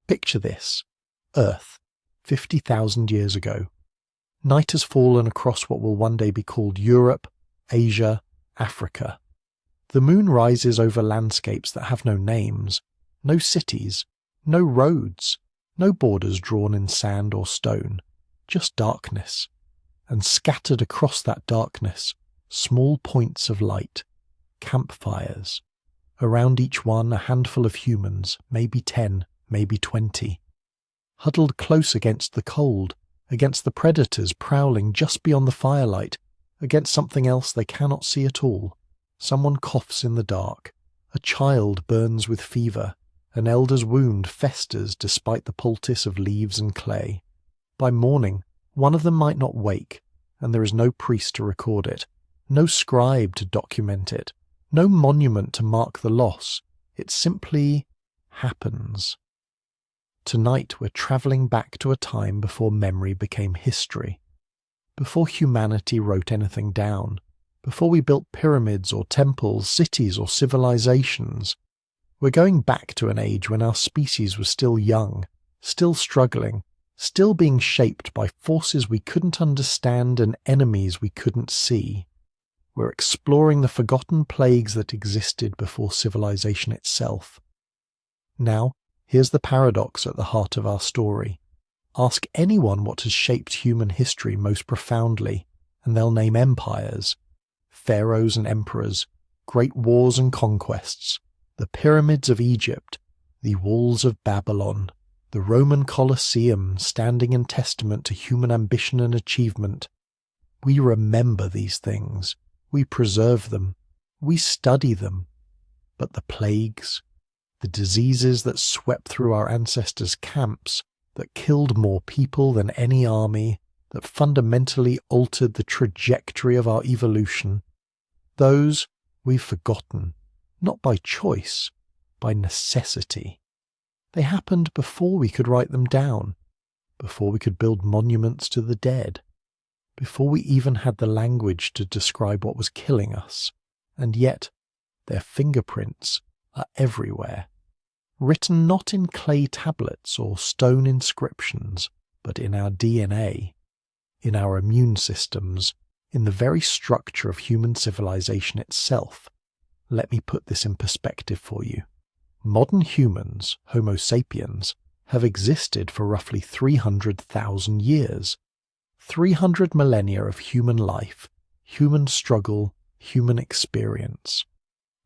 Picture this. Earth, 50,000 years ago. Night has fallen across what will one day be called Europe, Asia, Africa. The moon rises over landscapes that have no names, no cities, no roads, no borders drawn in sand or stone, just darkness. And scattered across that darkness, small points of light, campfires. Around each one a handful of humans, maybe 10, maybe 20. Huddled close against the cold, against the predators prowling just beyond the firelight, against something else they cannot see at all. Someone coughs in the dark. A child burns with fever. An elder's wound festers despite the poultice of leaves and clay. By morning, one of them might not wake, and there is no priest to record it, no scribe to document it, no monument to mark the loss. It simply happens. Tonight we're travelling back to a time before memory became history, before humanity wrote anything down, before we built pyramids or temples, cities or civilizations. We're going back to an age when our species was still young, still struggling, still being shaped by forces we couldn't understand and enemies we couldn't see. We're exploring the forgotten plagues that existed before civilization itself. Now, here's the paradox at the heart of our story. Ask anyone what has shaped human history most profoundly, and they'll name empires, pharaohs and emperors, great wars and conquests, the pyramids of Egypt, the walls of Babylon, the Roman Colosseum standing in testament to human ambition and achievement. We remember these things, we preserve them, we study them. But the plagues, the diseases that swept through our ancestors' camps, that killed more people than any army, that fundamentally altered the trajectory of our evolution, those we've forgotten, not by choice, by necessity. They happened before we could write them down, before we could build monuments to the dead, before we even had the language to describe what was killing us, and yet their fingerprints are everywhere, written not in clay tablets or stone inscriptions, but in our DNA, in our immune systems, in the very structure of human civilization itself. Let me put this in perspective for you. Modern humans, Homo sapiens, have existed for roughly 300,000 years. 300 millennia of human life, human struggle, human experience.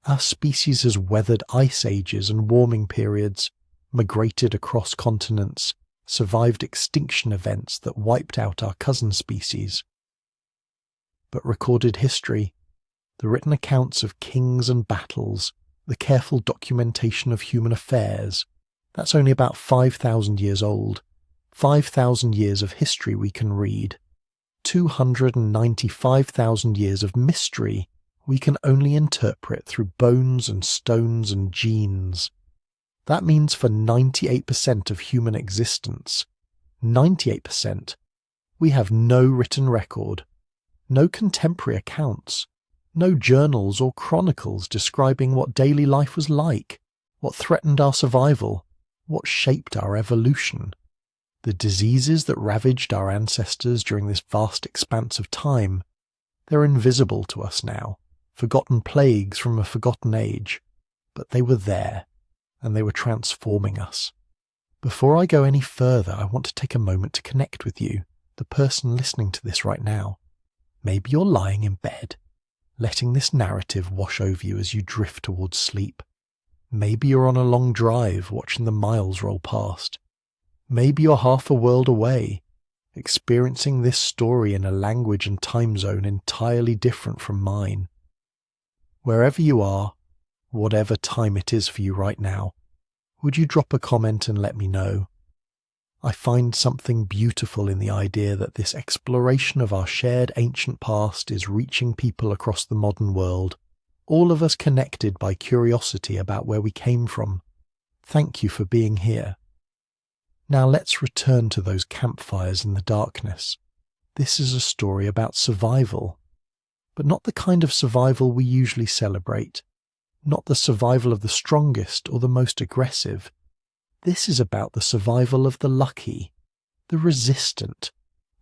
Our species has weathered ice ages and warming periods, migrated across continents, survived extinction events that wiped out our cousin species. But recorded history, the written accounts of kings and battles, the careful documentation of human affairs, that's only about 5,000 years old. 5,000 years of history we can read. 295,000 years of mystery we can only interpret through bones and stones and genes. That means for 98% of human existence, 98%, we have no written record, no contemporary accounts, no journals or chronicles describing what daily life was like, what threatened our survival, what shaped our evolution. The diseases that ravaged our ancestors during this vast expanse of time, they're invisible to us now, forgotten plagues from a forgotten age, but they were there, and they were transforming us. Before I go any further, I want to take a moment to connect with you, the person listening to this right now. Maybe you're lying in bed, letting this narrative wash over you as you drift towards sleep. Maybe you're on a long drive watching the miles roll past. Maybe you're half a world away, experiencing this story in a language and time zone entirely different from mine. Wherever you are, whatever time it is for you right now, would you drop a comment and let me know? I find something beautiful in the idea that this exploration of our shared ancient past is reaching people across the modern world, all of us connected by curiosity about where we came from. Thank you for being here. Now let's return to those campfires in the darkness. This is a story about survival, but not the kind of survival we usually celebrate, not the survival of the strongest or the most aggressive. This is about the survival of the lucky, the resistant,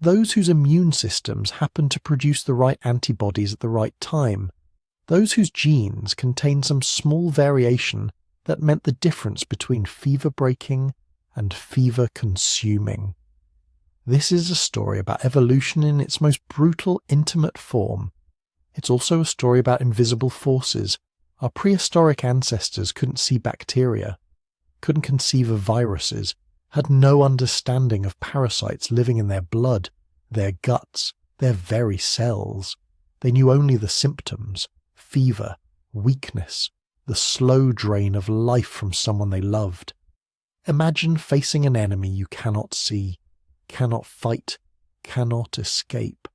those whose immune systems happen to produce the right antibodies at the right time, those whose genes contain some small variation that meant the difference between fever-breaking and fever-consuming. This is a story about evolution in its most brutal, intimate form. It's also a story about invisible forces. Our prehistoric ancestors couldn't see bacteria, couldn't conceive of viruses, had no understanding of parasites living in their blood, their guts, their very cells. They knew only the symptoms: fever, weakness, the slow drain of life from someone they loved. Imagine facing an enemy you cannot see, cannot fight, cannot escape.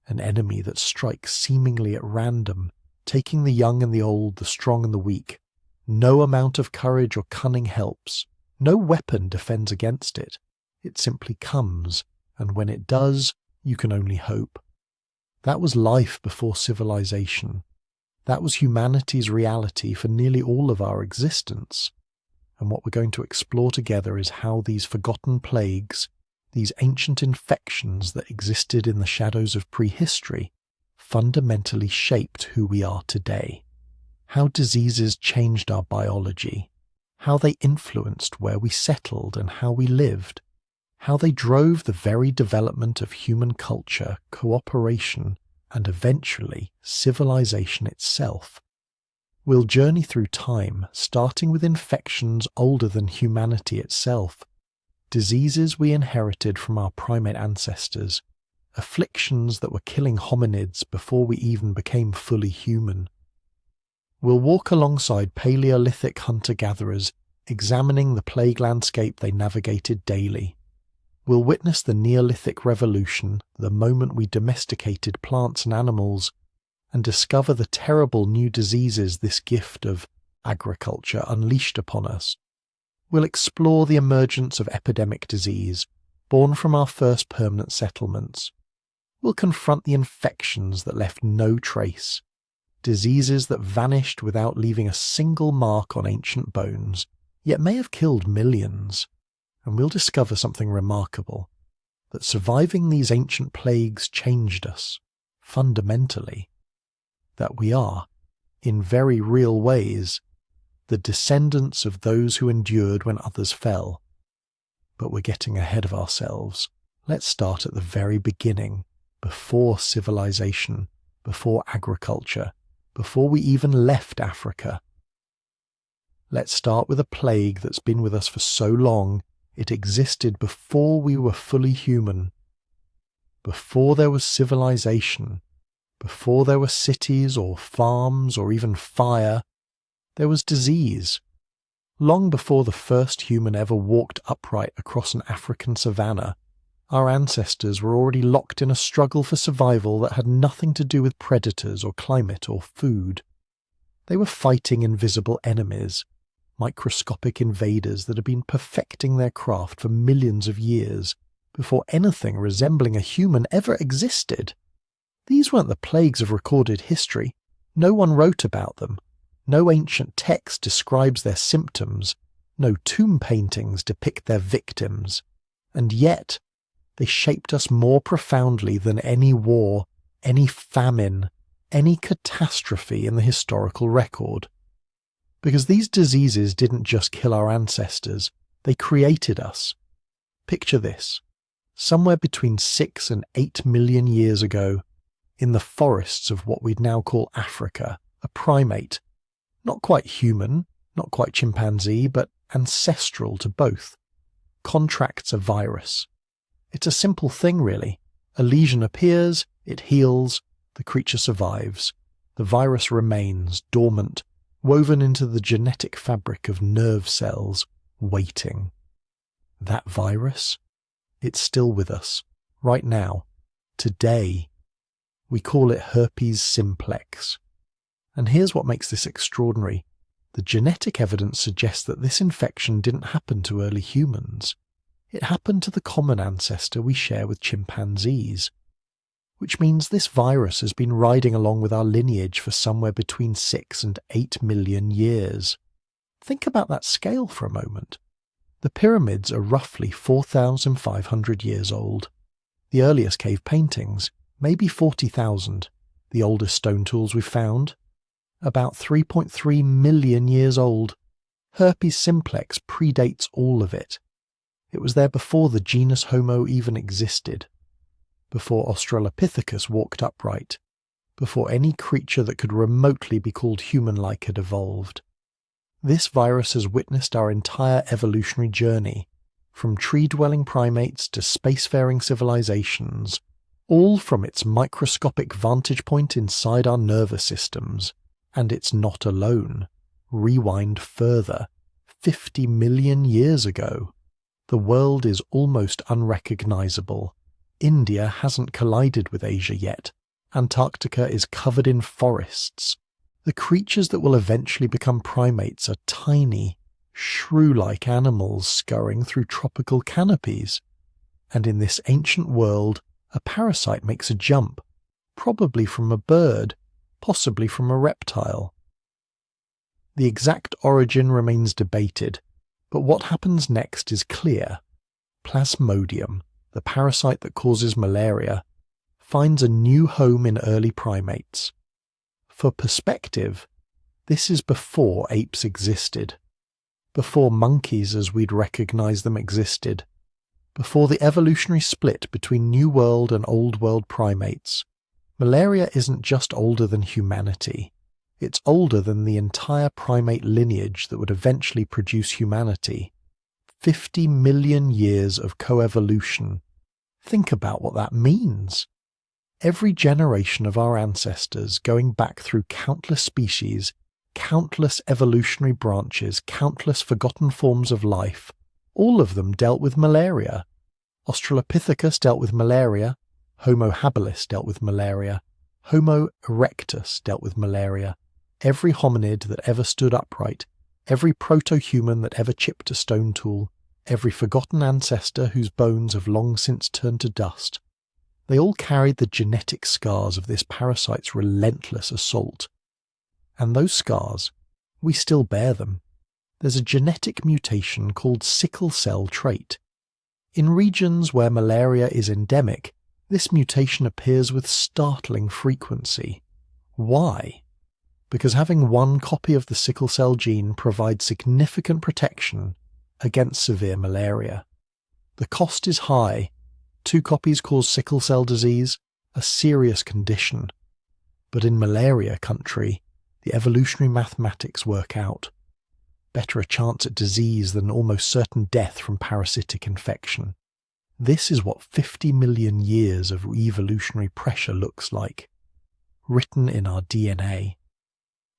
An enemy that strikes seemingly at random, taking the young and the old, the strong and the weak. No amount of courage or cunning helps. No weapon defends against it. It simply comes, and when it does, you can only hope. That was life before civilization. That was humanity's reality for nearly all of our existence. And what we're going to explore together is how these forgotten plagues, these ancient infections that existed in the shadows of prehistory, fundamentally shaped who we are today. How diseases changed our biology, how they influenced where we settled and how we lived, how they drove the very development of human culture, cooperation, and eventually civilization itself. We'll journey through time, starting with infections older than humanity itself, diseases we inherited from our primate ancestors, afflictions that were killing hominids before we even became fully human. We'll walk alongside Paleolithic hunter-gatherers, examining the plague landscape they navigated daily. We'll witness the Neolithic Revolution, the moment we domesticated plants and animals, and discover the terrible new diseases this gift of agriculture unleashed upon us. We'll explore the emergence of epidemic disease, born from our first permanent settlements. We'll confront the infections that left no trace, diseases that vanished without leaving a single mark on ancient bones, yet may have killed millions. And we'll discover something remarkable, that surviving these ancient plagues changed us, fundamentally. That we are, in very real ways, the descendants of those who endured when others fell. But we're getting ahead of ourselves. Let's start at the very beginning, before civilization, before agriculture, before we even left Africa. Let's start with a plague that's been with us for so long, it existed before we were fully human, before there was civilization, before there were cities or farms or even fire. There was disease. Long before the first human ever walked upright across an African savanna, our ancestors were already locked in a struggle for survival that had nothing to do with predators or climate or food. They were fighting invisible enemies, microscopic invaders that had been perfecting their craft for millions of years before anything resembling a human ever existed. These weren't the plagues of recorded history. No one wrote about them. No ancient text describes their symptoms. No tomb paintings depict their victims. And yet, they shaped us more profoundly than any war, any famine, any catastrophe in the historical record. Because these diseases didn't just kill our ancestors, they created us. Picture this. Somewhere between 6 and 8 million years ago, in the forests of what we'd now call Africa, a primate, not quite human, not quite chimpanzee, but ancestral to both, contracts a virus. It's a simple thing, really. A lesion appears, it heals, the creature survives. The virus remains dormant, woven into the genetic fabric of nerve cells, waiting. That virus? It's still with us, right now, today. We call it herpes simplex. And here's what makes this extraordinary. The genetic evidence suggests that this infection didn't happen to early humans. It happened to the common ancestor we share with chimpanzees, which means this virus has been riding along with our lineage for somewhere between 6 and 8 million years. Think about that scale for a moment. The pyramids are roughly 4,500 years old. The earliest cave paintings may be 40,000. The oldest stone tools we've found, about 3.3 million years old. Herpes simplex predates all of it. It was there before the genus Homo even existed, before Australopithecus walked upright, before any creature that could remotely be called human-like had evolved. This virus has witnessed our entire evolutionary journey, from tree-dwelling primates to spacefaring civilizations, all from its microscopic vantage point inside our nervous systems. And it's not alone. Rewind further, 50 million years ago. The world is almost unrecognizable. India hasn't collided with Asia yet. Antarctica is covered in forests. The creatures that will eventually become primates are tiny, shrew-like animals scurrying through tropical canopies. And in this ancient world, a parasite makes a jump, probably from a bird, possibly from a reptile. The exact origin remains debated, but what happens next is clear. Plasmodium, the parasite that causes malaria, finds a new home in early primates. For perspective, this is before apes existed, before monkeys as we'd recognize them existed, before the evolutionary split between New World and Old World primates. Malaria isn't just older than humanity, it's older than the entire primate lineage that would eventually produce humanity. 50 million years of coevolution. Think about what that means. Every generation of our ancestors, going back through countless species, countless evolutionary branches, countless forgotten forms of life, all of them dealt with malaria. Australopithecus dealt with malaria, Homo habilis dealt with malaria, Homo erectus dealt with malaria. Every hominid that ever stood upright, every proto-human that ever chipped a stone tool, every forgotten ancestor whose bones have long since turned to dust, they all carried the genetic scars of this parasite's relentless assault. And those scars, we still bear them. There's a genetic mutation called sickle cell trait. In regions where malaria is endemic, this mutation appears with startling frequency. Why? Because having one copy of the sickle cell gene provides significant protection against severe malaria. The cost is high. 2 copies cause sickle cell disease, a serious condition. But in malaria country, the evolutionary mathematics work out. Better a chance at disease than almost certain death from parasitic infection. This is what 50 million years of evolutionary pressure looks like, written in our DNA.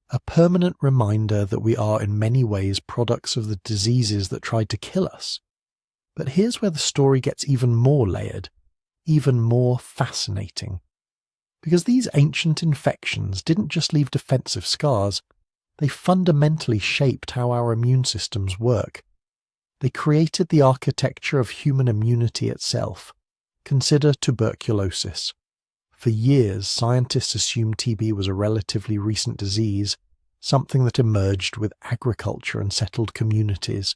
A permanent reminder that we are in many ways products of the diseases that tried to kill us. But here's where the story gets even more layered, even more fascinating. Because these ancient infections didn't just leave defensive scars, they fundamentally shaped how our immune systems work. They created the architecture of human immunity itself. Consider tuberculosis. For years, scientists assumed TB was a relatively recent disease, something that emerged with agriculture and settled communities.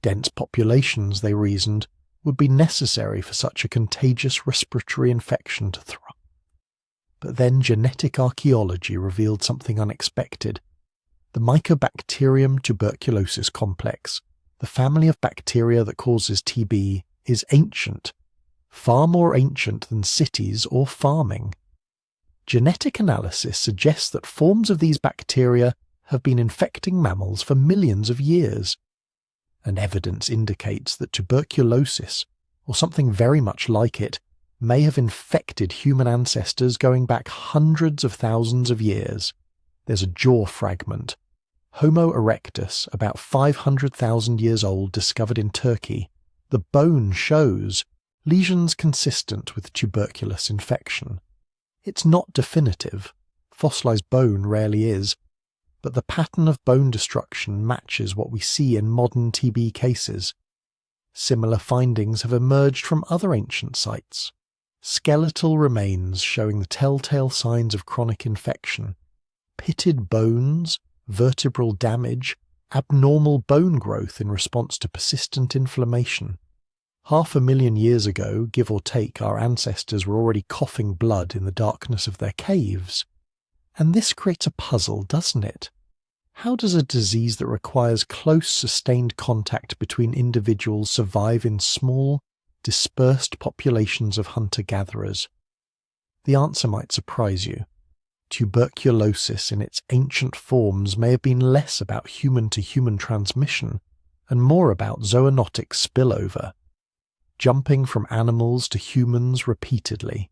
Dense populations, they reasoned, would be necessary for such a contagious respiratory infection to thrive. But then genetic archaeology revealed something unexpected. The Mycobacterium tuberculosis complex, the family of bacteria that causes TB, is ancient, far more ancient than cities or farming. Genetic analysis suggests that forms of these bacteria have been infecting mammals for millions of years. And evidence indicates that tuberculosis, or something very much like it, may have infected human ancestors going back hundreds of thousands of years. There's a jaw fragment. Homo erectus, about 500,000 years old, discovered in Turkey. The bone shows lesions consistent with tuberculous infection. It's not definitive. Fossilized bone rarely is. But the pattern of bone destruction matches what we see in modern TB cases. Similar findings have emerged from other ancient sites. Skeletal remains showing the telltale signs of chronic infection. Pitted bones, vertebral damage, abnormal bone growth in response to persistent inflammation. 500,000 years ago, give or take, our ancestors were already coughing blood in the darkness of their caves. And this creates a puzzle, doesn't it? How does a disease that requires close, sustained contact between individuals survive in small, dispersed populations of hunter-gatherers? The answer might surprise you. Tuberculosis in its ancient forms may have been less about human-to-human transmission and more about zoonotic spillover, jumping from animals to humans repeatedly.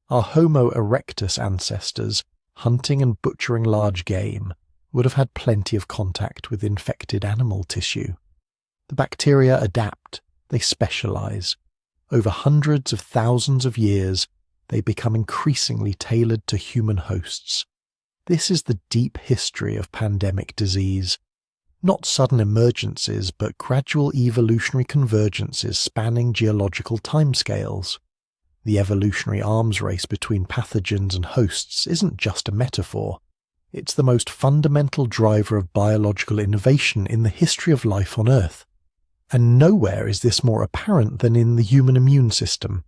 Our Homo erectus ancestors, hunting and butchering large game, would have had plenty of contact with infected animal tissue. The bacteria adapt, they specialize. Over hundreds of thousands of years, they become increasingly tailored to human hosts. This is the deep history of pandemic disease. Not sudden emergencies, but gradual evolutionary convergences spanning geological timescales. The evolutionary arms race between pathogens and hosts isn't just a metaphor. It's the most fundamental driver of biological innovation in the history of life on Earth. And nowhere is this more apparent than in the human immune system.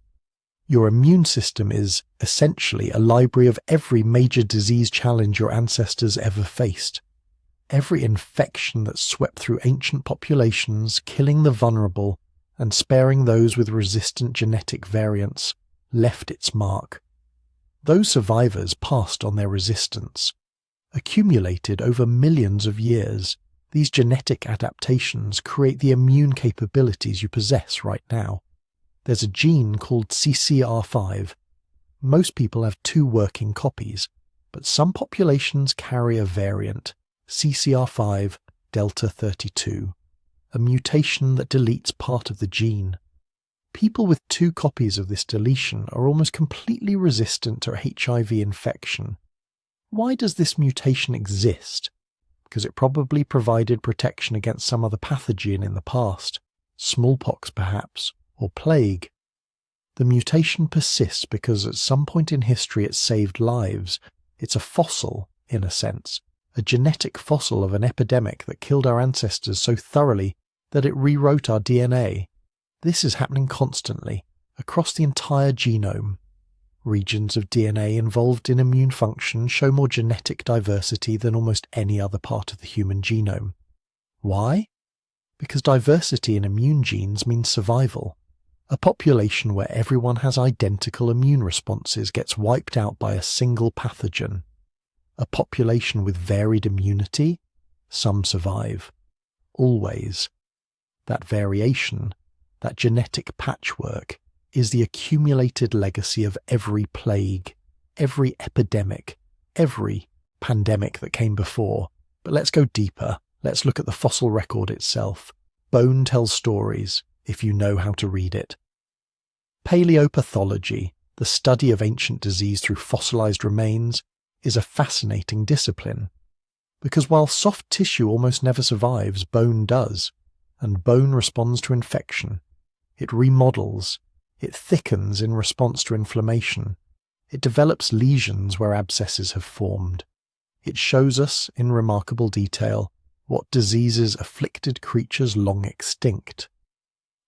Your immune system is, essentially, a library of every major disease challenge your ancestors ever faced. Every infection that swept through ancient populations, killing the vulnerable and sparing those with resistant genetic variants, left its mark. Those survivors passed on their resistance. Accumulated over millions of years, these genetic adaptations create the immune capabilities you possess right now. There's a gene called CCR5. Most people have 2 working copies, but some populations carry a variant, CCR5 delta 32, a mutation that deletes part of the gene. People with 2 copies of this deletion are almost completely resistant to HIV infection. Why does this mutation exist? Because it probably provided protection against some other pathogen in the past, smallpox perhaps, or plague. The mutation persists because at some point in history it saved lives. It's a fossil, in a sense, a genetic fossil of an epidemic that killed our ancestors so thoroughly that it rewrote our DNA. This is happening constantly, across the entire genome. Regions of DNA involved in immune function show more genetic diversity than almost any other part of the human genome. Why? Because diversity in immune genes means survival. A population where everyone has identical immune responses gets wiped out by a single pathogen. A population with varied immunity, some survive. Always. That variation, that genetic patchwork, is the accumulated legacy of every plague, every epidemic, every pandemic that came before. But let's go deeper. Let's look at the fossil record itself. Bone tells stories, if you know how to read it. Paleopathology, the study of ancient disease through fossilized remains, is a fascinating discipline. Because while soft tissue almost never survives, bone does, and bone responds to infection. It remodels, it thickens in response to inflammation, it develops lesions where abscesses have formed. It shows us, in remarkable detail, what diseases afflicted creatures long extinct.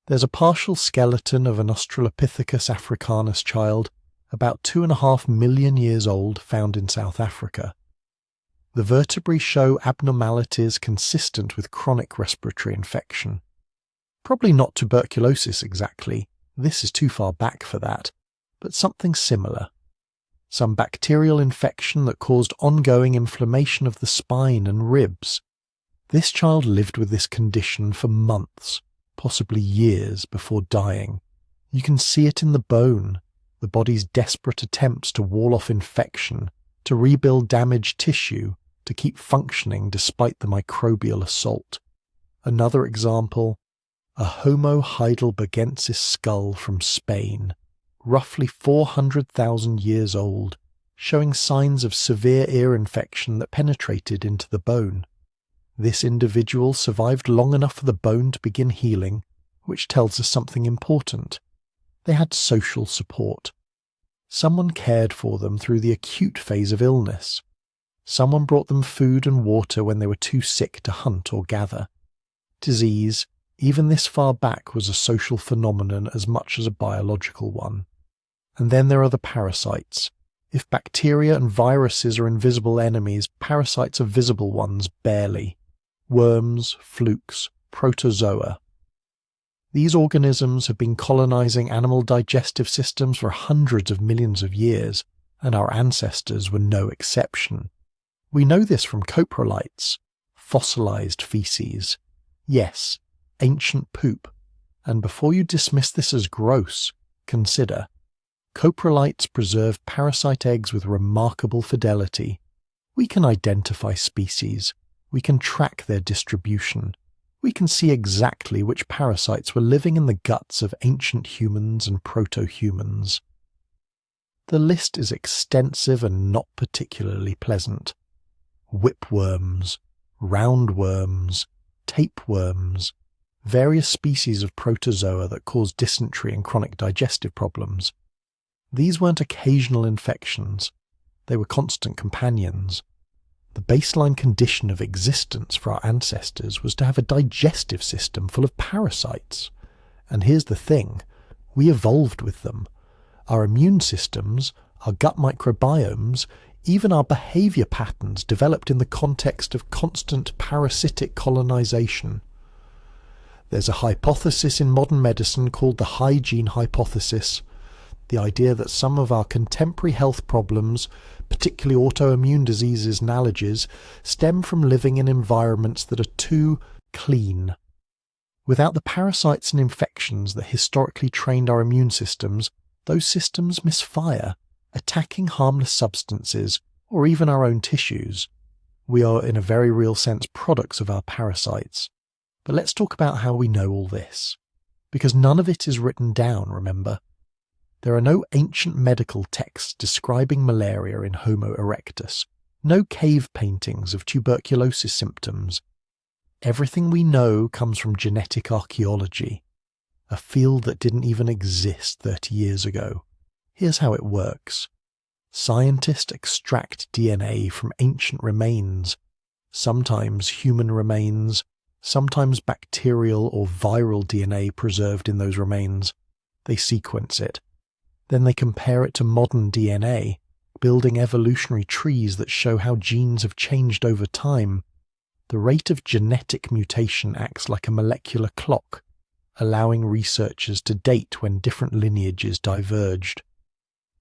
There's a partial skeleton of an Australopithecus africanus child, about 2.5 million years old, found in South Africa. The vertebrae show abnormalities consistent with chronic respiratory infection. Probably not tuberculosis exactly, this is too far back for that, but something similar. Some bacterial infection that caused ongoing inflammation of the spine and ribs. This child lived with this condition for months, possibly years, before dying. You can see it in the bone, the body's desperate attempts to wall off infection, to rebuild damaged tissue, to keep functioning despite the microbial assault. Another example, a Homo heidelbergensis skull from Spain, roughly 400,000 years old, showing signs of severe ear infection that penetrated into the bone. This individual survived long enough for the bone to begin healing, which tells us something important. They had social support. Someone cared for them through the acute phase of illness. Someone brought them food and water when they were too sick to hunt or gather. Disease, even this far back, was a social phenomenon as much as a biological one. And then there are the parasites. If bacteria and viruses are invisible enemies, parasites are visible ones barely. Worms, flukes, protozoa. These organisms have been colonizing animal digestive systems for hundreds of millions of years, and our ancestors were no exception. We know this from coprolites, fossilized feces. Yes, ancient poop. And before you dismiss this as gross, consider. Coprolites preserve parasite eggs with remarkable fidelity. We can identify species. We can track their distribution. We can see exactly which parasites were living in the guts of ancient humans and proto-humans. The list is extensive and not particularly pleasant. Whipworms, roundworms, tapeworms, various species of protozoa that cause dysentery and chronic digestive problems. These weren't occasional infections. They were constant companions. The baseline condition of existence for our ancestors was to have a digestive system full of parasites. And here's the thing, we evolved with them. Our immune systems, our gut microbiomes, even our behavior patterns developed in the context of constant parasitic colonization. There's a hypothesis in modern medicine called the hygiene hypothesis. The idea that some of our contemporary health problems, particularly autoimmune diseases and allergies, stem from living in environments that are too clean. Without the parasites and infections that historically trained our immune systems, those systems misfire, attacking harmless substances or even our own tissues. We are, in a very real sense, products of our parasites. But let's talk about how we know all this. Because none of it is written down, remember? There are no ancient medical texts describing malaria in Homo erectus, no cave paintings of tuberculosis symptoms. Everything we know comes from genetic archaeology, a field that didn't even exist 30 years ago. Here's how it works. Scientists extract DNA from ancient remains, sometimes human remains, sometimes bacterial or viral DNA preserved in those remains. They sequence it. Then they compare it to modern DNA, building evolutionary trees that show how genes have changed over time. The rate of genetic mutation acts like a molecular clock, allowing researchers to date when different lineages diverged.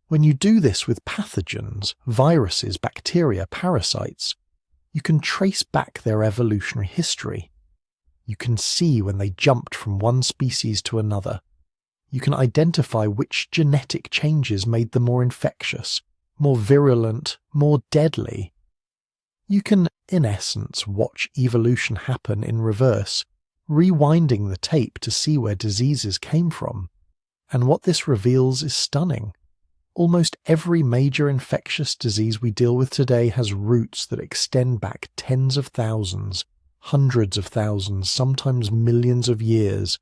When you do this with pathogens, viruses, bacteria, parasites, you can trace back their evolutionary history. You can see when they jumped from one species to another. You can identify which genetic changes made them more infectious, more virulent, more deadly. You can, in essence, watch evolution happen in reverse, rewinding the tape to see where diseases came from. And what this reveals is stunning. Almost every major infectious disease we deal with today has roots that extend back tens of thousands, hundreds of thousands, sometimes millions of years.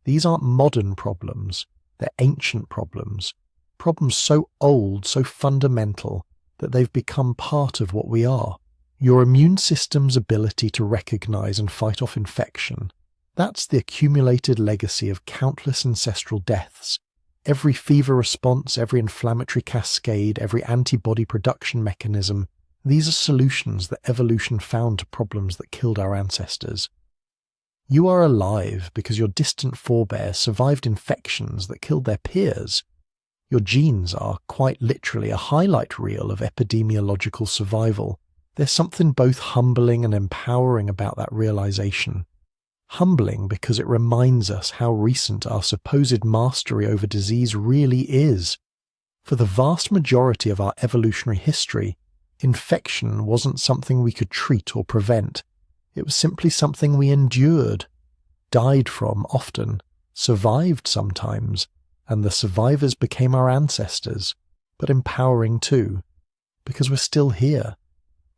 These aren't modern problems, they're ancient problems. Problems so old, so fundamental, that they've become part of what we are. Your immune system's ability to recognize and fight off infection, that's the accumulated legacy of countless ancestral deaths. Every fever response, every inflammatory cascade, every antibody production mechanism, these are solutions that evolution found to problems that killed our ancestors. You are alive because your distant forebears survived infections that killed their peers. Your genes are, quite literally, a highlight reel of epidemiological survival. There's something both humbling and empowering about that realization. Humbling because it reminds us how recent our supposed mastery over disease really is. For the vast majority of our evolutionary history, infection wasn't something we could treat or prevent. It was simply something we endured, died from often, survived sometimes, and the survivors became our ancestors, but empowering too, because we're still here,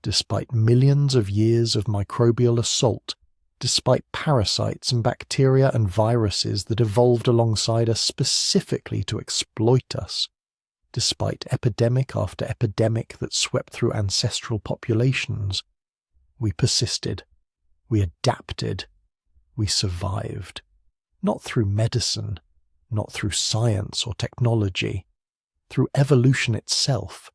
despite millions of years of microbial assault, despite parasites and bacteria and viruses that evolved alongside us specifically to exploit us. Despite epidemic after epidemic that swept through ancestral populations, we persisted, we adapted, we survived. Not through medicine, not through science or technology, through evolution itself,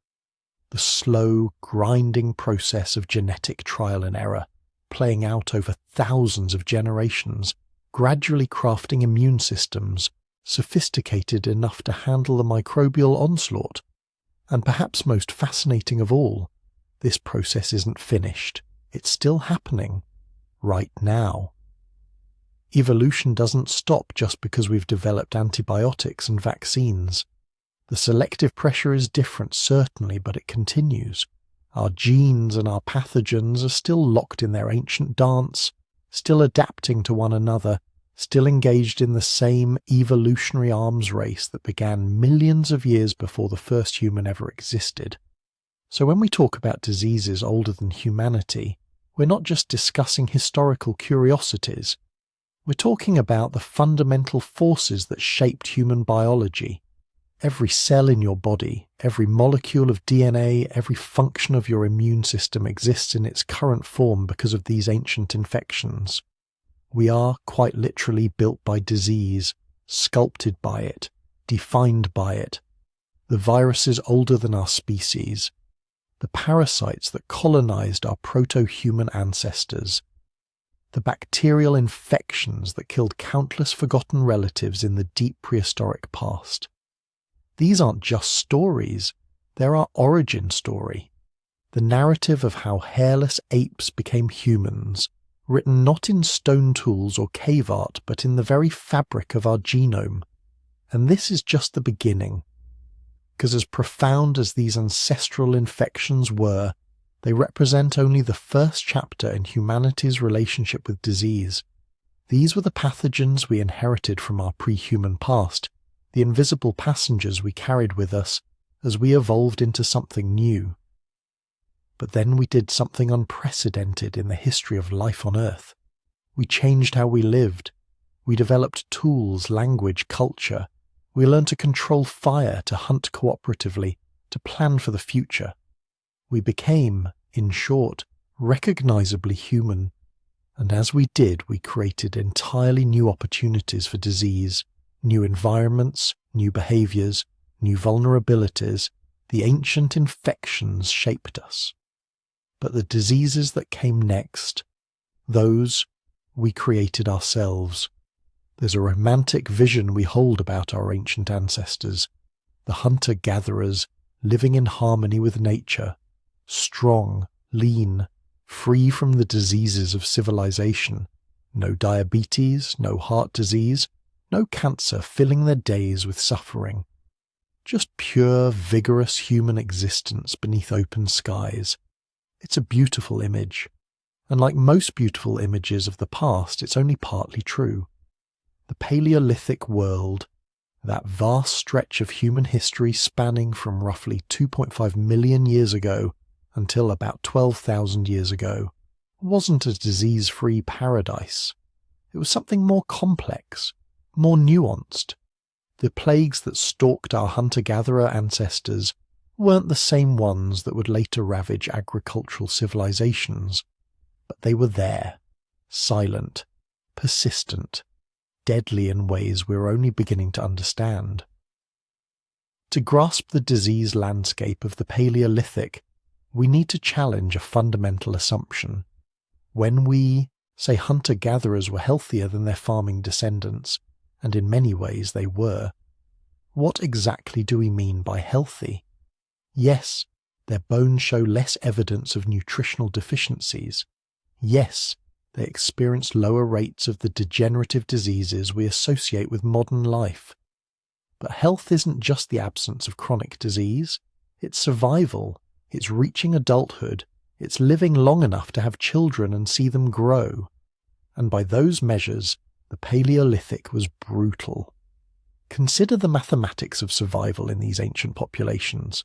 the slow, grinding process of genetic trial and error, playing out over thousands of generations, gradually crafting immune systems sophisticated enough to handle the microbial onslaught. And perhaps most fascinating of all, this process isn't finished. It's still happening, right now. Evolution doesn't stop just because we've developed antibiotics and vaccines. The selective pressure is different, certainly, but it continues. Our genes and our pathogens are still locked in their ancient dance, still adapting to one another, still engaged in the same evolutionary arms race that began millions of years before the first human ever existed. So when we talk about diseases older than humanity, we're not just discussing historical curiosities. We're talking about the fundamental forces that shaped human biology. Every cell in your body, every molecule of DNA, every function of your immune system exists in its current form because of these ancient infections. We are quite literally built by disease, sculpted by it, defined by it. The viruses older than our species, the parasites that colonized our proto-human ancestors, the bacterial infections that killed countless forgotten relatives in the deep prehistoric past. These aren't just stories, they're our origin story. The narrative of how hairless apes became humans, written not in stone tools or cave art, but in the very fabric of our genome. And this is just the beginning. Because as profound as these ancestral infections were, they represent only the first chapter in humanity's relationship with disease. These were the pathogens we inherited from our pre-human past, the invisible passengers we carried with us as we evolved into something new. But then we did something unprecedented in the history of life on Earth. We changed how we lived. We developed tools, language, culture. We learned to control fire, to hunt cooperatively, to plan for the future. We became, in short, recognizably human. And as we did, we created entirely new opportunities for disease, new environments, new behaviors, new vulnerabilities. The ancient infections shaped us. But the diseases that came next, those we created ourselves. There's a romantic vision we hold about our ancient ancestors, the hunter-gatherers living in harmony with nature, strong, lean, free from the diseases of civilization, no diabetes, no heart disease, no cancer filling their days with suffering. Just pure, vigorous human existence beneath open skies. It's a beautiful image, and like most beautiful images of the past, it's only partly true. The Paleolithic world, that vast stretch of human history spanning from roughly 2.5 million years ago until about 12,000 years ago, wasn't a disease-free paradise. It was something more complex, more nuanced. The plagues that stalked our hunter-gatherer ancestors weren't the same ones that would later ravage agricultural civilizations, but they were there, silent, persistent, deadly in ways we were only beginning to understand. To grasp the disease landscape of the Paleolithic, we need to challenge a fundamental assumption. When we say hunter-gatherers were healthier than their farming descendants, and in many ways they were, what exactly do we mean by healthy? Yes, their bones show less evidence of nutritional deficiencies. Yes, they experience lower rates of the degenerative diseases we associate with modern life. But health isn't just the absence of chronic disease. It's survival. It's reaching adulthood. It's living long enough to have children and see them grow. And by those measures, the Paleolithic was brutal. Consider the mathematics of survival in these ancient populations.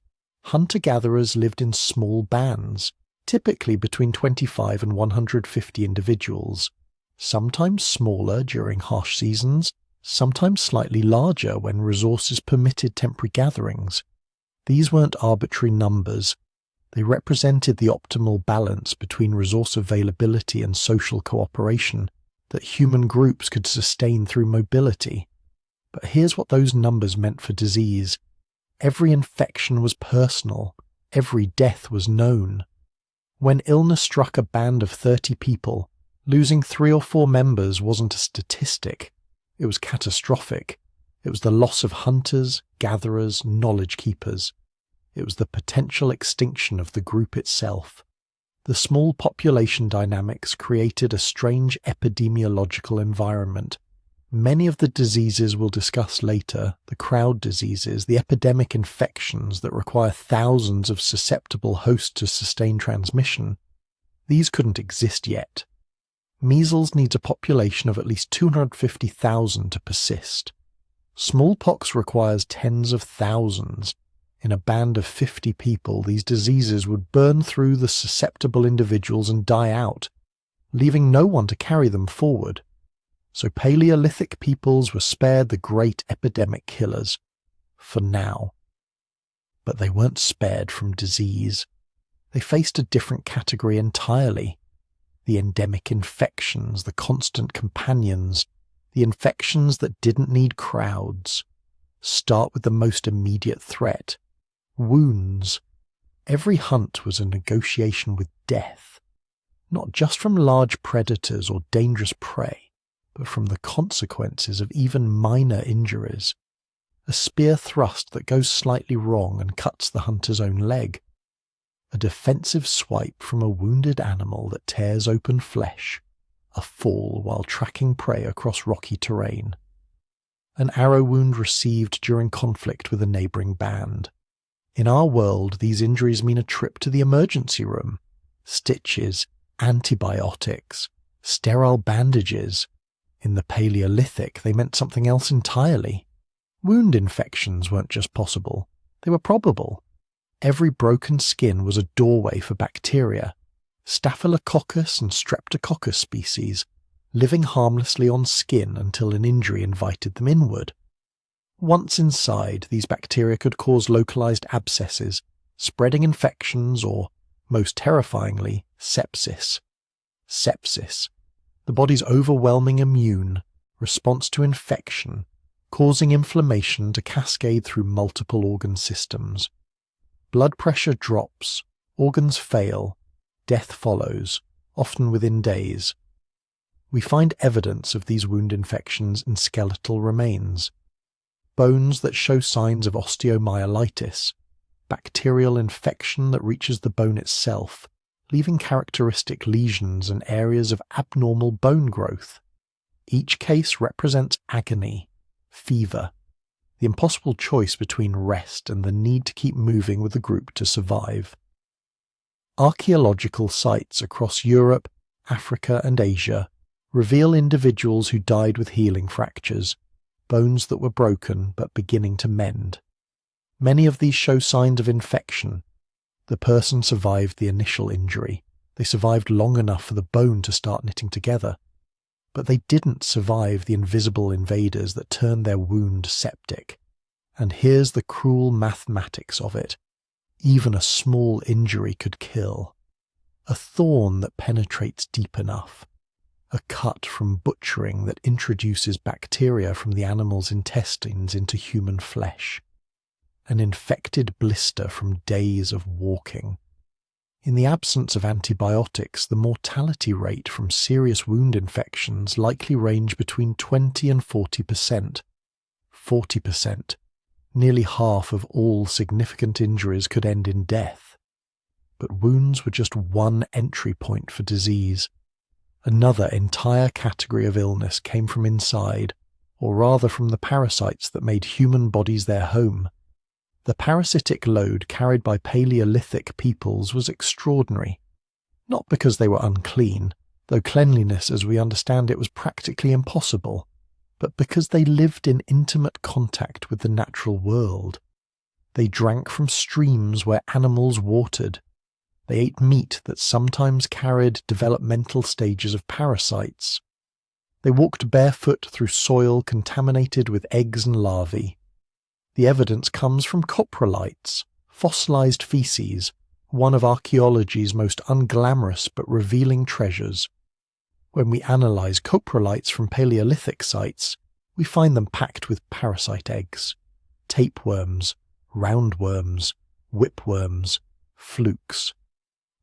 Hunter-gatherers lived in small bands, typically between 25 and 150 individuals, sometimes smaller during harsh seasons, sometimes slightly larger when resources permitted temporary gatherings. These weren't arbitrary numbers. They represented the optimal balance between resource availability and social cooperation that human groups could sustain through mobility. But here's what those numbers meant for disease. Every infection was personal. Every death was known. When illness struck a band of 30 people, losing 3 or 4 members wasn't a statistic. It was catastrophic. It was the loss of hunters, gatherers, knowledge keepers. It was the potential extinction of the group itself. The small population dynamics created a strange epidemiological environment. Many of the diseases we'll discuss later, the crowd diseases, the epidemic infections that require thousands of susceptible hosts to sustain transmission, these couldn't exist yet. Measles needs a population of at least 250,000 to persist. Smallpox requires tens of thousands. In a band of 50 people, these diseases would burn through the susceptible individuals and die out, leaving no one to carry them forward. So Paleolithic peoples were spared the great epidemic killers, for now. But they weren't spared from disease. They faced a different category entirely. The endemic infections, the constant companions, the infections that didn't need crowds. Start with the most immediate threat. Wounds. Every hunt was a negotiation with death, not just from large predators or dangerous prey, but from the consequences of even minor injuries. A spear thrust that goes slightly wrong and cuts the hunter's own leg. A defensive swipe from a wounded animal that tears open flesh. A fall while tracking prey across rocky terrain. An arrow wound received during conflict with a neighbouring band. In our world, these injuries mean a trip to the emergency room. Stitches, antibiotics, sterile bandages. In the Paleolithic, they meant something else entirely. Wound infections weren't just possible, they were probable. Every broken skin was a doorway for bacteria, Staphylococcus and Streptococcus species, living harmlessly on skin until an injury invited them inward. Once inside, these bacteria could cause localized abscesses, spreading infections or, most terrifyingly, sepsis. Sepsis, the body's overwhelming immune response to infection, causing inflammation to cascade through multiple organ systems. Blood pressure drops, organs fail, death follows, often within days. We find evidence of these wound infections in skeletal remains. Bones that show signs of osteomyelitis, bacterial infection that reaches the bone itself, leaving characteristic lesions and areas of abnormal bone growth. Each case represents agony, fever, the impossible choice between rest and the need to keep moving with the group to survive. Archaeological sites across Europe, Africa and Asia reveal individuals who died with healing fractures, bones that were broken but beginning to mend. Many of these show signs of infection. The person survived the initial injury. They survived long enough for the bone to start knitting together. But they didn't survive the invisible invaders that turned their wound septic. And here's the cruel mathematics of it. Even a small injury could kill. A thorn that penetrates deep enough. A cut from butchering that introduces bacteria from the animal's intestines into human flesh. An infected blister from days of walking. In the absence of antibiotics, the mortality rate from serious wound infections likely range between 20 and 40%. 40%. Nearly half of all significant injuries could end in death. But wounds were just one entry point for disease. Another entire category of illness came from inside, or rather from the parasites that made human bodies their home. The parasitic load carried by Paleolithic peoples was extraordinary, not because they were unclean, though cleanliness as we understand it was practically impossible, but because they lived in intimate contact with the natural world. They drank from streams where animals watered. They ate meat that sometimes carried developmental stages of parasites. They walked barefoot through soil contaminated with eggs and larvae. The evidence comes from coprolites, fossilized feces, one of archaeology's most unglamorous but revealing treasures. When we analyze coprolites from Paleolithic sites, we find them packed with parasite eggs, tapeworms, roundworms, whipworms, flukes.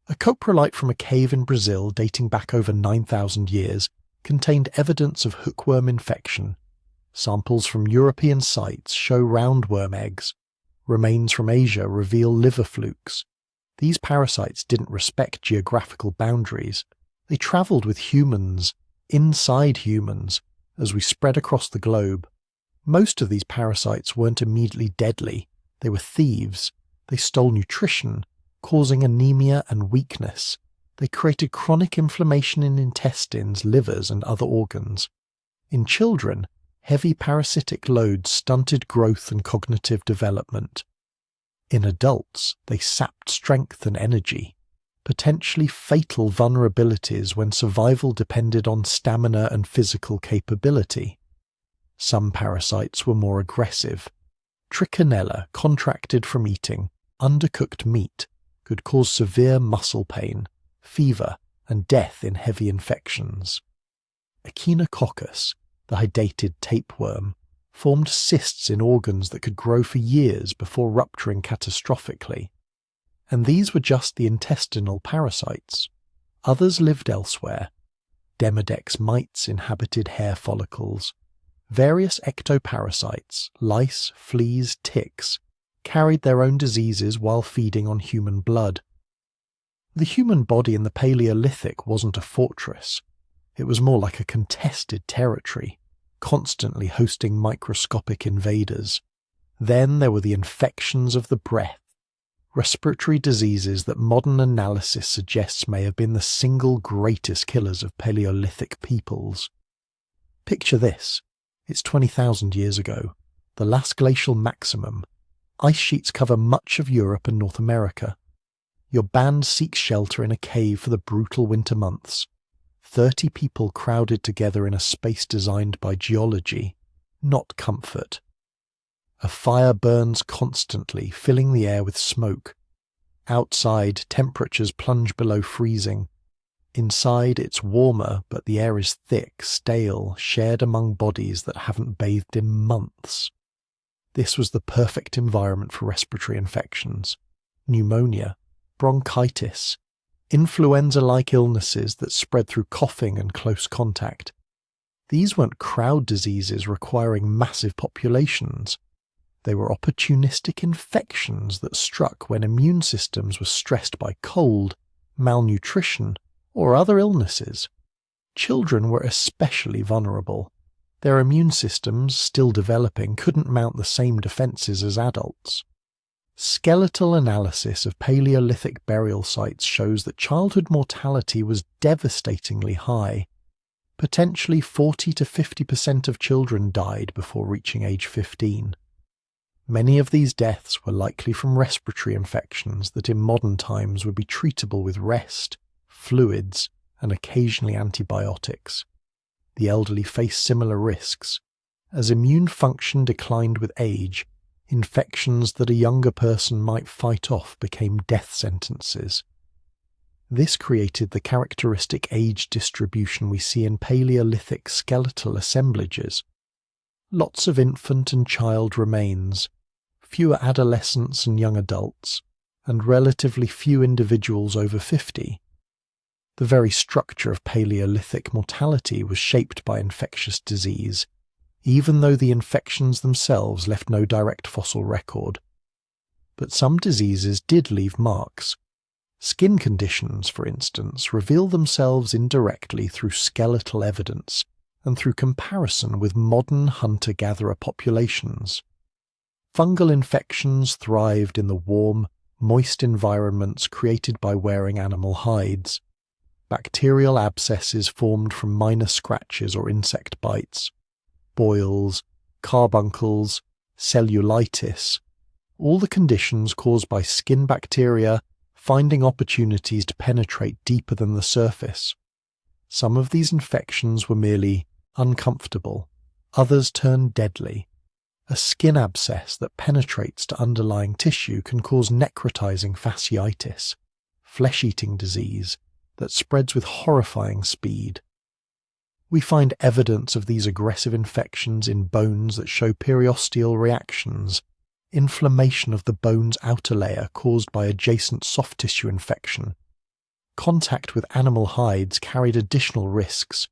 A coprolite from a cave in Brazil dating back over 9,000 years contained evidence of hookworm infection. Samples from European sites show roundworm eggs. Remains from Asia reveal liver flukes. These parasites didn't respect geographical boundaries. They travelled with humans, inside humans, as we spread across the globe. Most of these parasites weren't immediately deadly. They were thieves. They stole nutrition, causing anemia and weakness. They created chronic inflammation in intestines, livers, and other organs. In children, heavy parasitic loads stunted growth and cognitive development. In adults, they sapped strength and energy, potentially fatal vulnerabilities when survival depended on stamina and physical capability. Some parasites were more aggressive. Trichinella, contracted from eating undercooked meat, could cause severe muscle pain, fever, and death in heavy infections. Echinococcus, the hydated tapeworm, formed cysts in organs that could grow for years before rupturing catastrophically. And these were just the intestinal parasites. Others lived elsewhere. Demodex mites inhabited hair follicles. Various ectoparasites, lice, fleas, ticks, carried their own diseases while feeding on human blood. The human body in the Paleolithic wasn't a fortress. It was more like a contested territory, constantly hosting microscopic invaders. Then there were the infections of the breath, respiratory diseases that modern analysis suggests may have been the single greatest killers of Paleolithic peoples. Picture this. It's 20,000 years ago, the last glacial maximum. Ice sheets cover much of Europe and North America. Your band seeks shelter in a cave for the brutal winter months. 30 people crowded together in a space designed by geology, not comfort. A fire burns constantly, filling the air with smoke. Outside, temperatures plunge below freezing. Inside, it's warmer, but the air is thick, stale, shared among bodies that haven't bathed in months. This was the perfect environment for respiratory infections. Pneumonia, bronchitis, influenza-like illnesses that spread through coughing and close contact. These weren't crowd diseases requiring massive populations. They were opportunistic infections that struck when immune systems were stressed by cold, malnutrition, or other illnesses. Children were especially vulnerable. Their immune systems, still developing, couldn't mount the same defences as adults. Skeletal analysis of Paleolithic burial sites shows that childhood mortality was devastatingly high. Potentially 40 to 50% of children died before reaching age 15. Many of these deaths were likely from respiratory infections that in modern times would be treatable with rest, fluids, and occasionally antibiotics. The elderly faced similar risks. As immune function declined with age, infections that a younger person might fight off became death sentences. This created the characteristic age distribution we see in Paleolithic skeletal assemblages. Lots of infant and child remains, fewer adolescents and young adults, and relatively few individuals over 50. The very structure of Paleolithic mortality was shaped by infectious disease, even though the infections themselves left no direct fossil record. But some diseases did leave marks. Skin conditions, for instance, reveal themselves indirectly through skeletal evidence and through comparison with modern hunter-gatherer populations. Fungal infections thrived in the warm, moist environments created by wearing animal hides. Bacterial abscesses formed from minor scratches or insect bites. Boils, carbuncles, cellulitis, all the conditions caused by skin bacteria finding opportunities to penetrate deeper than the surface. Some of these infections were merely uncomfortable, others turned deadly. A skin abscess that penetrates to underlying tissue can cause necrotizing fasciitis, flesh-eating disease that spreads with horrifying speed. We find evidence of these aggressive infections in bones that show periosteal reactions, inflammation of the bone's outer layer caused by adjacent soft tissue infection. Contact with animal hides carried additional risks.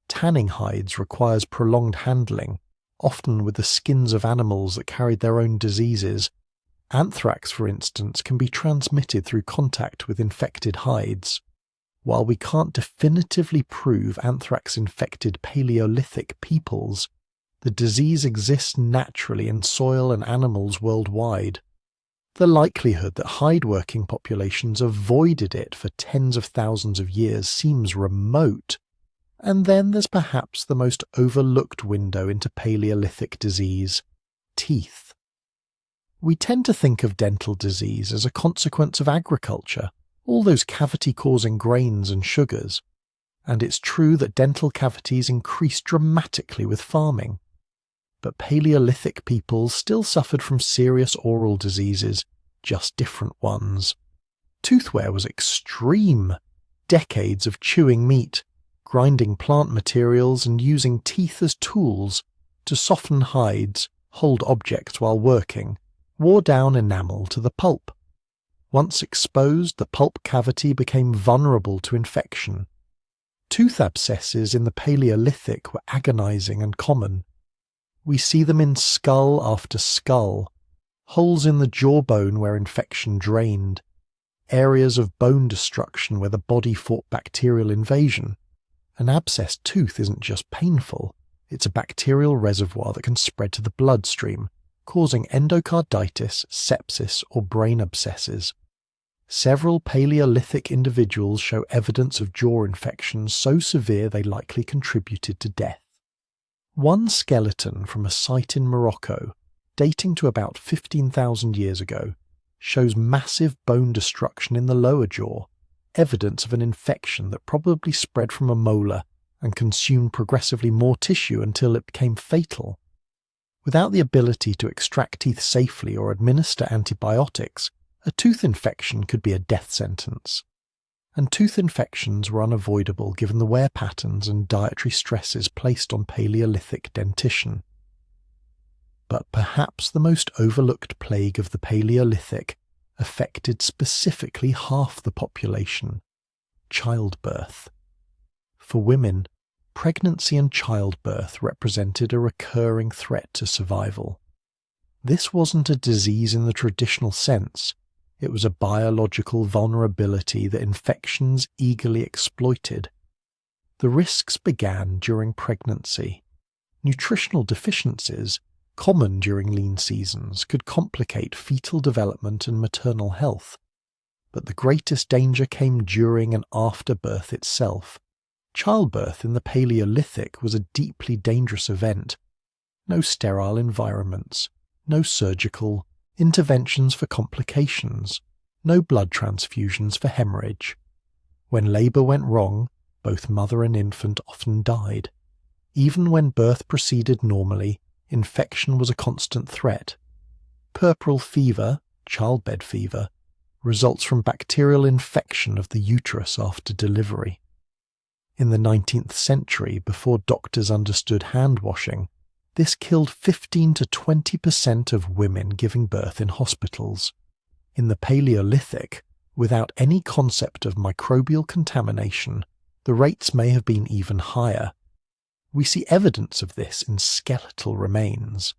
Tanning hides requires prolonged handling, often with the skins of animals that carried their own diseases. Anthrax, for instance, can be transmitted through contact with infected hides. While we can't definitively prove anthrax-infected Paleolithic peoples, the disease exists naturally in soil and animals worldwide. The likelihood that hide-working populations avoided it for tens of thousands of years seems remote. And then there's perhaps the most overlooked window into Paleolithic disease: teeth. We tend to think of dental disease as a consequence of agriculture, all those cavity-causing grains and sugars. And it's true that dental cavities increased dramatically with farming. But Paleolithic peoples still suffered from serious oral diseases, just different ones. Tooth wear was extreme. Decades of chewing meat, grinding plant materials and using teeth as tools to soften hides, hold objects while working, wore down enamel to the pulp. Once exposed, the pulp cavity became vulnerable to infection. Tooth abscesses in the Paleolithic were agonizing and common. We see them in skull after skull, holes in the jawbone where infection drained, areas of bone destruction where the body fought bacterial invasion. An abscessed tooth isn't just painful, it's a bacterial reservoir that can spread to the bloodstream, causing endocarditis, sepsis, or brain abscesses. Several Paleolithic individuals show evidence of jaw infections so severe they likely contributed to death. One skeleton from a site in Morocco, dating to about 15,000 years ago, shows massive bone destruction in the lower jaw, evidence of an infection that probably spread from a molar and consumed progressively more tissue until it became fatal. Without the ability to extract teeth safely or administer antibiotics, a tooth infection could be a death sentence. And tooth infections were unavoidable given the wear patterns and dietary stresses placed on Paleolithic dentition. But perhaps the most overlooked plague of the Paleolithic affected specifically half the population: childbirth. For women, pregnancy and childbirth represented a recurring threat to survival. This wasn't a disease in the traditional sense. It was a biological vulnerability that infections eagerly exploited. The risks began during pregnancy. Nutritional deficiencies, common during lean seasons, could complicate fetal development and maternal health. But the greatest danger came during and after birth itself. Childbirth in the Paleolithic was a deeply dangerous event. No sterile environments, no surgical interventions for complications, no blood transfusions for hemorrhage. When labour went wrong, both mother and infant often died. Even when birth proceeded normally, infection was a constant threat. Puerperal fever, childbed fever, results from bacterial infection of the uterus after delivery. In the 19th century, before doctors understood hand washing, this killed 15 to 20% of women giving birth in hospitals. In the Paleolithic, without any concept of microbial contamination, the rates may have been even higher. We see evidence of this in skeletal remains,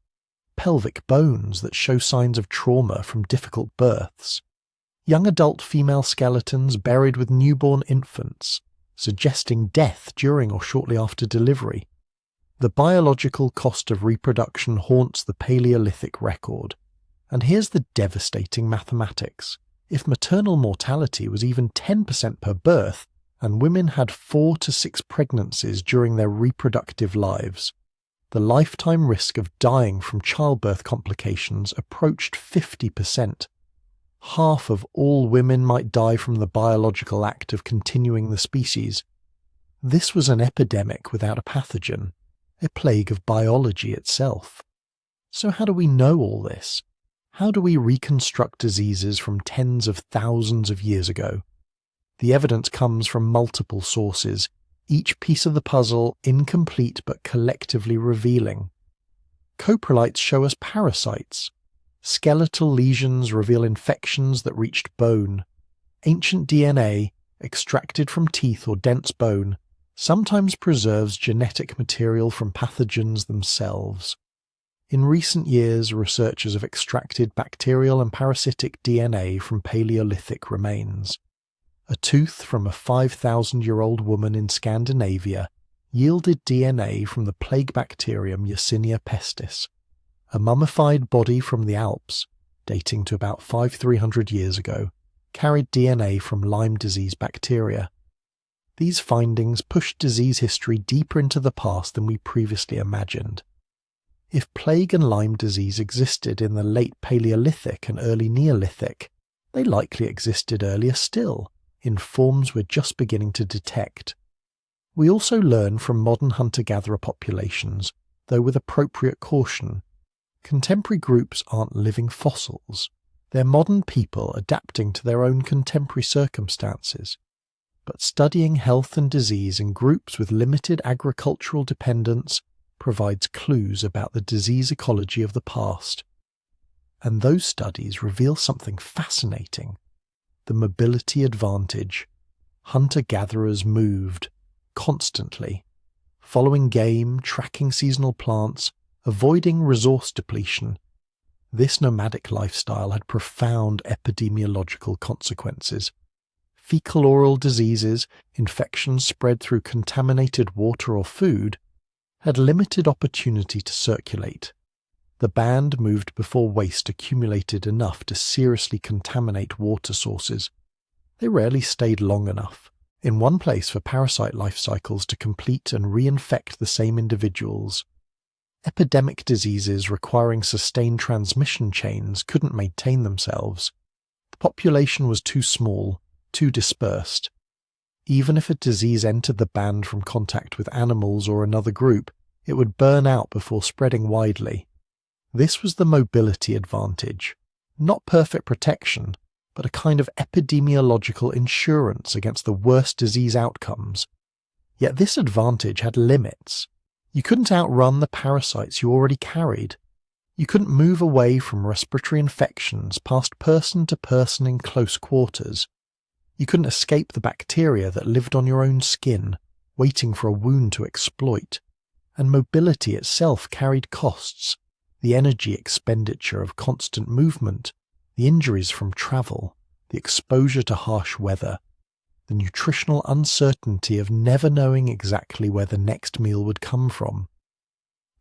pelvic bones that show signs of trauma from difficult births, young adult female skeletons buried with newborn infants, suggesting death during or shortly after delivery. The biological cost of reproduction haunts the Paleolithic record, and here's the devastating mathematics. If maternal mortality was even 10% per birth, and women had 4 to 6 pregnancies during their reproductive lives, the lifetime risk of dying from childbirth complications approached 50%. Half of all women might die from the biological act of continuing the species. This was an epidemic without a pathogen, a plague of biology itself. So how do we know all this? How do we reconstruct diseases from tens of thousands of years ago? The evidence comes from multiple sources, each piece of the puzzle incomplete but collectively revealing. Coprolites show us parasites. Skeletal lesions reveal infections that reached bone. Ancient DNA, extracted from teeth or dense bone, sometimes preserves genetic material from pathogens themselves. In recent years, researchers have extracted bacterial and parasitic DNA from Paleolithic remains. A tooth from a 5,000-year-old woman in Scandinavia yielded DNA from the plague bacterium Yersinia pestis. A mummified body from the Alps, dating to about 5,300 years ago, carried DNA from Lyme disease bacteria. These findings pushed disease history deeper into the past than we previously imagined. If plague and Lyme disease existed in the late Paleolithic and early Neolithic, they likely existed earlier still, in forms we're just beginning to detect. We also learn from modern hunter-gatherer populations, though with appropriate caution. Contemporary groups aren't living fossils. They're modern people adapting to their own contemporary circumstances. But studying health and disease in groups with limited agricultural dependence provides clues about the disease ecology of the past. And those studies reveal something fascinating. The mobility advantage. Hunter-gatherers moved, constantly, following game, tracking seasonal plants, avoiding resource depletion. This nomadic lifestyle had profound epidemiological consequences. Fecal-oral diseases, infections spread through contaminated water or food, had limited opportunity to circulate. The band moved before waste accumulated enough to seriously contaminate water sources. They rarely stayed long enough in one place for parasite life cycles to complete and reinfect the same individuals. Epidemic diseases requiring sustained transmission chains couldn't maintain themselves. The population was too small, too dispersed. Even if a disease entered the band from contact with animals or another group, it would burn out before spreading widely. This was the mobility advantage. Not perfect protection, but a kind of epidemiological insurance against the worst disease outcomes. Yet this advantage had limits. You couldn't outrun the parasites you already carried. You couldn't move away from respiratory infections passed person to person in close quarters. You couldn't escape the bacteria that lived on your own skin, waiting for a wound to exploit. And mobility itself carried costs. The energy expenditure of constant movement, the injuries from travel, the exposure to harsh weather, the nutritional uncertainty of never knowing exactly where the next meal would come from.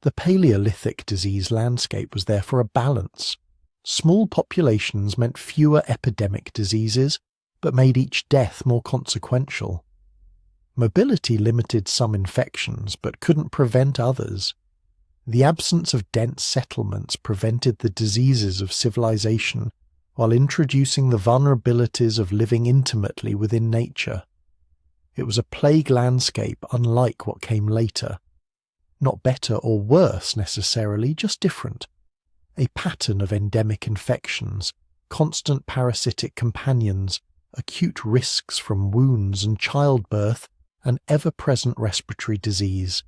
The Paleolithic disease landscape was therefore a balance. Small populations meant fewer epidemic diseases, but made each death more consequential. Mobility limited some infections, but couldn't prevent others. The absence of dense settlements prevented the diseases of civilization while introducing the vulnerabilities of living intimately within nature. It was a plague landscape unlike what came later. Not better or worse necessarily, just different. A pattern of endemic infections, constant parasitic companions, acute risks from wounds and childbirth, and ever-present respiratory disease.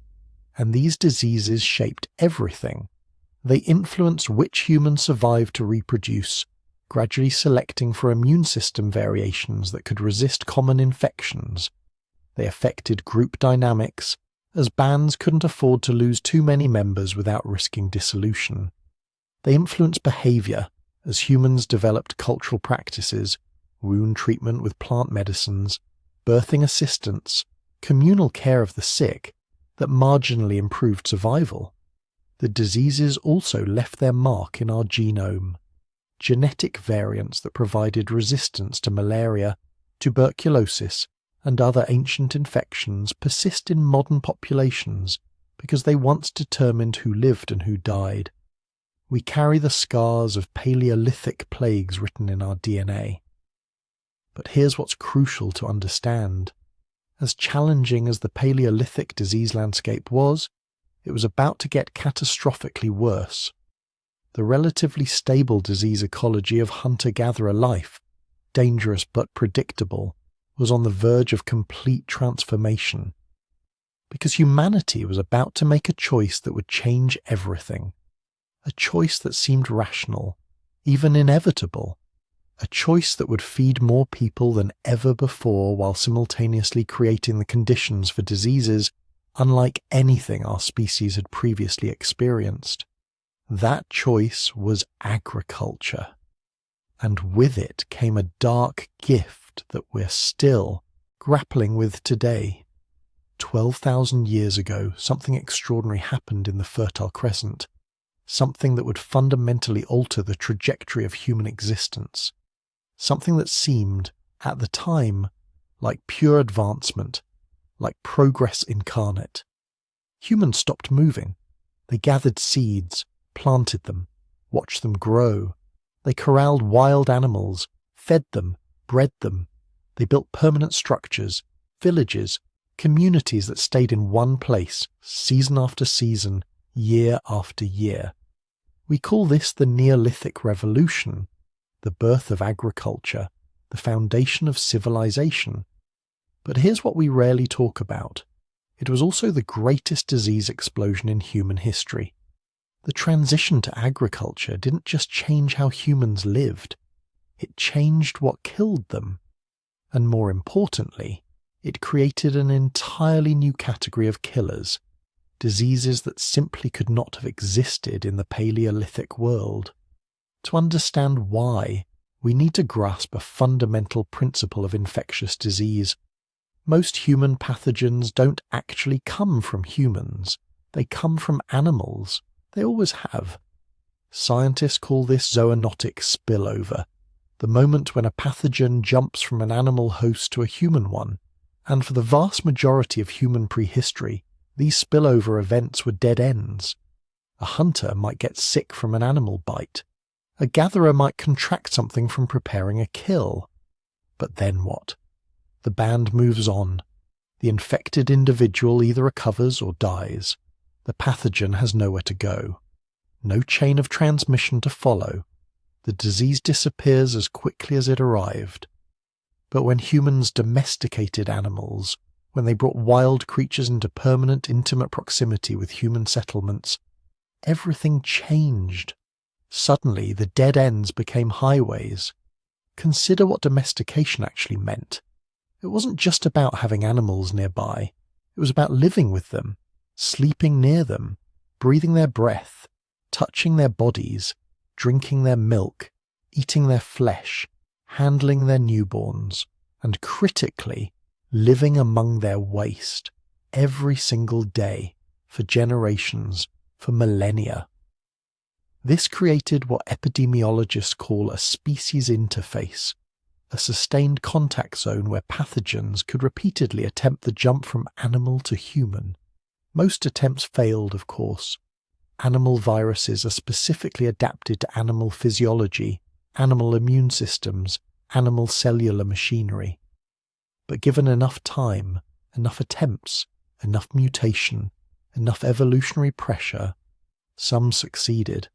And these diseases shaped everything. They influenced which humans survived to reproduce, gradually selecting for immune system variations that could resist common infections. They affected group dynamics, as bands couldn't afford to lose too many members without risking dissolution. They influenced behavior, as humans developed cultural practices, wound treatment with plant medicines, birthing assistance, communal care of the sick, that marginally improved survival. The diseases also left their mark in our genome. Genetic variants that provided resistance to malaria, tuberculosis, and other ancient infections persist in modern populations because they once determined who lived and who died. We carry the scars of Paleolithic plagues written in our DNA. But here's what's crucial to understand. As challenging as the Paleolithic disease landscape was, it was about to get catastrophically worse. The relatively stable disease ecology of hunter-gatherer life, dangerous but predictable, was on the verge of complete transformation. Because humanity was about to make a choice that would change everything. A choice that seemed rational, even inevitable. A choice that would feed more people than ever before while simultaneously creating the conditions for diseases unlike anything our species had previously experienced. That choice was agriculture. And with it came a dark gift that we're still grappling with today. 12,000 years ago, something extraordinary happened in the Fertile Crescent, something that would fundamentally alter the trajectory of human existence, something that seemed, at the time, like pure advancement, like progress incarnate. Humans stopped moving. They gathered seeds, planted them, watched them grow. They corralled wild animals, fed them, bred them. They built permanent structures, villages, communities that stayed in one place, season after season, year after year. We call this the Neolithic Revolution, the birth of agriculture, the foundation of civilization. But here's what we rarely talk about. It was also the greatest disease explosion in human history. The transition to agriculture didn't just change how humans lived, it changed what killed them. And more importantly, it created an entirely new category of killers, diseases that simply could not have existed in the Paleolithic world. To understand why, we need to grasp a fundamental principle of infectious disease. Most human pathogens don't actually come from humans. They come from animals. They always have. Scientists call this zoonotic spillover, the moment when a pathogen jumps from an animal host to a human one. And for the vast majority of human prehistory, these spillover events were dead ends. A hunter might get sick from an animal bite. A gatherer might contract something from preparing a kill. But then what? The band moves on. The infected individual either recovers or dies. The pathogen has nowhere to go. No chain of transmission to follow. The disease disappears as quickly as it arrived. But when humans domesticated animals, when they brought wild creatures into permanent, intimate proximity with human settlements, everything changed. Suddenly, the dead ends became highways. Consider what domestication actually meant. It wasn't just about having animals nearby. It was about living with them, sleeping near them, breathing their breath, touching their bodies, drinking their milk, eating their flesh, handling their newborns, and critically, living among their waste every single day, for generations, for millennia. This created what epidemiologists call a species interface, a sustained contact zone where pathogens could repeatedly attempt the jump from animal to human. Most attempts failed, of course. Animal viruses are specifically adapted to animal physiology, animal immune systems, animal cellular machinery. But given enough time, enough attempts, enough mutation, enough evolutionary pressure, some succeeded.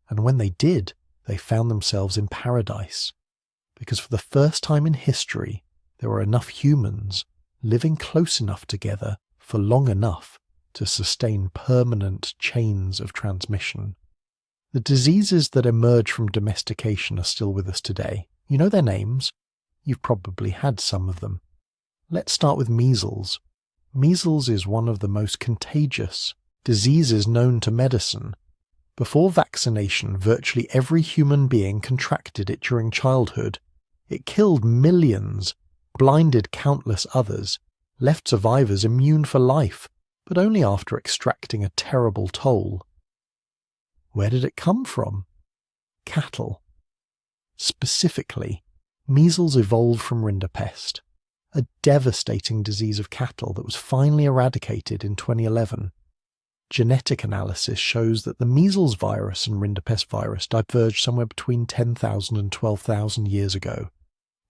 And when they did, they found themselves in paradise. Because for the first time in history, there were enough humans living close enough together for long enough to sustain permanent chains of transmission. The diseases that emerge from domestication are still with us today. You know their names. You've probably had some of them. Let's start with measles. Measles is one of the most contagious diseases known to medicine. Before vaccination, virtually every human being contracted it during childhood. It killed millions, blinded countless others, left survivors immune for life, but only after extracting a terrible toll. Where did it come from? Cattle. Specifically, measles evolved from rinderpest, a devastating disease of cattle that was finally eradicated in 2011. Genetic analysis shows that the measles virus and rinderpest virus diverged somewhere between 10,000 and 12,000 years ago.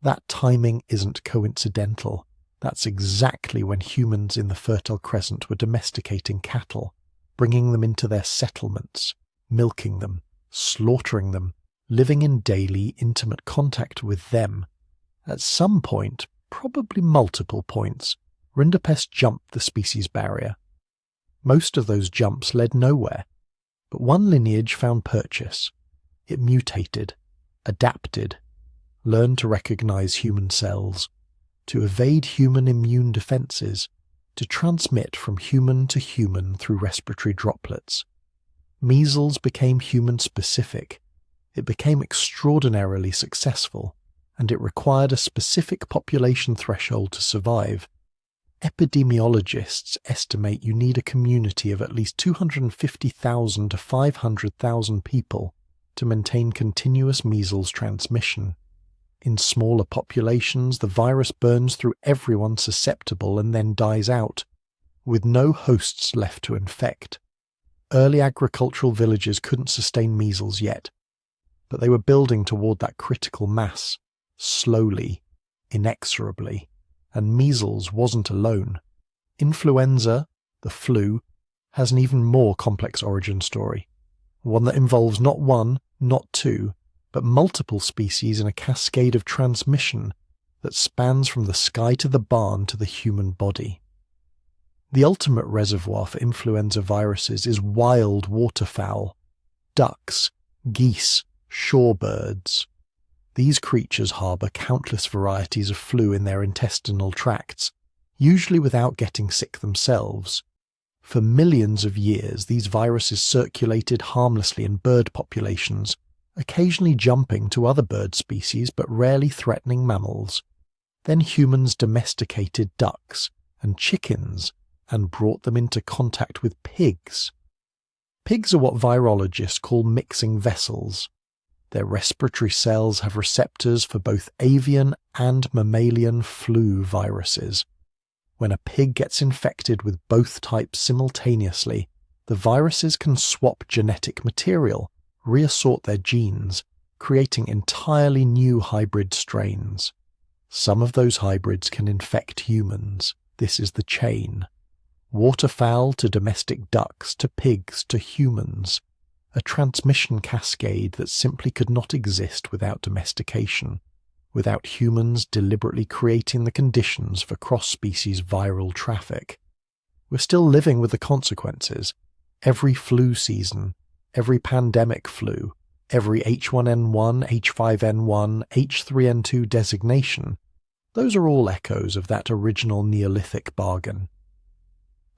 That timing isn't coincidental. That's exactly when humans in the Fertile Crescent were domesticating cattle, bringing them into their settlements, milking them, slaughtering them, living in daily, intimate contact with them. At some point, probably multiple points, rinderpest jumped the species barrier. Most of those jumps led nowhere, but one lineage found purchase. It mutated, adapted, learned to recognize human cells, to evade human immune defenses, to transmit from human to human through respiratory droplets. Measles became human-specific. It became extraordinarily successful, and it required a specific population threshold to survive. Epidemiologists estimate you need a community of at least 250,000 to 500,000 people to maintain continuous measles transmission. In smaller populations, the virus burns through everyone susceptible and then dies out, with no hosts left to infect. Early agricultural villages couldn't sustain measles yet, but they were building toward that critical mass, slowly, inexorably, and measles wasn't alone. Influenza, the flu, has an even more complex origin story, one that involves not one, not two, but multiple species in a cascade of transmission that spans from the sky to the barn to the human body. The ultimate reservoir for influenza viruses is wild waterfowl, ducks, geese, shorebirds. These creatures harbour countless varieties of flu in their intestinal tracts, usually without getting sick themselves. For millions of years, these viruses circulated harmlessly in bird populations, occasionally jumping to other bird species but rarely threatening mammals. Then humans domesticated ducks and chickens and brought them into contact with pigs. Pigs are what virologists call mixing vessels. Their respiratory cells have receptors for both avian and mammalian flu viruses. When a pig gets infected with both types simultaneously, the viruses can swap genetic material, reassort their genes, creating entirely new hybrid strains. Some of those hybrids can infect humans. This is the chain. Waterfowl to domestic ducks to pigs to humans. A transmission cascade that simply could not exist without domestication, without humans deliberately creating the conditions for cross-species viral traffic. We're still living with the consequences. Every flu season, every pandemic flu, every H1N1, H5N1, H3N2 designation, those are all echoes of that original Neolithic bargain.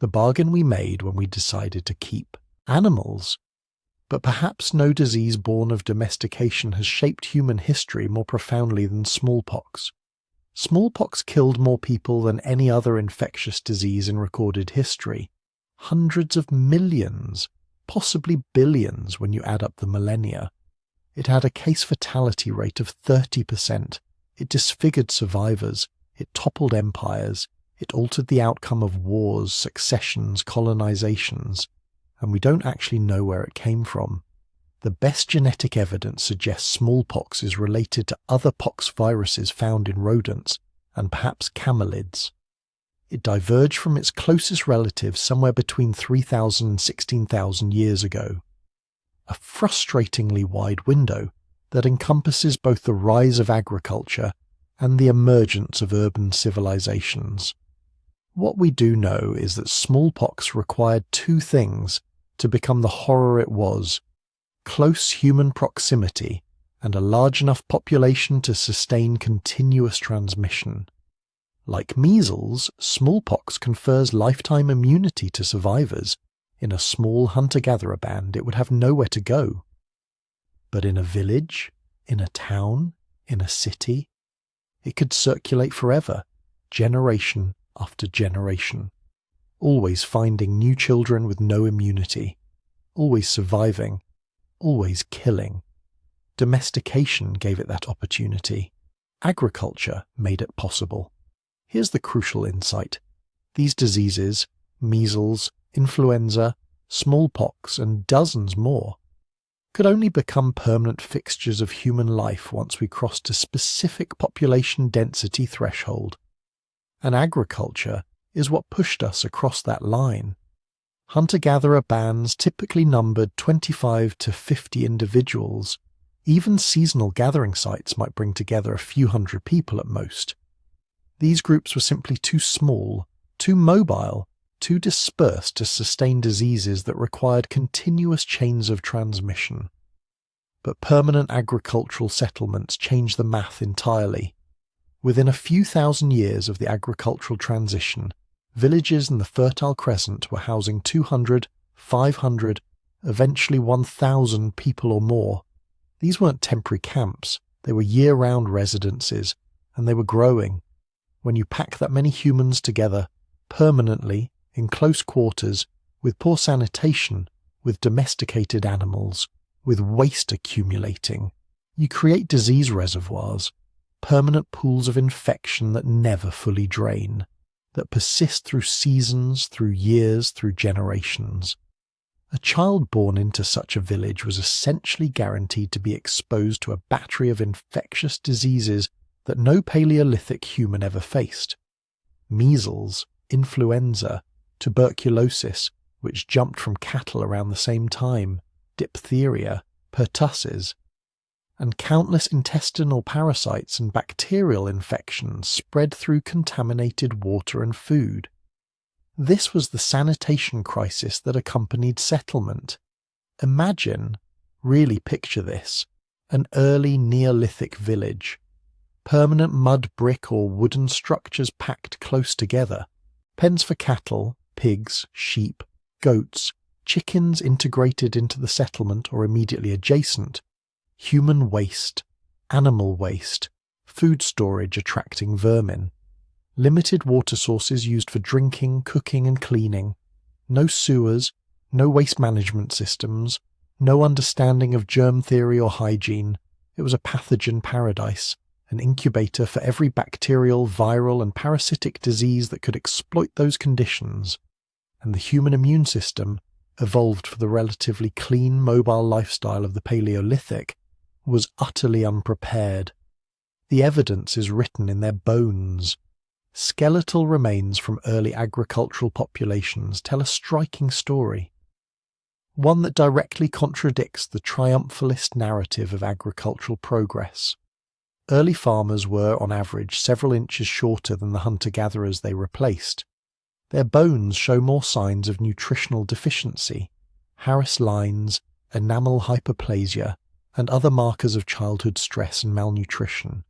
The bargain we made when we decided to keep animals. But perhaps no disease born of domestication has shaped human history more profoundly than smallpox. Smallpox killed more people than any other infectious disease in recorded history. Hundreds of millions, possibly billions when you add up the millennia. It had a case fatality rate of 30%. It disfigured survivors. It toppled empires. It altered the outcome of wars, successions, colonizations. And we don't actually know where it came from. The best genetic evidence suggests smallpox is related to other pox viruses found in rodents, and perhaps camelids. It diverged from its closest relatives somewhere between 3,000 and 16,000 years ago. A frustratingly wide window that encompasses both the rise of agriculture and the emergence of urban civilizations. What we do know is that smallpox required two things to become the horror it was: close human proximity and a large enough population to sustain continuous transmission. Like measles, smallpox confers lifetime immunity to survivors. In a small hunter-gatherer band, it would have nowhere to go. But in a village, in a town, in a city, it could circulate forever, generation after generation, always finding new children with no immunity, always surviving, always killing. Domestication gave it that opportunity. Agriculture made it possible. Here's the crucial insight. These diseases, measles, influenza, smallpox, and dozens more, could only become permanent fixtures of human life once we crossed a specific population density threshold. And agriculture is what pushed us across that line. Hunter-gatherer bands typically numbered 25 to 50 individuals. Even seasonal gathering sites might bring together a few hundred people at most. These groups were simply too small, too mobile, too dispersed to sustain diseases that required continuous chains of transmission. But permanent agricultural settlements changed the math entirely. Within a few thousand years of the agricultural transition, villages in the Fertile Crescent were housing 200, 500, eventually 1,000 people or more. These weren't temporary camps, they were year-round residences, and they were growing. When you pack that many humans together, permanently, in close quarters, with poor sanitation, with domesticated animals, with waste accumulating, you create disease reservoirs, permanent pools of infection that never fully drain, that persist through seasons, through years, through generations. A child born into such a village was essentially guaranteed to be exposed to a battery of infectious diseases that no Paleolithic human ever faced. Measles, influenza, tuberculosis, which jumped from cattle around the same time, diphtheria, pertussis, and countless intestinal parasites and bacterial infections spread through contaminated water and food. This was the sanitation crisis that accompanied settlement. Imagine, really picture this, an early Neolithic village. Permanent mud, brick or wooden structures packed close together. Pens for cattle, pigs, sheep, goats, chickens integrated into the settlement or immediately adjacent. Human waste, animal waste, food storage attracting vermin. Limited water sources used for drinking, cooking and cleaning. No sewers, no waste management systems, no understanding of germ theory or hygiene. It was a pathogen paradise, an incubator for every bacterial, viral and parasitic disease that could exploit those conditions. And the human immune system, evolved for the relatively clean, mobile lifestyle of the Paleolithic, was utterly unprepared. The evidence is written in their bones. Skeletal remains from early agricultural populations tell a striking story, one that directly contradicts the triumphalist narrative of agricultural progress. Early farmers were, on average, several inches shorter than the hunter-gatherers they replaced. Their bones show more signs of nutritional deficiency, Harris lines, enamel hyperplasia, and other markers of childhood stress and malnutrition.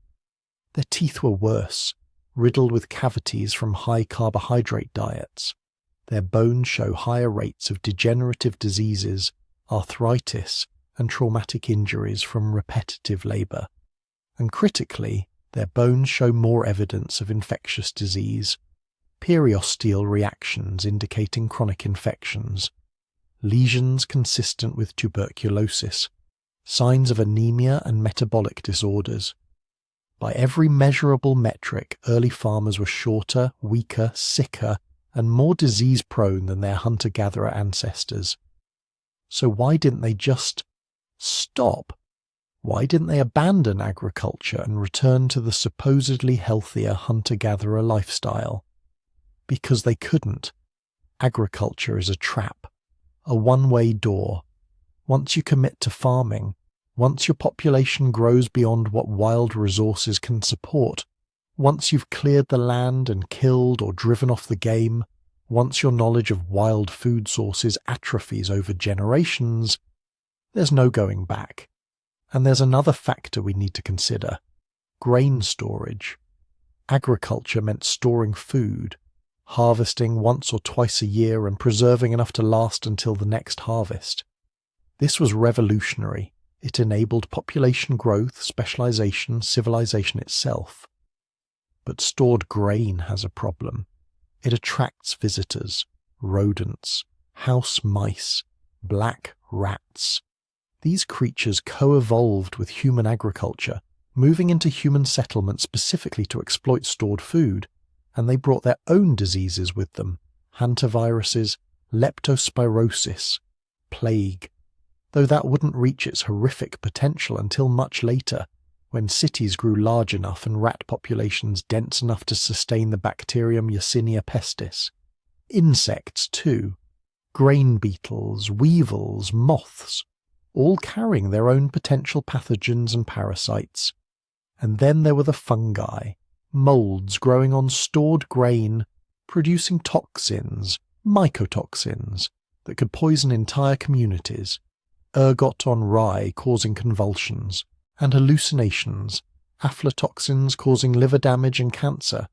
Their teeth were worse, riddled with cavities from high carbohydrate diets. Their bones show higher rates of degenerative diseases, arthritis, and traumatic injuries from repetitive labour. And critically, their bones show more evidence of infectious disease, periosteal reactions indicating chronic infections, lesions consistent with tuberculosis, signs of anemia and metabolic disorders. By every measurable metric, early farmers were shorter, weaker, sicker, and more disease-prone than their hunter-gatherer ancestors. So why didn't they just stop? Why didn't they abandon agriculture and return to the supposedly healthier hunter-gatherer lifestyle? Because they couldn't. Agriculture is a trap, a one-way door. Once you commit to farming, once your population grows beyond what wild resources can support, once you've cleared the land and killed or driven off the game, once your knowledge of wild food sources atrophies over generations, there's no going back. And there's another factor we need to consider: grain storage. Agriculture meant storing food, harvesting once or twice a year and preserving enough to last until the next harvest. This was revolutionary. It enabled population growth, specialization, civilization itself. But stored grain has a problem. It attracts visitors, rodents, house mice, black rats. These creatures co-evolved with human agriculture, moving into human settlements specifically to exploit stored food, and they brought their own diseases with them: hantaviruses, leptospirosis, plague. Though that wouldn't reach its horrific potential until much later, when cities grew large enough and rat populations dense enough to sustain the bacterium Yersinia pestis. Insects, too. grain beetles, weevils, moths, all carrying their own potential pathogens and parasites. And then there were the fungi, moulds growing on stored grain, producing toxins, mycotoxins, that could poison entire communities, ergot on rye causing convulsions and hallucinations, aflatoxins causing liver damage and cancer.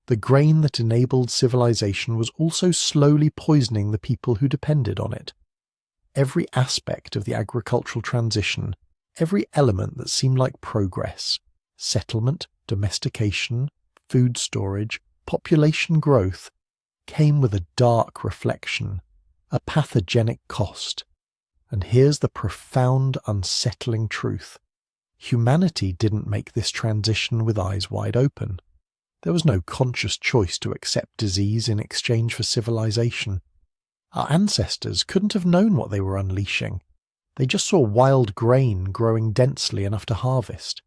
The grain that enabled civilization was also slowly poisoning the people who depended on it. Every aspect of the agricultural transition, every element that seemed like progress, settlement, domestication, food storage, population growth, came with a dark reflection, a pathogenic cost. And here's the profound, unsettling truth. Humanity didn't make this transition with eyes wide open. There was no conscious choice to accept disease in exchange for civilization. Our ancestors couldn't have known what they were unleashing. They just saw wild grain growing densely enough to harvest.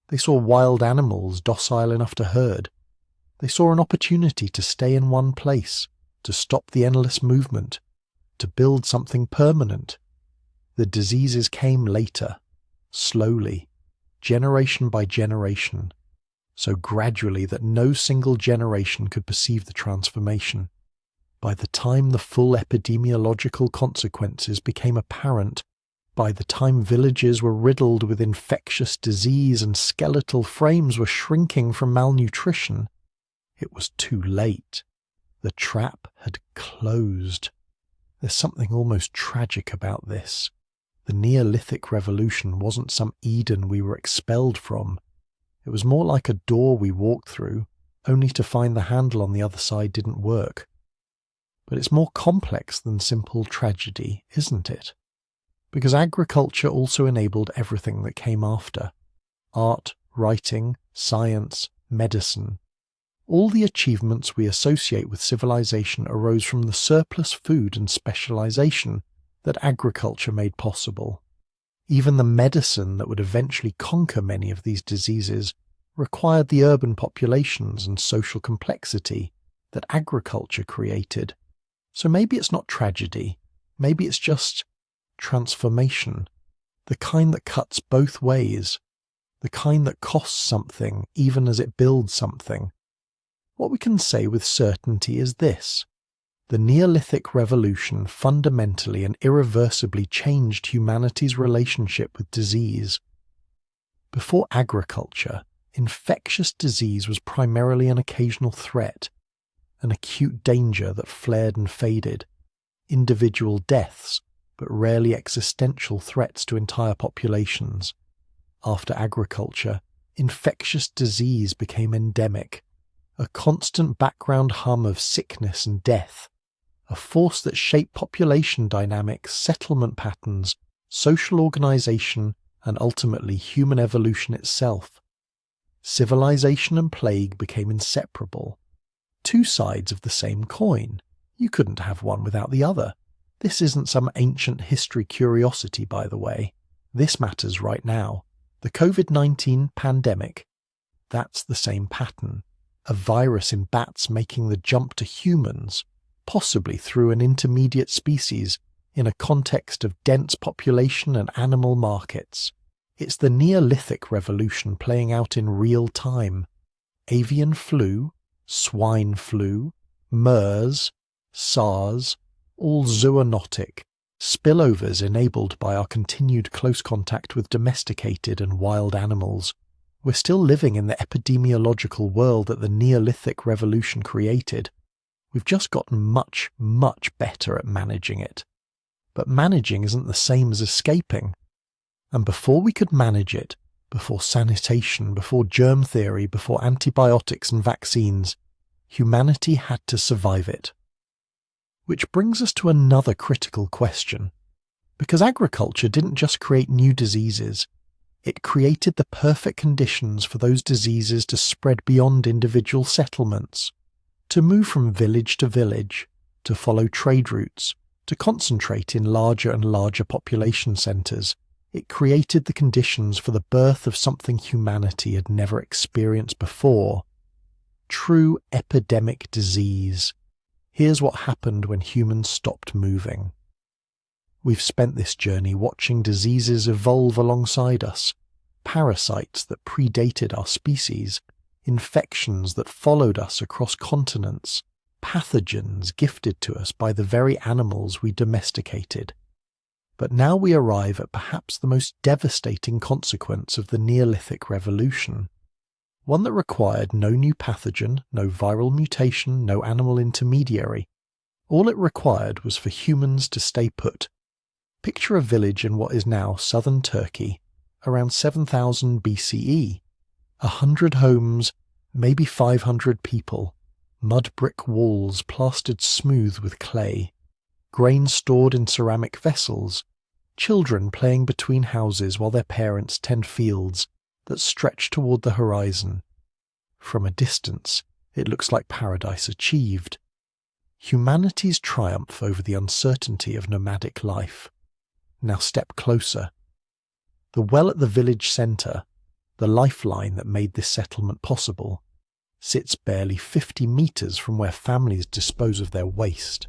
They saw wild animals docile enough to herd. They saw an opportunity to stay in one place, to stop the endless movement, to build something permanent. The diseases came later, slowly, generation by generation, so gradually that no single generation could perceive the transformation. By the time the full epidemiological consequences became apparent, by the time villages were riddled with infectious disease and skeletal frames were shrinking from malnutrition, it was too late. The trap had closed. There's something almost tragic about this. The Neolithic Revolution wasn't some Eden we were expelled from. It was more like a door we walked through, only to find the handle on the other side didn't work. But it's more complex than simple tragedy, isn't it? Because agriculture also enabled everything that came after. Art, writing, science, medicine. All the achievements we associate with civilization arose from the surplus food and specialization that agriculture made possible. Even the medicine that would eventually conquer many of these diseases required the urban populations and social complexity that agriculture created. So maybe it's not tragedy, maybe it's just transformation, the kind that cuts both ways, the kind that costs something even as it builds something. What we can say with certainty is this: the Neolithic Revolution fundamentally and irreversibly changed humanity's relationship with disease. Before agriculture, infectious disease was primarily an occasional threat, an acute danger that flared and faded, individual deaths, but rarely existential threats to entire populations. After agriculture, infectious disease became endemic, a constant background hum of sickness and death, a force that shaped population dynamics, settlement patterns, social organization, and ultimately human evolution itself. Civilization and plague became inseparable. Two sides of the same coin. You couldn't have one without the other. This isn't some ancient history curiosity, by the way. This matters right now. The COVID-19 pandemic. That's the same pattern. A virus in bats making the jump to humans, possibly through an intermediate species, in a context of dense population and animal markets. It's the Neolithic Revolution playing out in real time. Avian flu, swine flu, MERS, SARS, all zoonotic, spillovers enabled by our continued close contact with domesticated and wild animals. We're still living in the epidemiological world that the Neolithic Revolution created. We've just gotten much, much better at managing it. But managing isn't the same as escaping. And before we could manage it, before sanitation, before germ theory, before antibiotics and vaccines, humanity had to survive it. Which brings us to another critical question. Because agriculture didn't just create new diseases, it created the perfect conditions for those diseases to spread beyond individual settlements, to move from village to village, to follow trade routes, to concentrate in larger and larger population centres. It created the conditions for the birth of something humanity had never experienced before. True epidemic disease. Here's what happened when humans stopped moving. We've spent this journey watching diseases evolve alongside us, parasites that predated our species, infections that followed us across continents, pathogens gifted to us by the very animals we domesticated. But now we arrive at perhaps the most devastating consequence of the Neolithic Revolution. One that required no new pathogen, no viral mutation, no animal intermediary. All it required was for humans to stay put. Picture a village in what is now southern Turkey, around 7000 BCE. 100 homes, maybe 500 people, mud brick walls plastered smooth with clay, grain stored in ceramic vessels, children playing between houses while their parents tend fields that stretch toward the horizon. From a distance, it looks like paradise achieved. Humanity's triumph over the uncertainty of nomadic life. Now step closer. The well at the village centre, the lifeline that made this settlement possible, sits barely 50 metres from where families dispose of their waste.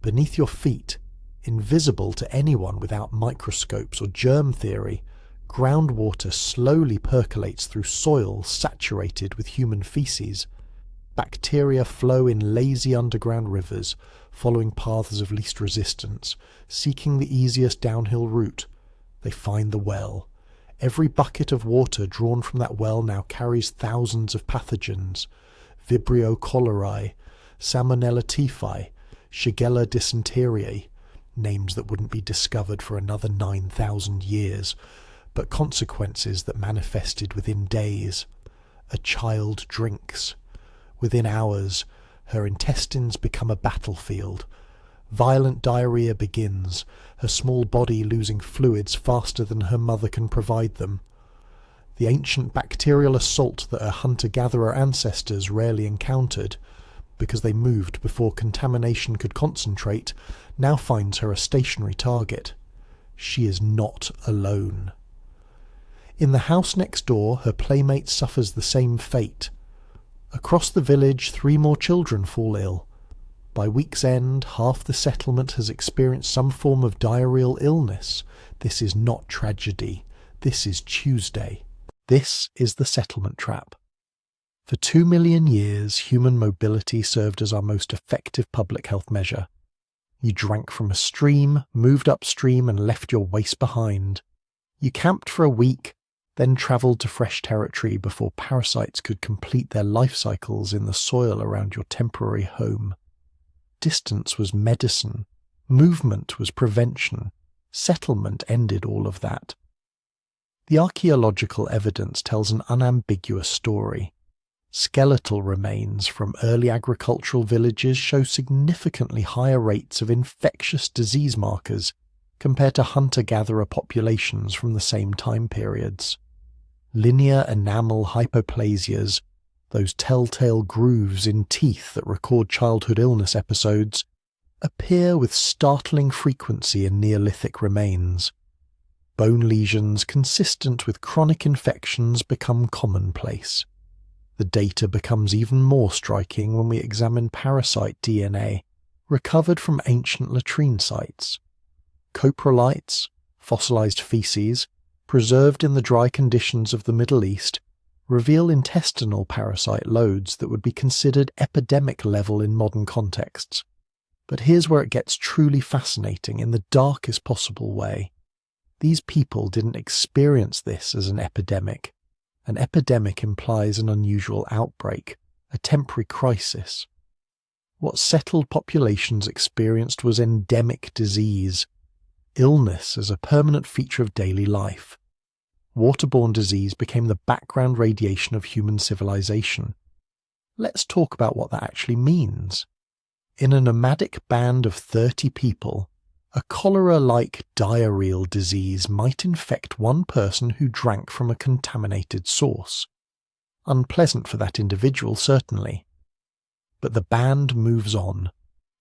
Beneath your feet, invisible to anyone without microscopes or germ theory, groundwater slowly percolates through soil saturated with human feces. Bacteria flow in lazy underground rivers, following paths of least resistance, seeking the easiest downhill route. They find the well. Every bucket of water drawn from that well now carries thousands of pathogens: Vibrio cholerae, Salmonella typhi, Shigella dysenteriae, names that wouldn't be discovered for another 9,000 years, but consequences that manifested within days. A child drinks. Within hours, her intestines become a battlefield. Violent diarrhea begins, her small body losing fluids faster than her mother can provide them. The ancient bacterial assault that her hunter-gatherer ancestors rarely encountered, because they moved before contamination could concentrate, now finds her a stationary target. She is not alone. In the house next door, her playmate suffers the same fate. Across the village, 3 more children fall ill. By week's end, half the settlement has experienced some form of diarrheal illness. This is not tragedy. This is Tuesday. This is the settlement trap. For 2 million years, human mobility served as our most effective public health measure. You drank from a stream, moved upstream, and left your waste behind. You camped for a week, then travelled to fresh territory before parasites could complete their life cycles in the soil around your temporary home. Distance was medicine. Movement was prevention. Settlement ended all of that. The archaeological evidence tells an unambiguous story. Skeletal remains from early agricultural villages show significantly higher rates of infectious disease markers compared to hunter-gatherer populations from the same time periods. Linear enamel hypoplasias, those telltale grooves in teeth that record childhood illness episodes, appear with startling frequency in Neolithic remains. Bone lesions consistent with chronic infections become commonplace. The data becomes even more striking when we examine parasite DNA recovered from ancient latrine sites. Coprolites, fossilized feces, preserved in the dry conditions of the Middle East, reveal intestinal parasite loads that would be considered epidemic level in modern contexts. But here's where it gets truly fascinating in the darkest possible way. These people didn't experience this as an epidemic. An epidemic implies an unusual outbreak, a temporary crisis. What settled populations experienced was endemic disease, illness as a permanent feature of daily life. Waterborne disease became the background radiation of human civilization. Let's talk about what that actually means. In a nomadic band of 30 people, a cholera-like diarrheal disease might infect one person who drank from a contaminated source. Unpleasant for that individual, certainly. But the band moves on.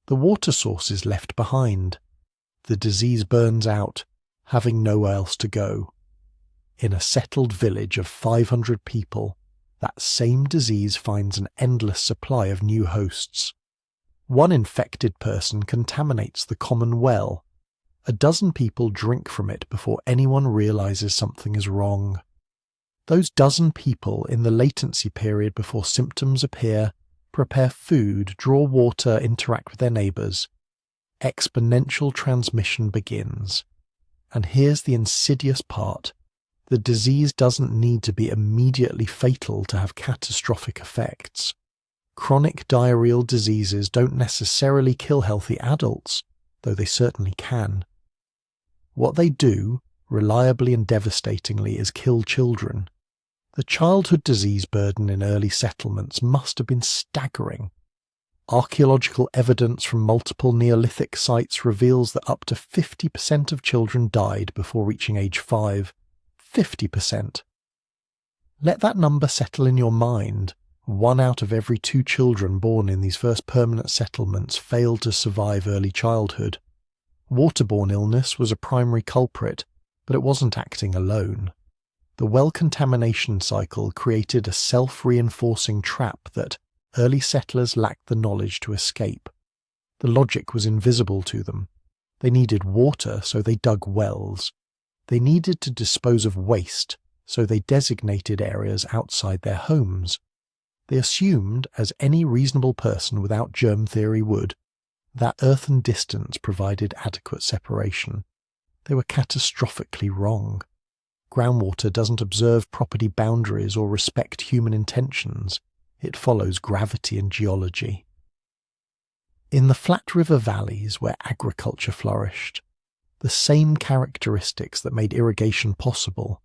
The water source is left behind. The disease burns out, having nowhere else to go. In a settled village of 500 people, that same disease finds an endless supply of new hosts. One infected person contaminates the common well. A dozen people drink from it before anyone realizes something is wrong. Those dozen people in the latency period before symptoms appear prepare food, draw water, interact with their neighbors. Exponential transmission begins. And here's the insidious part. The disease doesn't need to be immediately fatal to have catastrophic effects. Chronic diarrheal diseases don't necessarily kill healthy adults, though they certainly can. What they do, reliably and devastatingly, is kill children. The childhood disease burden in early settlements must have been staggering. Archaeological evidence from multiple Neolithic sites reveals that up to 50% of children died before reaching age 5. 50%. Let that number settle in your mind. 1 out of every 2 children born in these first permanent settlements failed to survive early childhood. Waterborne illness was a primary culprit, but it wasn't acting alone. The well contamination cycle created a self-reinforcing trap that early settlers lacked the knowledge to escape. The logic was invisible to them. They needed water, so they dug wells. They needed to dispose of waste, so they designated areas outside their homes. They assumed, as any reasonable person without germ theory would, that earthen distance provided adequate separation. They were catastrophically wrong. Groundwater doesn't observe property boundaries or respect human intentions. It follows gravity and geology. In the flat river valleys where agriculture flourished, the same characteristics that made irrigation possible,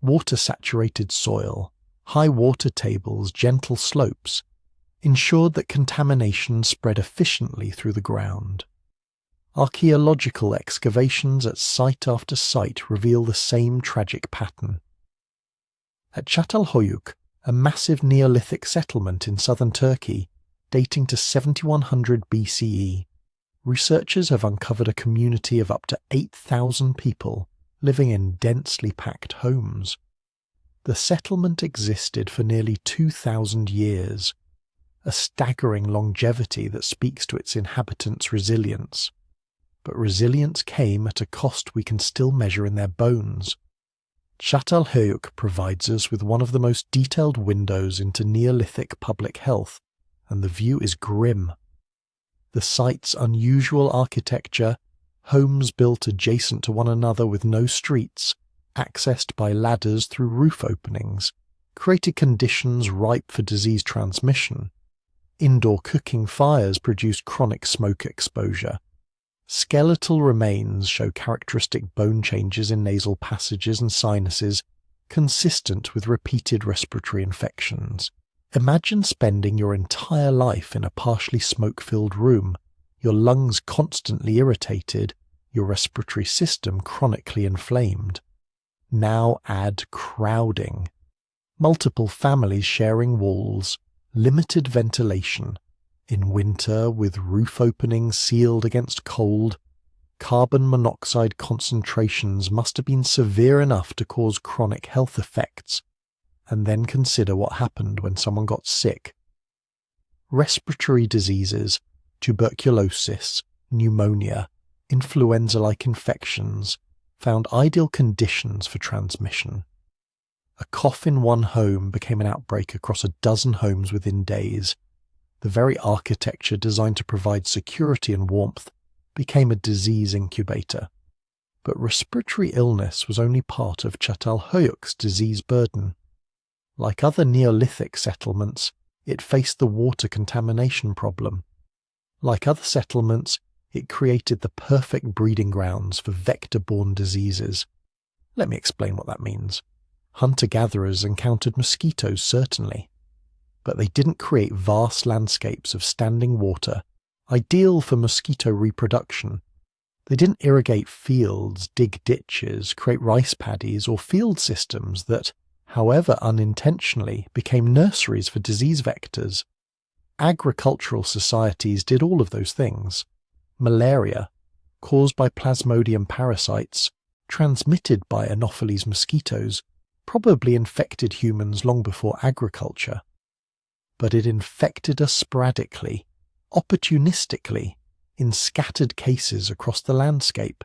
water-saturated soil, high water tables, gentle slopes, ensured that contamination spread efficiently through the ground. Archaeological excavations at site after site reveal the same tragic pattern. At Çatalhöyük, a massive Neolithic settlement in southern Turkey, dating to 7100 BCE, researchers have uncovered a community of up to 8,000 people living in densely packed homes. The settlement existed for nearly 2,000 years, a staggering longevity that speaks to its inhabitants' resilience. But resilience came at a cost we can still measure in their bones. Çatalhöyük provides us with one of the most detailed windows into Neolithic public health, and the view is grim. The site's unusual architecture, homes built adjacent to one another with no streets, accessed by ladders through roof openings, created conditions ripe for disease transmission. Indoor cooking fires produced chronic smoke exposure. Skeletal remains show characteristic bone changes in nasal passages and sinuses, consistent with repeated respiratory infections. Imagine spending your entire life in a partially smoke-filled room, your lungs constantly irritated, your respiratory system chronically inflamed. Now add crowding. Multiple families sharing walls, limited ventilation. In winter, with roof openings sealed against cold, carbon monoxide concentrations must have been severe enough to cause chronic health effects. And then consider what happened when someone got sick. Respiratory diseases, tuberculosis, pneumonia, influenza-like infections, found ideal conditions for transmission. A cough in one home became an outbreak across a dozen homes within days. The very architecture designed to provide security and warmth became a disease incubator. But respiratory illness was only part of Çatalhöyük's disease burden. Like other Neolithic settlements, it faced the water contamination problem. Like other settlements, it created the perfect breeding grounds for vector-borne diseases. Let me explain what that means. Hunter-gatherers encountered mosquitoes, certainly, but they didn't create vast landscapes of standing water, ideal for mosquito reproduction. They didn't irrigate fields, dig ditches, create rice paddies, or field systems that, however unintentionally, became nurseries for disease vectors. Agricultural societies did all of those things. Malaria, caused by Plasmodium parasites, transmitted by Anopheles mosquitoes, probably infected humans long before agriculture. But it infected us sporadically, opportunistically, in scattered cases across the landscape.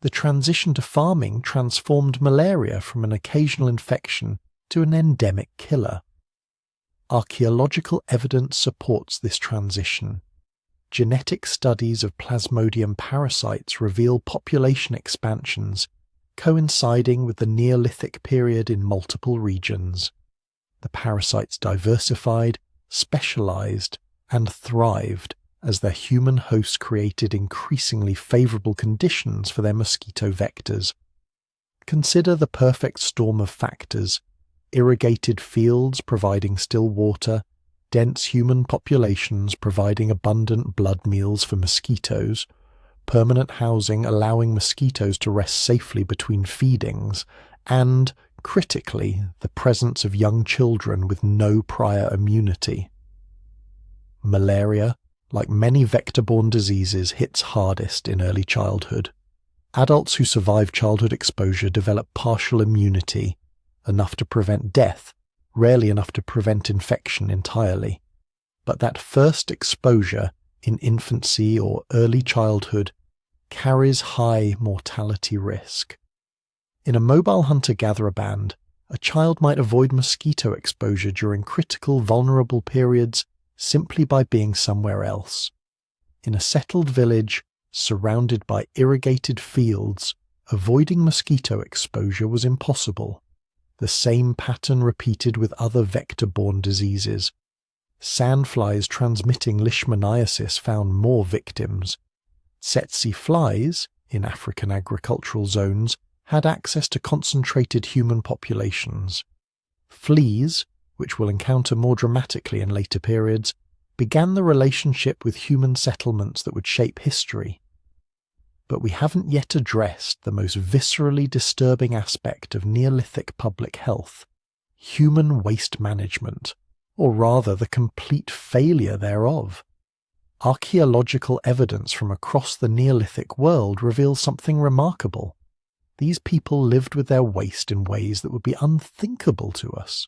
The transition to farming transformed malaria from an occasional infection to an endemic killer. Archaeological evidence supports this transition. Genetic studies of Plasmodium parasites reveal population expansions coinciding with the Neolithic period in multiple regions. The parasites diversified, specialized, and thrived as their human hosts created increasingly favorable conditions for their mosquito vectors. Consider the perfect storm of factors: irrigated fields providing still water, dense human populations providing abundant blood meals for mosquitoes, permanent housing allowing mosquitoes to rest safely between feedings, and, critically, the presence of young children with no prior immunity. Malaria, like many vector-borne diseases, hits hardest in early childhood. Adults who survive childhood exposure develop partial immunity, enough to prevent death, rarely enough to prevent infection entirely. But that first exposure in infancy or early childhood carries high mortality risk. In a mobile hunter-gatherer band, a child might avoid mosquito exposure during critical vulnerable periods simply by being somewhere else. In a settled village, surrounded by irrigated fields, avoiding mosquito exposure was impossible. The same pattern repeated with other vector-borne diseases. Sandflies transmitting leishmaniasis found more victims. Tsetse flies, in African agricultural zones, had access to concentrated human populations. Fleas, which we'll encounter more dramatically in later periods, began the relationship with human settlements that would shape history. But we haven't yet addressed the most viscerally disturbing aspect of Neolithic public health: human waste management, or rather the complete failure thereof. Archaeological evidence from across the Neolithic world reveals something remarkable. These people lived with their waste in ways that would be unthinkable to us.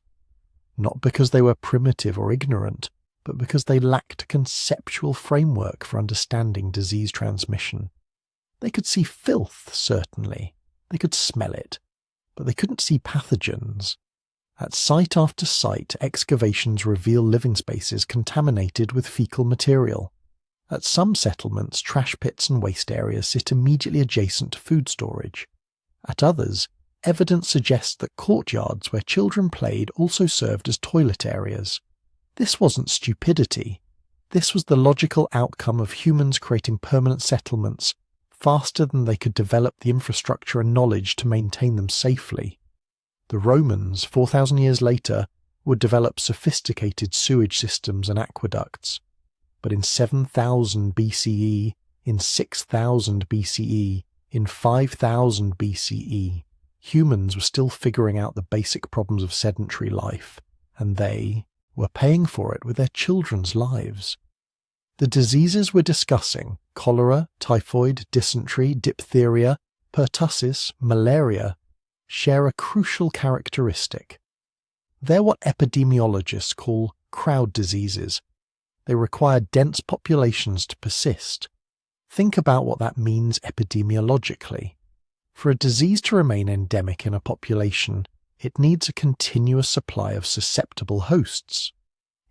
Not because they were primitive or ignorant, but because they lacked a conceptual framework for understanding disease transmission. They could see filth, certainly. They could smell it. But they couldn't see pathogens. At site after site, excavations reveal living spaces contaminated with fecal material. At some settlements, trash pits and waste areas sit immediately adjacent to food storage. At others, evidence suggests that courtyards where children played also served as toilet areas. This wasn't stupidity. This was the logical outcome of humans creating permanent settlements faster than they could develop the infrastructure and knowledge to maintain them safely. The Romans, 4,000 years later, would develop sophisticated sewage systems and aqueducts. But in 7,000 BCE, in 6,000 BCE, in 5,000 BCE, humans were still figuring out the basic problems of sedentary life, and they were paying for it with their children's lives. The diseases we're discussing, cholera, typhoid, dysentery, diphtheria, pertussis, malaria, share a crucial characteristic. They're what epidemiologists call crowd diseases. They require dense populations to persist. Think about what that means epidemiologically. For a disease to remain endemic in a population, it needs a continuous supply of susceptible hosts.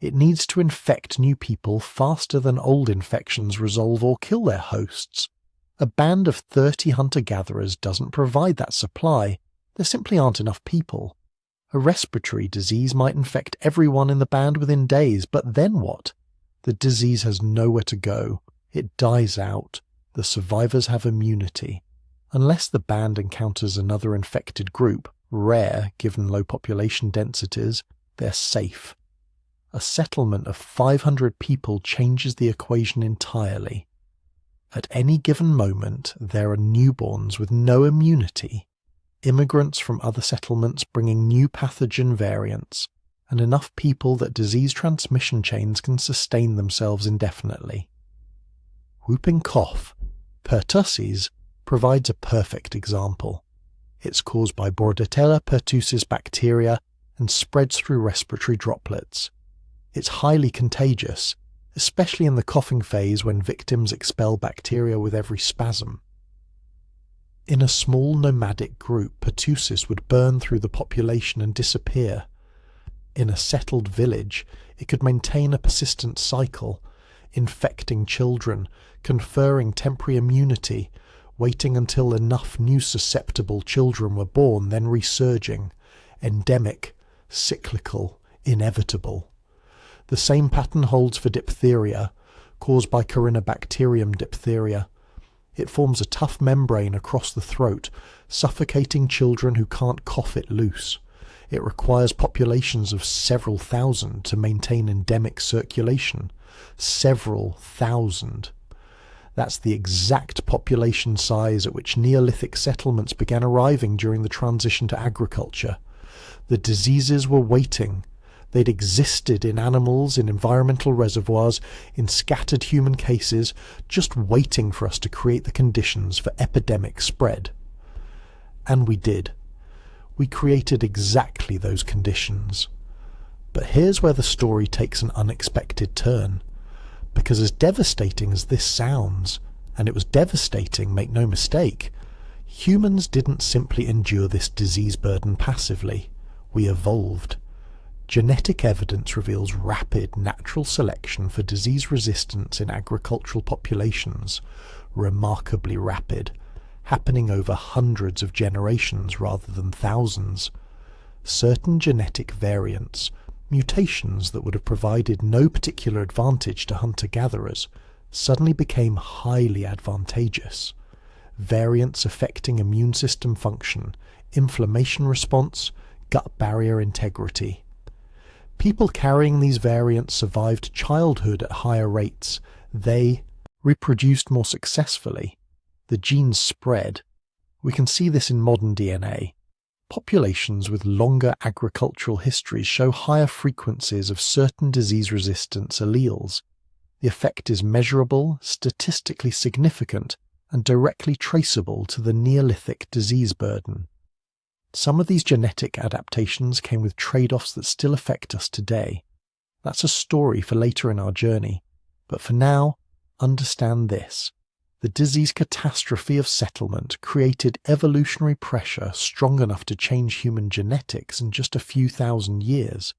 It needs to infect new people faster than old infections resolve or kill their hosts. A band of 30 hunter-gatherers doesn't provide that supply. There simply aren't enough people. A respiratory disease might infect everyone in the band within days, but then what? The disease has nowhere to go. It dies out. The survivors have immunity. Unless the band encounters another infected group, rare given low population densities, they're safe. A settlement of 500 people changes the equation entirely. At any given moment, there are newborns with no immunity, immigrants from other settlements bringing new pathogen variants, and enough people that disease transmission chains can sustain themselves indefinitely. Whooping cough, pertussis, provides a perfect example. It's caused by Bordetella pertussis bacteria and spreads through respiratory droplets. It's highly contagious, especially in the coughing phase when victims expel bacteria with every spasm. In a small nomadic group, pertussis would burn through the population and disappear. In a settled village, it could maintain a persistent cycle, infecting children, conferring temporary immunity, waiting until enough new susceptible children were born, then resurging, endemic, cyclical, inevitable. The same pattern holds for diphtheria, caused by Corynebacterium diphtheria. It forms a tough membrane across the throat, suffocating children who can't cough it loose. It requires populations of several thousand to maintain endemic circulation. Several thousand. That's the exact population size at which Neolithic settlements began arriving during the transition to agriculture. The diseases were waiting. They'd existed in animals, in environmental reservoirs, in scattered human cases, just waiting for us to create the conditions for epidemic spread. And we did. We created exactly those conditions. But here's where the story takes an unexpected turn. Because as devastating as this sounds, and it was devastating, make no mistake, humans didn't simply endure this disease burden passively. We evolved. Genetic evidence reveals rapid natural selection for disease resistance in agricultural populations, remarkably rapid, happening over hundreds of generations rather than thousands. Certain genetic variants, mutations that would have provided no particular advantage to hunter-gatherers, suddenly became highly advantageous. Variants affecting immune system function, inflammation response, gut barrier integrity. People carrying these variants survived childhood at higher rates. They reproduced more successfully. The genes spread. We can see this in modern DNA. Populations with longer agricultural histories show higher frequencies of certain disease resistance alleles. The effect is measurable, statistically significant, and directly traceable to the Neolithic disease burden. Some of these genetic adaptations came with trade-offs that still affect us today. That's a story for later in our journey. But for now, understand this. The disease catastrophe of settlement created evolutionary pressure strong enough to change human genetics in just a few thousand years.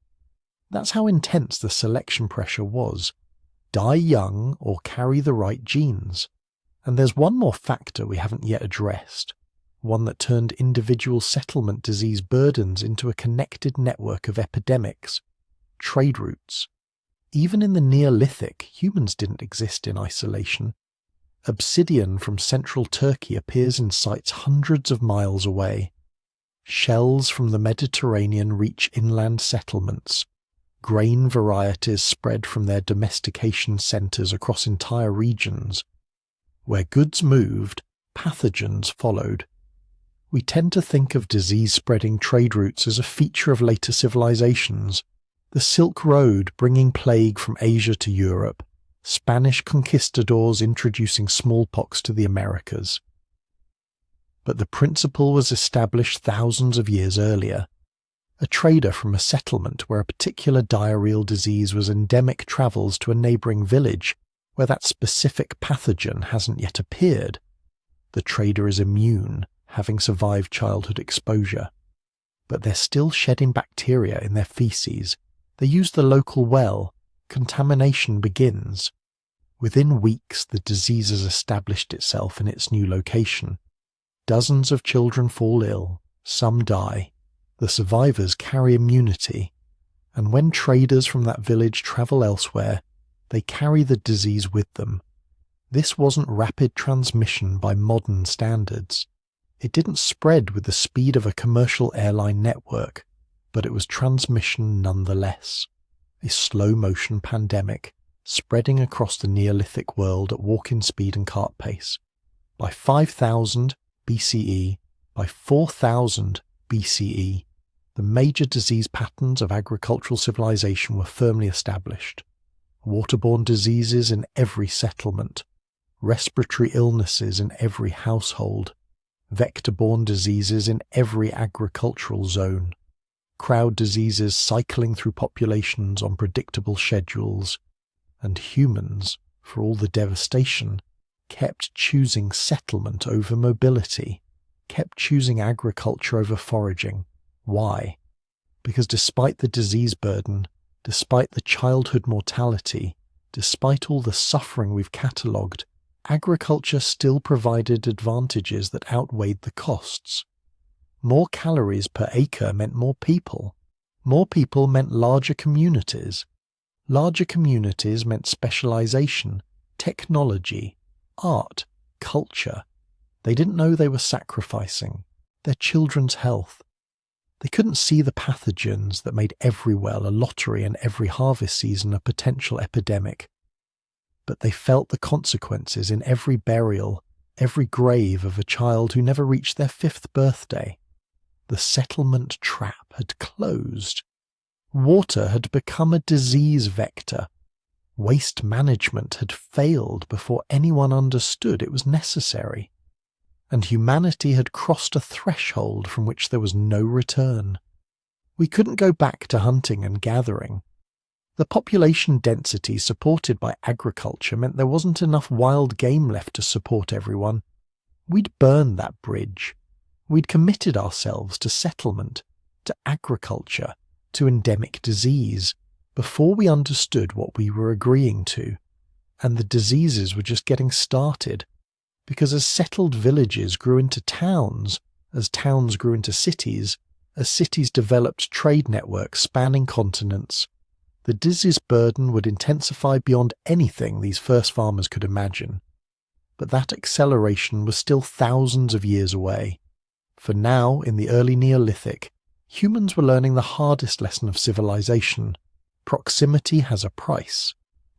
That's how intense the selection pressure was. Die young or carry the right genes. And there's one more factor we haven't yet addressed. One that turned individual settlement disease burdens into a connected network of epidemics, trade routes. Even in the Neolithic, humans didn't exist in isolation. Obsidian from central Turkey appears in sites hundreds of miles away. Shells from the Mediterranean reach inland settlements. Grain varieties spread from their domestication centres across entire regions. Where goods moved, pathogens followed. We tend to think of disease-spreading trade routes as a feature of later civilizations. The Silk Road bringing plague from Asia to Europe, Spanish conquistadors introducing smallpox to the Americas. But the principle was established thousands of years earlier. A trader from a settlement where a particular diarrheal disease was endemic travels to a neighbouring village where that specific pathogen hasn't yet appeared. The trader is immune, having survived childhood exposure. But they're still shedding bacteria in their feces. They use the local well. Contamination begins. Within weeks, the disease has established itself in its new location. Dozens of children fall ill. Some die. The survivors carry immunity. And when traders from that village travel elsewhere, they carry the disease with them. This wasn't rapid transmission by modern standards. It didn't spread with the speed of a commercial airline network, but it was transmission nonetheless. A slow-motion pandemic, spreading across the Neolithic world at walking speed and cart pace. By 5000 BCE, by 4000 BCE, the major disease patterns of agricultural civilization were firmly established. Waterborne diseases in every settlement, respiratory illnesses in every household, vector-borne diseases in every agricultural zone, crowd diseases cycling through populations on predictable schedules, And humans, for all the devastation, kept choosing settlement over mobility, kept choosing agriculture over foraging. Why? Because despite the disease burden, despite the childhood mortality, despite all the suffering we've catalogued, agriculture still provided advantages that outweighed the costs. More calories per acre meant more people. More people meant larger communities. Larger communities meant specialization, technology, art, culture. They didn't know they were sacrificing their children's health. They couldn't see the pathogens that made every well a lottery and every harvest season a potential epidemic. But they felt the consequences in every burial, every grave of a child who never reached their 5th birthday. The settlement trap had closed. Water had become a disease vector. Waste management had failed before anyone understood it was necessary. And humanity had crossed a threshold from which there was no return. We couldn't go back to hunting and gathering. The population density supported by agriculture meant there wasn't enough wild game left to support everyone. We'd burned that bridge. We'd committed ourselves to settlement, to agriculture, to endemic disease, before we understood what we were agreeing to. And the diseases were just getting started. Because as settled villages grew into towns, as towns grew into cities, as cities developed trade networks spanning continents, the disease burden would intensify beyond anything these first farmers could imagine. But that acceleration was still thousands of years away. For now, in the early Neolithic, humans were learning the hardest lesson of civilization. Proximity has a price.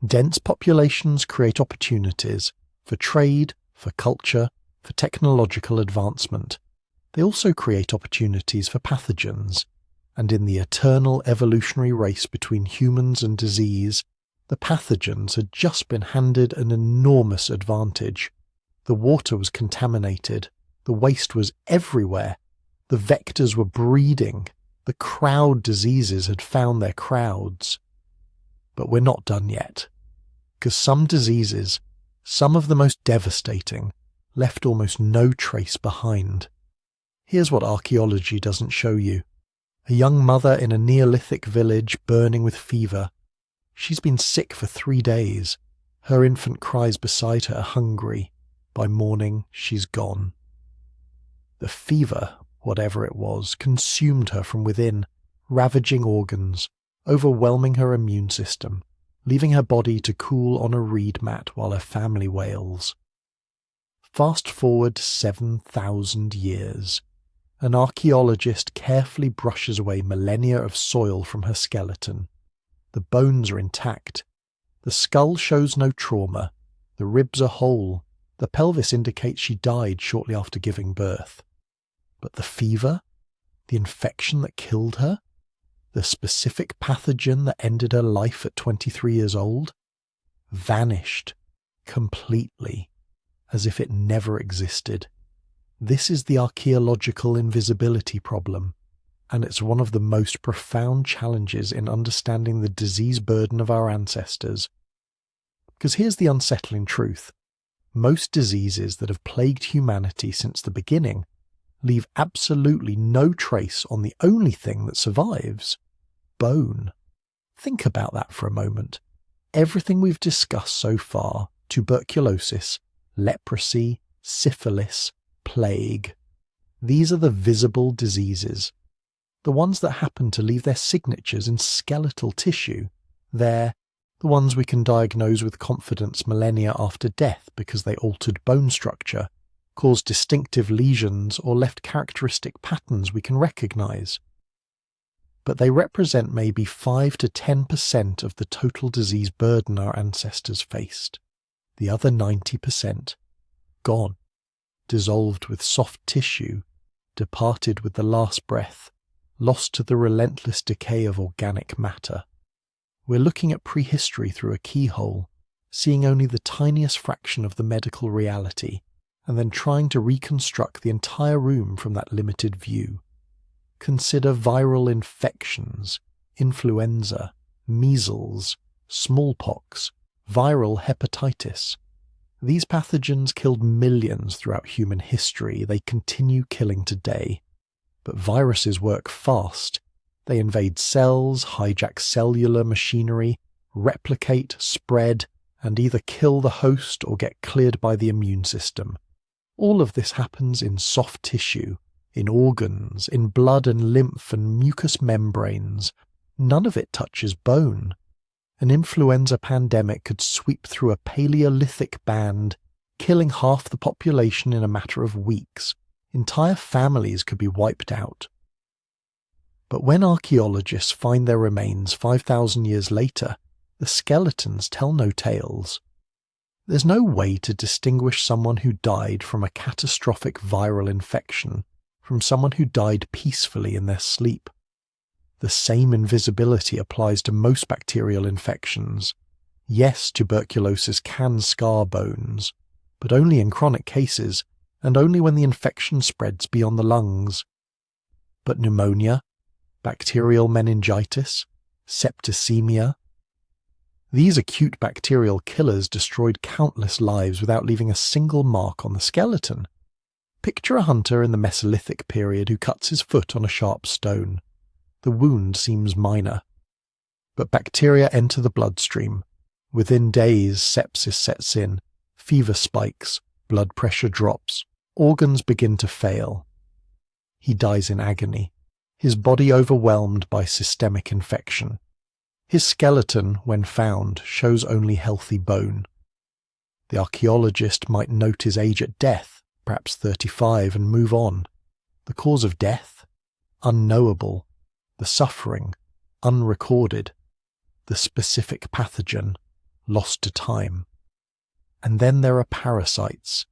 Dense populations create opportunities for trade, for culture, for technological advancement. They also create opportunities for pathogens. And in the eternal evolutionary race between humans and disease, the pathogens had just been handed an enormous advantage. The water was contaminated. The waste was everywhere. The vectors were breeding. The crowd diseases had found their crowds. But we're not done yet. Because some diseases, some of the most devastating, left almost no trace behind. Here's what archaeology doesn't show you. A young mother in a Neolithic village burning with fever. She's been sick for 3 days. Her infant cries beside her, hungry. By morning, she's gone. The fever, whatever it was, consumed her from within, ravaging organs, overwhelming her immune system, leaving her body to cool on a reed mat while her family wails. Fast forward 7,000 years. An archaeologist carefully brushes away millennia of soil from her skeleton. The bones are intact. The skull shows no trauma. The ribs are whole. The pelvis indicates she died shortly after giving birth. But the fever? The infection that killed her? The specific pathogen that ended her life at 23 years old? Vanished. Completely. As if it never existed. This is the archaeological invisibility problem, and it's one of the most profound challenges in understanding the disease burden of our ancestors. Because here's the unsettling truth. Most diseases that have plagued humanity since the beginning leave absolutely no trace on the only thing that survives: bone. Think about that for a moment. Everything we've discussed so far, tuberculosis, leprosy, syphilis, plague, these are the visible diseases. The ones that happen to leave their signatures in skeletal tissue. They're the ones we can diagnose with confidence millennia after death because they altered bone structure, caused distinctive lesions, or left characteristic patterns we can recognize. But they represent maybe 5 to 10% of the total disease burden our ancestors faced. The other 90%, gone, dissolved with soft tissue, departed with the last breath, lost to the relentless decay of organic matter. We're looking at prehistory through a keyhole, seeing only the tiniest fraction of the medical reality, and then trying to reconstruct the entire room from that limited view. Consider viral infections, influenza, measles, smallpox, viral hepatitis. These pathogens killed millions throughout human history. They continue killing today. But viruses work fast. They invade cells, hijack cellular machinery, replicate, spread, and either kill the host or get cleared by the immune system. All of this happens in soft tissue, in organs, in blood and lymph and mucous membranes. None of it touches bone. An influenza pandemic could sweep through a Paleolithic band, killing half the population in a matter of weeks. Entire families could be wiped out. But when archaeologists find their remains 5,000 years later, the skeletons tell no tales. There's no way to distinguish someone who died from a catastrophic viral infection from someone who died peacefully in their sleep. The same invisibility applies to most bacterial infections. Yes, tuberculosis can scar bones, but only in chronic cases, and only when the infection spreads beyond the lungs. But pneumonia, bacterial meningitis, septicemia, these acute bacterial killers destroyed countless lives without leaving a single mark on the skeleton. Picture a hunter in the Mesolithic period who cuts his foot on a sharp stone. The wound seems minor. But bacteria enter the bloodstream. Within days, sepsis sets in, fever spikes, blood pressure drops, organs begin to fail. He dies in agony, his body overwhelmed by systemic infection. His skeleton, when found, shows only healthy bone. The archaeologist might note his age at death, perhaps 35, and move on. The cause of death? Unknowable. The suffering? Unrecorded. The specific pathogen? Lost to time. And then there are parasites.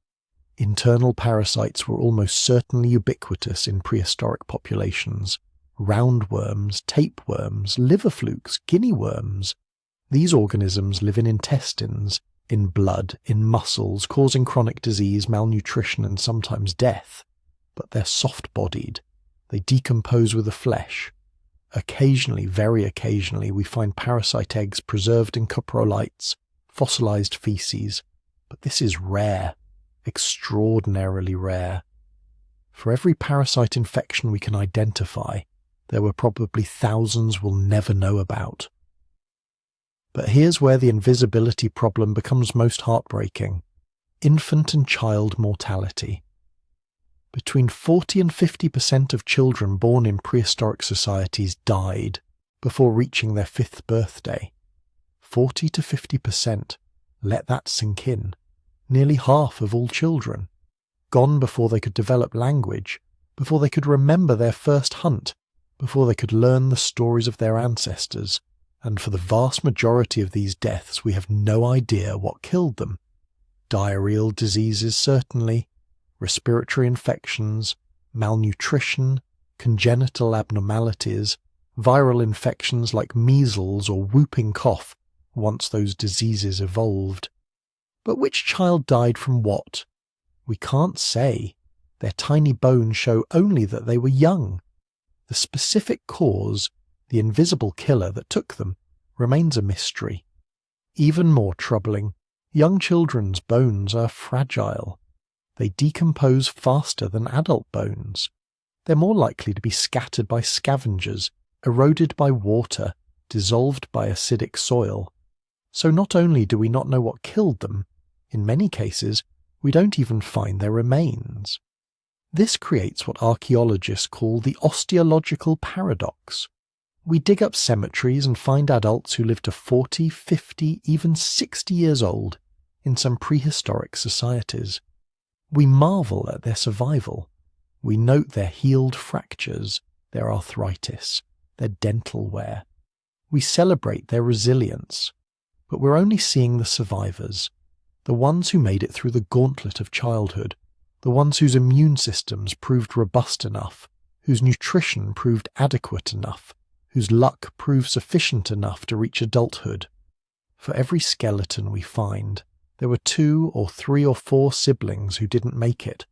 Internal parasites were almost certainly ubiquitous in prehistoric populations. Roundworms, tapeworms, liver flukes, guinea worms. These organisms live in intestines, in blood, in muscles, causing chronic disease, malnutrition, and sometimes death. But they're soft-bodied. They decompose with the flesh. Occasionally, very occasionally, we find parasite eggs preserved in coprolites, fossilized feces. But this is rare, extraordinarily rare. For every parasite infection we can identify, there were probably thousands we'll never know about. But here's where the invisibility problem becomes most heartbreaking. Infant and child mortality. Between 40 and 50% of children born in prehistoric societies died before reaching their 5th birthday. 40 to 50%. Let that sink in. Nearly half of all children. Gone before they could develop language, before they could remember their first hunt, before they could learn the stories of their ancestors. And for the vast majority of these deaths, we have no idea what killed them. Diarrheal diseases, certainly. Respiratory infections, malnutrition, congenital abnormalities, viral infections like measles or whooping cough, once those diseases evolved. But which child died from what? We can't say. Their tiny bones show only that they were young. The specific cause, the invisible killer that took them, remains a mystery. Even more troubling, young children's bones are fragile. They decompose faster than adult bones. They're more likely to be scattered by scavengers, eroded by water, dissolved by acidic soil. So not only do we not know what killed them, in many cases, we don't even find their remains. This creates what archaeologists call the osteological paradox. We dig up cemeteries and find adults who lived to 40, 50, even 60 years old in some prehistoric societies. We marvel at their survival. We note their healed fractures, their arthritis, their dental wear. We celebrate their resilience. But we're only seeing the survivors, the ones who made it through the gauntlet of childhood, the ones whose immune systems proved robust enough, whose nutrition proved adequate enough, whose luck proved sufficient enough to reach adulthood. For every skeleton we find, there were 2 or 3 or 4 siblings who didn't make it.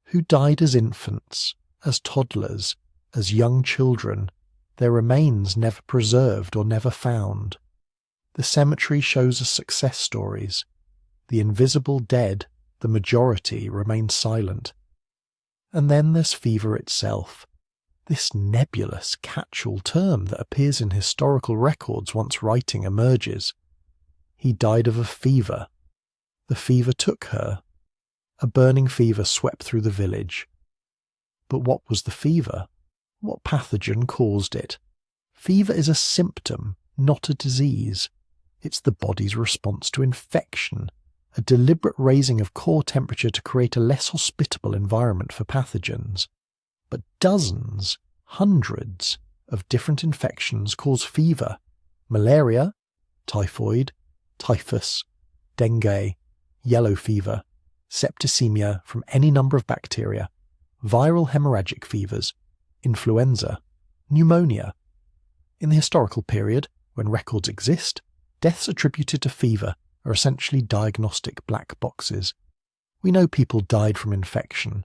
Who died as infants, as toddlers, as young children, their remains never preserved or never found. The cemetery shows us success stories. The invisible dead, the majority, remain silent. And then there's fever itself, this nebulous catch-all term that appears in historical records once writing emerges. He died of a fever. The fever took her. A burning fever swept through the village. But what was the fever? What pathogen caused it? Fever is a symptom, not a disease. It's the body's response to infection, a deliberate raising of core temperature to create a less hospitable environment for pathogens. But dozens, hundreds of different infections cause fever. Malaria, typhoid, typhus, dengue, yellow fever, septicemia from any number of bacteria, viral hemorrhagic fevers, influenza, pneumonia. In the historical period, when records exist, deaths attributed to fever are essentially diagnostic black boxes. We know people died from infection.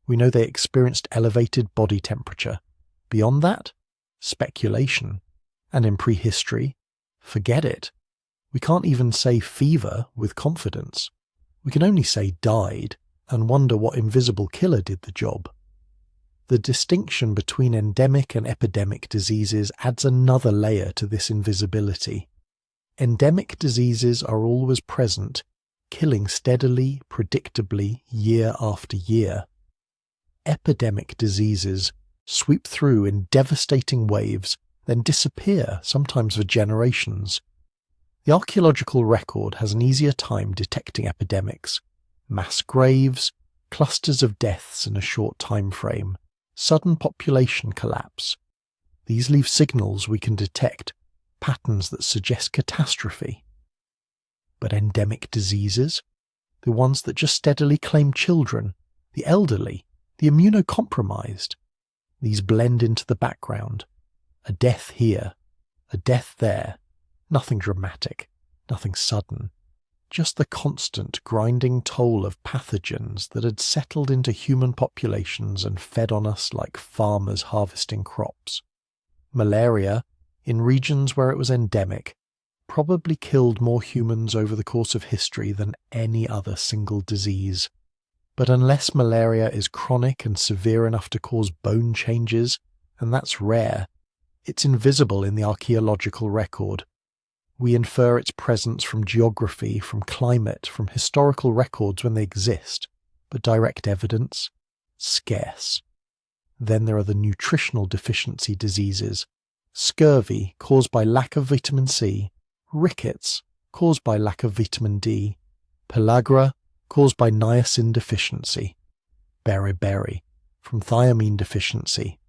We know they experienced elevated body temperature. Beyond that, speculation. And in prehistory, forget it. We can't even say fever with confidence. We can only say died and wonder what invisible killer did the job. The distinction between endemic and epidemic diseases adds another layer to this invisibility. Endemic diseases are always present, killing steadily, predictably, year after year. Epidemic diseases sweep through in devastating waves, then disappear, sometimes for generations. The archaeological record has an easier time detecting epidemics. Mass graves, clusters of deaths in a short time frame, sudden population collapse. These leave signals we can detect, patterns that suggest catastrophe. But endemic diseases, the ones that just steadily claim children, the elderly, the immunocompromised, these blend into the background. A death here, a death there, nothing dramatic, nothing sudden, just the constant grinding toll of pathogens that had settled into human populations and fed on us like farmers harvesting crops. Malaria, in regions where it was endemic, probably killed more humans over the course of history than any other single disease. But unless malaria is chronic and severe enough to cause bone changes, and that's rare, it's invisible in the archaeological record. We infer its presence from geography, from climate, from historical records when they exist, but direct evidence? Scarce. Then there are the nutritional deficiency diseases. Scurvy, caused by lack of vitamin C. Rickets, caused by lack of vitamin D. Pellagra, caused by niacin deficiency. Beriberi, from thiamine deficiency.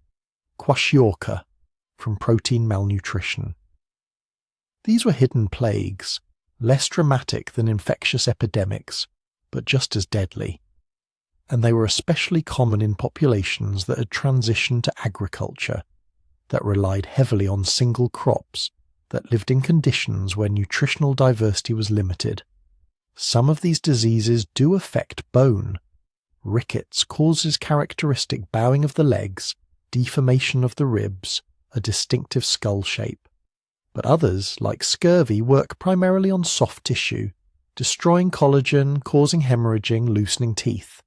Kwashiorkor, from protein malnutrition. These were hidden plagues, less dramatic than infectious epidemics, but just as deadly. And they were especially common in populations that had transitioned to agriculture, that relied heavily on single crops, that lived in conditions where nutritional diversity was limited. Some of these diseases do affect bone. Rickets causes characteristic bowing of the legs, deformation of the ribs, a distinctive skull shape. But others, like scurvy, work primarily on soft tissue, destroying collagen, causing hemorrhaging, loosening teeth.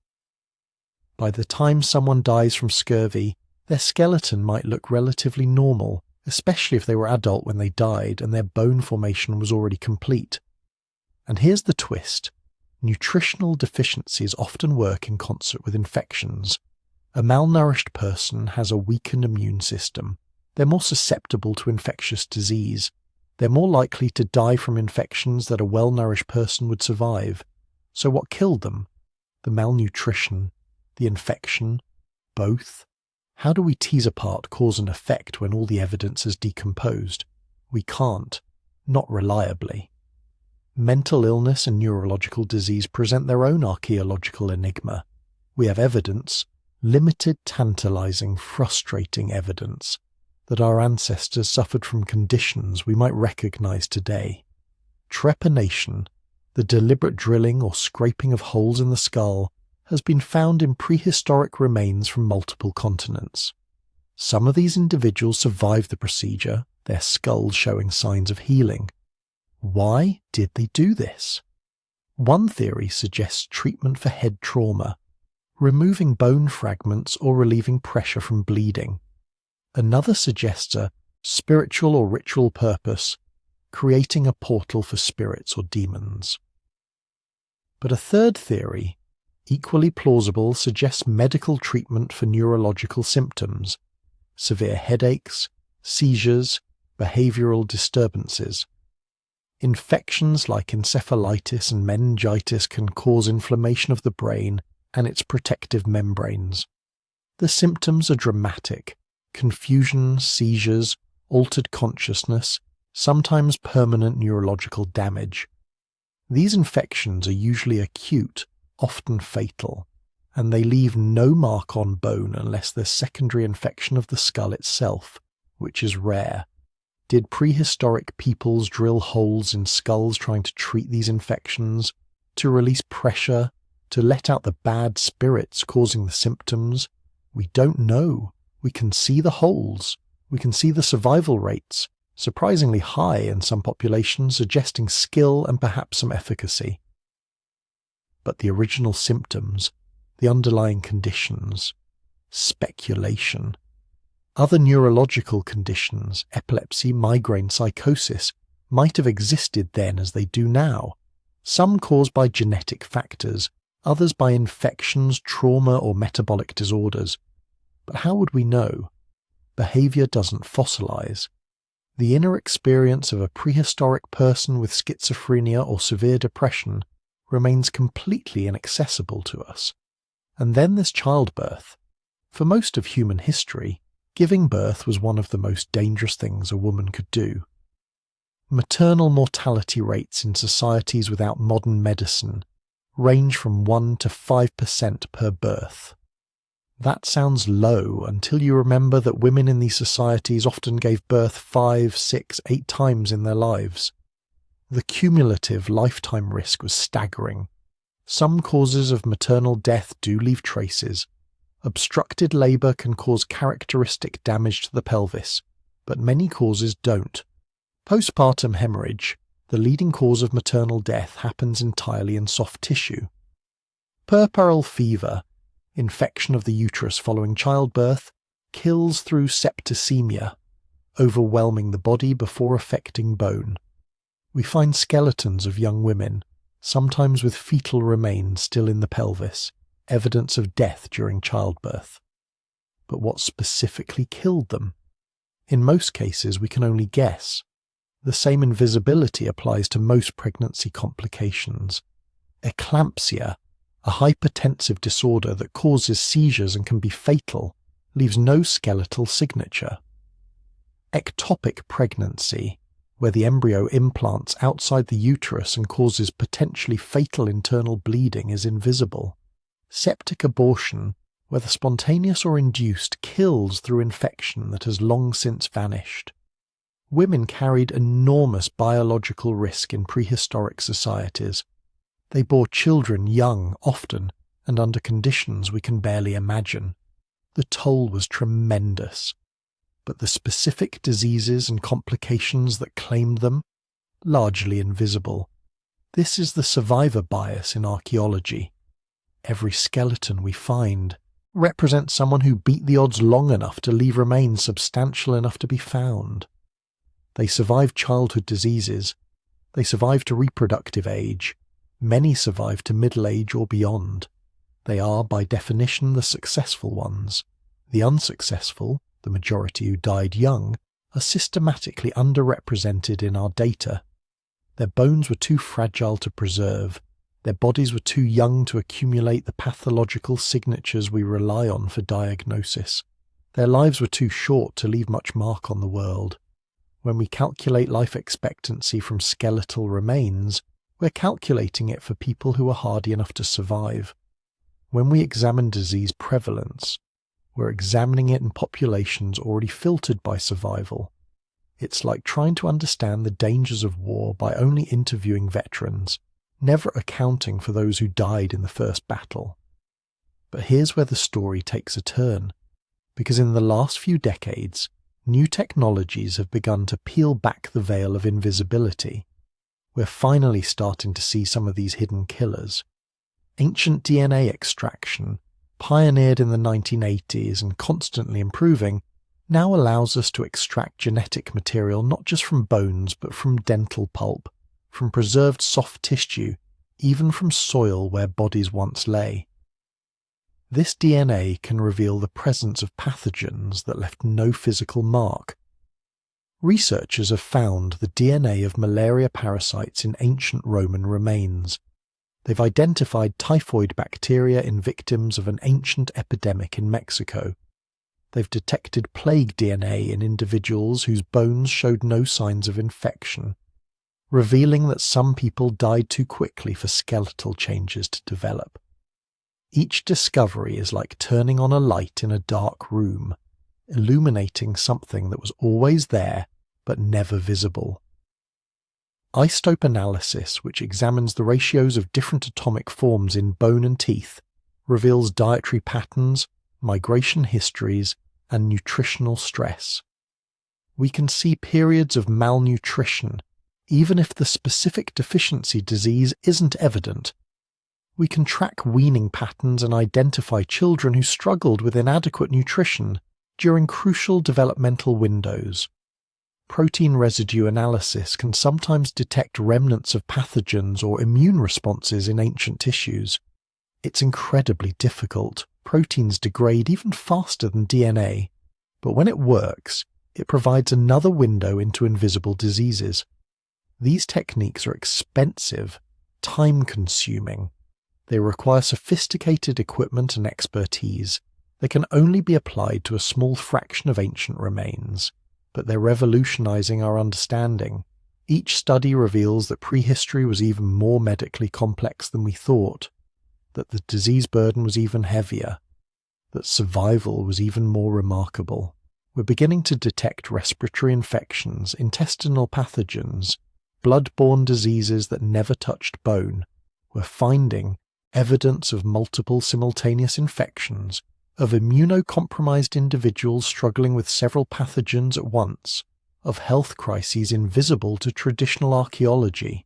By the time someone dies from scurvy, their skeleton might look relatively normal, especially if they were adult when they died and their bone formation was already complete. And here's the twist. Nutritional deficiencies often work in concert with infections. A malnourished person has a weakened immune system. They're more susceptible to infectious disease. They're more likely to die from infections that a well-nourished person would survive. So what killed them? The malnutrition? The infection? Both? How do we tease apart cause and effect when all the evidence is decomposed? We can't. Not reliably. Mental illness and neurological disease present their own archaeological enigma. We have evidence, limited, tantalizing, frustrating evidence, that our ancestors suffered from conditions we might recognize today. Trepanation, the deliberate drilling or scraping of holes in the skull, has been found in prehistoric remains from multiple continents. Some of these individuals survived the procedure, their skulls showing signs of healing. Why did they do this? One theory suggests treatment for head trauma, removing bone fragments or relieving pressure from bleeding. Another suggests a spiritual or ritual purpose, creating a portal for spirits or demons. But a third theory, equally plausible, suggests medical treatment for neurological symptoms, severe headaches, seizures, behavioral disturbances. Infections like encephalitis and meningitis can cause inflammation of the brain and its protective membranes. The symptoms are dramatic: confusion, seizures, altered consciousness, sometimes permanent neurological damage. These infections are usually acute, often fatal, and they leave no mark on bone unless there's secondary infection of the skull itself, which is rare. Did prehistoric peoples drill holes in skulls trying to treat these infections, to release pressure, to let out the bad spirits causing the symptoms? We don't know. We can see the holes. We can see the survival rates, surprisingly high in some populations, suggesting skill and perhaps some efficacy. But the original symptoms, the underlying conditions, speculation. Other neurological conditions, epilepsy, migraine, psychosis, might have existed then as they do now, some caused by genetic factors, others by infections, trauma, or metabolic disorders. But how would we know? Behavior doesn't fossilize. The inner experience of a prehistoric person with schizophrenia or severe depression remains completely inaccessible to us. And then there's childbirth. For most of human history, giving birth was one of the most dangerous things a woman could do. Maternal mortality rates in societies without modern medicine range from 1 to 5% per birth. That sounds low until you remember that women in these societies often gave birth 5, 6, 8 times in their lives. The cumulative lifetime risk was staggering. Some causes of maternal death do leave traces. Obstructed labour can cause characteristic damage to the pelvis, but many causes don't. Postpartum hemorrhage, the leading cause of maternal death, happens entirely in soft tissue. Puerperal fever, infection of the uterus following childbirth, kills through septicemia, overwhelming the body before affecting bone. We find skeletons of young women, sometimes with fetal remains still in the pelvis, evidence of death during childbirth. But what specifically killed them? In most cases, we can only guess. The same invisibility applies to most pregnancy complications. Eclampsia, a hypertensive disorder that causes seizures and can be fatal, leaves no skeletal signature. Ectopic pregnancy, where the embryo implants outside the uterus and causes potentially fatal internal bleeding, is invisible. Septic abortion, whether spontaneous or induced, kills through infection that has long since vanished. Women carried enormous biological risk in prehistoric societies. They bore children young, often, and under conditions we can barely imagine. The toll was tremendous. But the specific diseases and complications that claimed them, largely invisible. This is the survivor bias in archaeology. Every skeleton we find represents someone who beat the odds long enough to leave remains substantial enough to be found. They survived childhood diseases. They survived to reproductive age. Many survived to middle age or beyond. They are, by definition, the successful ones. The unsuccessful, the majority who died young, are systematically underrepresented in our data. Their bones were too fragile to preserve. Their bodies were too young to accumulate the pathological signatures we rely on for diagnosis. Their lives were too short to leave much mark on the world. When we calculate life expectancy from skeletal remains, we're calculating it for people who are hardy enough to survive. When we examine disease prevalence, we're examining it in populations already filtered by survival. It's like trying to understand the dangers of war by only interviewing veterans, never accounting for those who died in the first battle. But here's where the story takes a turn, because in the last few decades, new technologies have begun to peel back the veil of invisibility. we're finally starting to see some of these hidden killers. Ancient DNA extraction, pioneered in the 1980s and constantly improving, now allows us to extract genetic material not just from bones but from dental pulp, from preserved soft tissue, even from soil where bodies once lay. This DNA can reveal the presence of pathogens that left no physical mark. Researchers have found the DNA of malaria parasites in ancient Roman remains. They've identified typhoid bacteria in victims of an ancient epidemic in Mexico. They've detected plague DNA in individuals whose bones showed no signs of infection, revealing that some people died too quickly for skeletal changes to develop. Each discovery is like turning on a light in a dark room, illuminating something that was always there but never visible. Isotope analysis, which examines the ratios of different atomic forms in bone and teeth, reveals dietary patterns, migration histories, and nutritional stress. We can see periods of malnutrition, even if the specific deficiency disease isn't evident. We can track weaning patterns and identify children who struggled with inadequate nutrition during crucial developmental windows. Protein residue analysis can sometimes detect remnants of pathogens or immune responses in ancient tissues. It's incredibly difficult. Proteins degrade even faster than DNA, but when it works, it provides another window into invisible diseases. These techniques are expensive, time-consuming. They require sophisticated equipment and expertise. They can only be applied to a small fraction of ancient remains, but they're revolutionizing our understanding. Each study reveals that prehistory was even more medically complex than we thought, that the disease burden was even heavier, that survival was even more remarkable. We're beginning to detect respiratory infections, intestinal pathogens, blood-borne diseases that never touched bone. We're finding evidence of multiple simultaneous infections, of immunocompromised individuals struggling with several pathogens at once, of health crises invisible to traditional archaeology.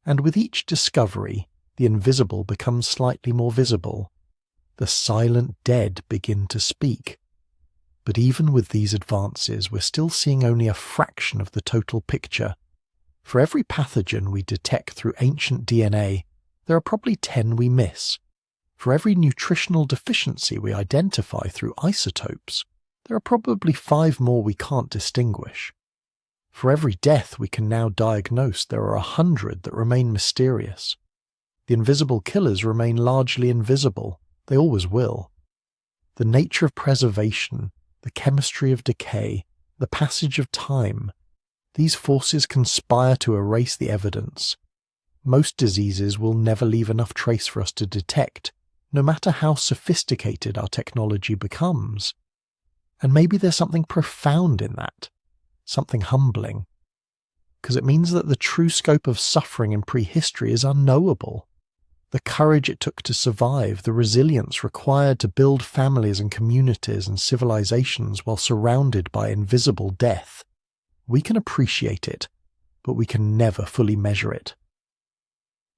And with each discovery, the invisible becomes slightly more visible. The silent dead begin to speak. But even with these advances, we're still seeing only a fraction of the total picture. For every pathogen we detect through ancient DNA, there are probably 10 we miss. For every nutritional deficiency we identify through isotopes, there are probably 5 more we can't distinguish. For every death we can now diagnose, there are 100 that remain mysterious. The invisible killers remain largely invisible. They always will. The nature of preservation, the chemistry of decay, the passage of time, these forces conspire to erase the evidence. Most diseases will never leave enough trace for us to detect, no matter how sophisticated our technology becomes. And maybe there's something profound in that, something humbling, because it means that the true scope of suffering in prehistory is unknowable. The courage it took to survive, the resilience required to build families and communities and civilizations while surrounded by invisible death. We can appreciate it, but we can never fully measure it.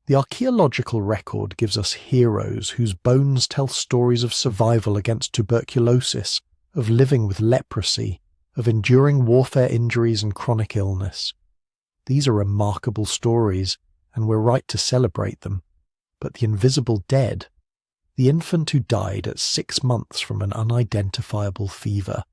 The archaeological record gives us heroes whose bones tell stories of survival against tuberculosis, of living with leprosy, of enduring warfare injuries and chronic illness. These are remarkable stories, and we're right to celebrate them. But the invisible dead, the infant who died at 6 months from an unidentifiable fever,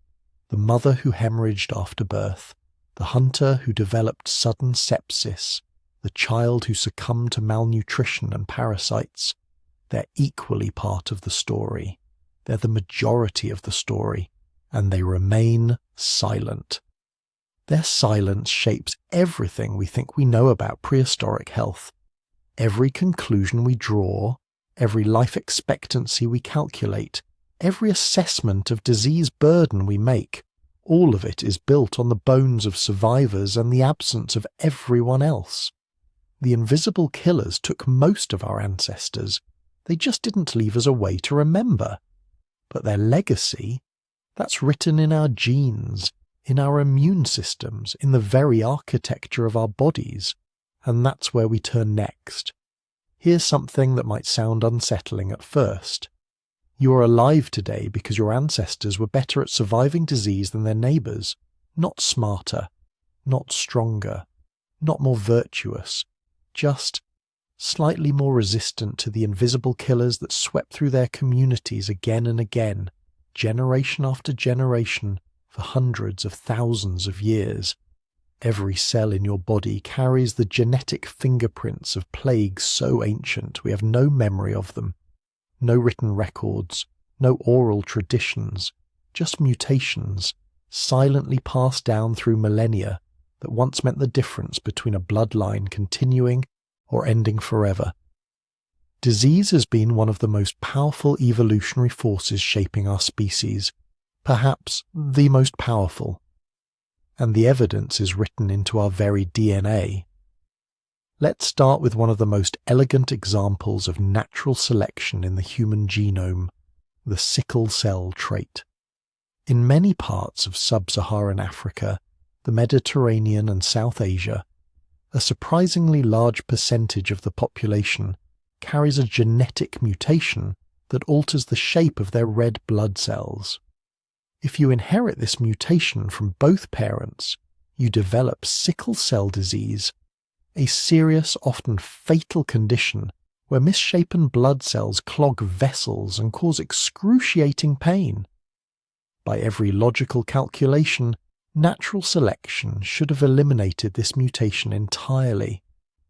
the mother who hemorrhaged after birth, the hunter who developed sudden sepsis, the child who succumbed to malnutrition and parasites, they're equally part of the story. They're the majority of the story, and they remain silent. Their silence shapes everything we think we know about prehistoric health. Every conclusion we draw, every life expectancy we calculate, every assessment of disease burden we make, all of it is built on the bones of survivors and the absence of everyone else. The invisible killers took most of our ancestors. They just didn't leave us a way to remember. But their legacy, that's written in our genes, in our immune systems, in the very architecture of our bodies. And that's where we turn next. Here's something that might sound unsettling at first. You are alive today because your ancestors were better at surviving disease than their neighbours, not smarter, not stronger, not more virtuous, just slightly more resistant to the invisible killers that swept through their communities again and again, generation after generation, for hundreds of thousands of years. Every cell in your body carries the genetic fingerprints of plagues so ancient we have no memory of them. No written records, no oral traditions, just mutations, silently passed down through millennia that once meant the difference between a bloodline continuing or ending forever. Disease has been one of the most powerful evolutionary forces shaping our species, perhaps the most powerful. And the evidence is written into our very DNA. Let's start with one of the most elegant examples of natural selection in the human genome, the sickle cell trait. In many parts of sub-Saharan Africa, the Mediterranean and South Asia, a surprisingly large percentage of the population carries a genetic mutation that alters the shape of their red blood cells. If you inherit this mutation from both parents, you develop sickle cell disease, a serious, often fatal condition where misshapen blood cells clog vessels and cause excruciating pain. By every logical calculation, natural selection should have eliminated this mutation entirely.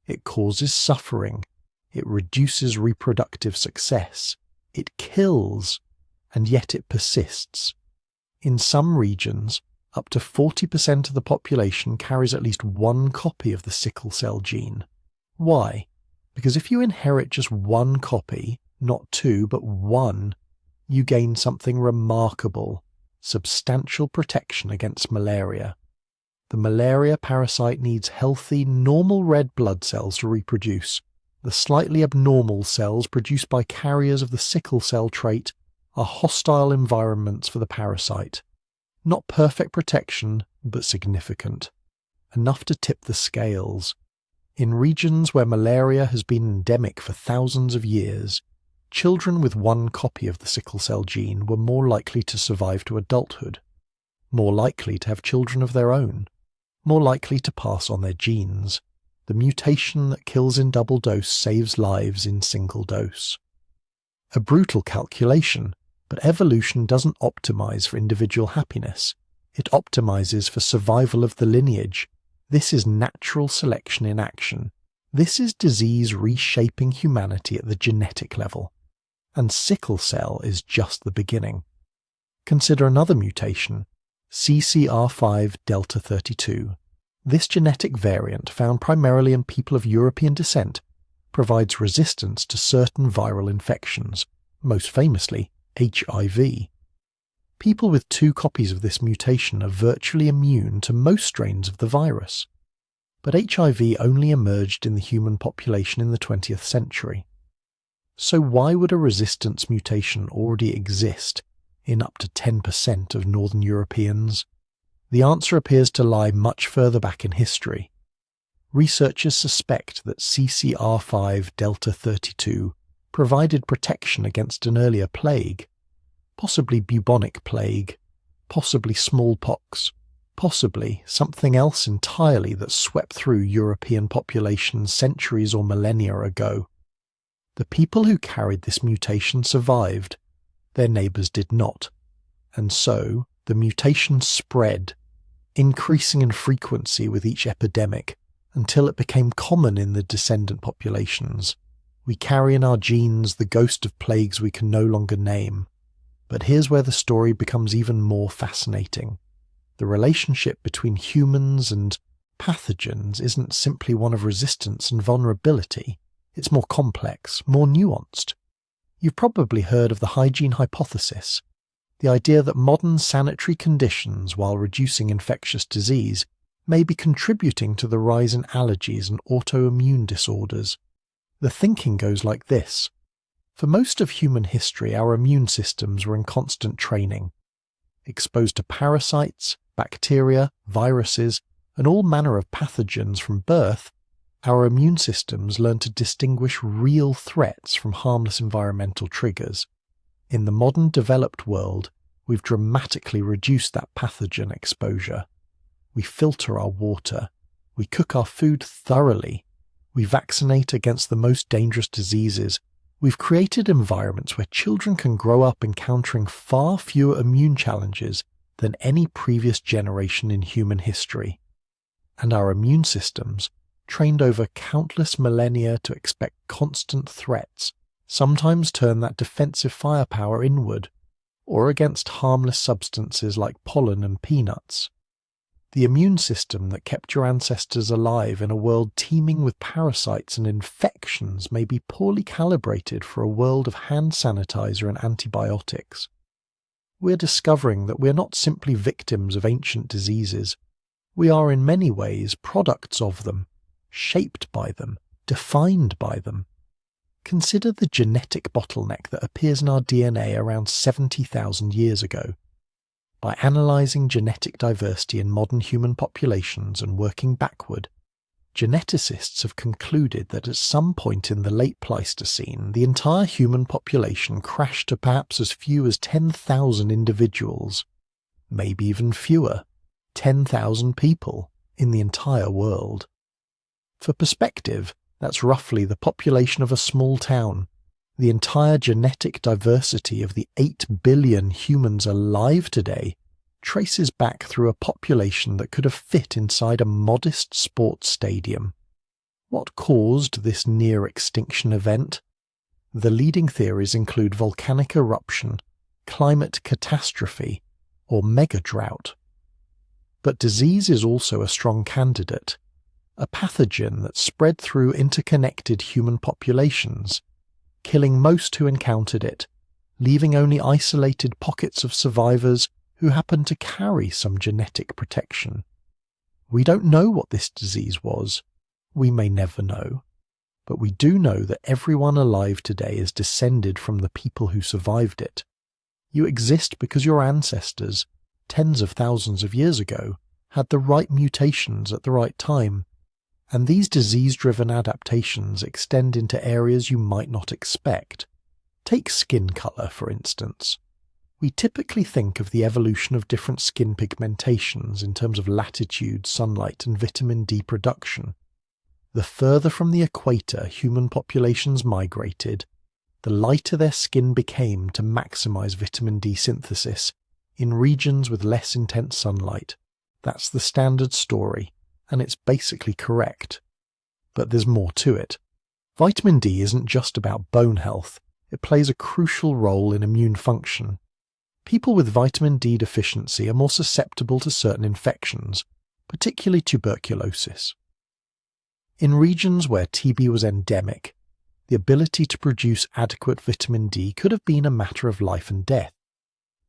It causes suffering, it reduces reproductive success, it kills, and yet it persists. In some regions, up to 40% of the population carries at least one copy of the sickle cell gene. Why? Because if you inherit just one copy, not two, but one, you gain something remarkable, substantial protection against malaria. The malaria parasite needs healthy, normal red blood cells to reproduce. The slightly abnormal cells produced by carriers of the sickle cell trait are hostile environments for the parasite. Not perfect protection, but significant. Enough to tip the scales. In regions where malaria has been endemic for thousands of years, children with one copy of the sickle cell gene were more likely to survive to adulthood, more likely to have children of their own, more likely to pass on their genes. The mutation that kills in double dose saves lives in single dose. A brutal calculation, but evolution doesn't optimize for individual happiness. It optimizes for survival of the lineage. This is natural selection in action. This is disease reshaping humanity at the genetic level. And sickle cell is just the beginning. Consider another mutation, CCR5 delta 32. This genetic variant, found primarily in people of European descent, provides resistance to certain viral infections, most famously HIV. People with two copies of this mutation are virtually immune to most strains of the virus. But HIV only emerged in the human population in the 20th century. So why would a resistance mutation already exist in up to 10% of Northern Europeans? The answer appears to lie much further back in history. Researchers suspect that CCR5 delta 32 provided protection against an earlier plague, possibly bubonic plague, possibly smallpox, possibly something else entirely that swept through European populations centuries or millennia ago. The people who carried this mutation survived, their neighbours did not, and so the mutation spread, increasing in frequency with each epidemic until it became common in the descendant populations. We carry in our genes the ghost of plagues we can no longer name. But here's where the story becomes even more fascinating. The relationship between humans and pathogens isn't simply one of resistance and vulnerability. It's more complex, more nuanced. You've probably heard of the hygiene hypothesis, the idea that modern sanitary conditions, while reducing infectious disease, may be contributing to the rise in allergies and autoimmune disorders. The thinking goes like this. For most of human history, our immune systems were in constant training. Exposed to parasites, bacteria, viruses, and all manner of pathogens from birth, Our immune systems learn to distinguish real threats from harmless environmental triggers. In the modern developed world, we've dramatically reduced that pathogen exposure. We filter our water. We cook our food thoroughly. We vaccinate against the most dangerous diseases. We've created environments where children can grow up encountering far fewer immune challenges than any previous generation in human history. And our immune systems, trained over countless millennia to expect constant threats, sometimes turn that defensive firepower inward, or against harmless substances like pollen and peanuts. The immune system that kept your ancestors alive in a world teeming with parasites and infections may be poorly calibrated for a world of hand sanitizer and antibiotics. We're discovering that we're not simply victims of ancient diseases. We are in many ways products of them, shaped by them, defined by them. Consider the genetic bottleneck that appears in our DNA around 70,000 years ago. By analysing genetic diversity in modern human populations and working backward, geneticists have concluded that at some point in the late Pleistocene, the entire human population crashed to perhaps as few as 10,000 individuals, maybe even fewer, 10,000 people in the entire world. For perspective, that's roughly the population of a small town. The entire genetic diversity of the 8 billion humans alive today traces back through a population that could have fit inside a modest sports stadium. What caused this near-extinction event? The leading theories include volcanic eruption, climate catastrophe, or mega-drought. But disease is also a strong candidate, a pathogen that spread through interconnected human populations, killing most who encountered it, leaving only isolated pockets of survivors who happened to carry some genetic protection. We don't know what this disease was. We may never know. But we do know that everyone alive today is descended from the people who survived it. You exist because your ancestors, tens of thousands of years ago, had the right mutations at the right time. And these disease-driven adaptations extend into areas you might not expect. Take skin colour, for instance. We typically think of the evolution of different skin pigmentations in terms of latitude, sunlight, and vitamin D production. The further from the equator human populations migrated, the lighter their skin became to maximise vitamin D synthesis in regions with less intense sunlight. That's the standard story, and it's basically correct. But there's more to it. Vitamin D isn't just about bone health. It plays a crucial role in immune function. People with vitamin D deficiency are more susceptible to certain infections, particularly tuberculosis. In regions where TB was endemic, the ability to produce adequate vitamin D could have been a matter of life and death.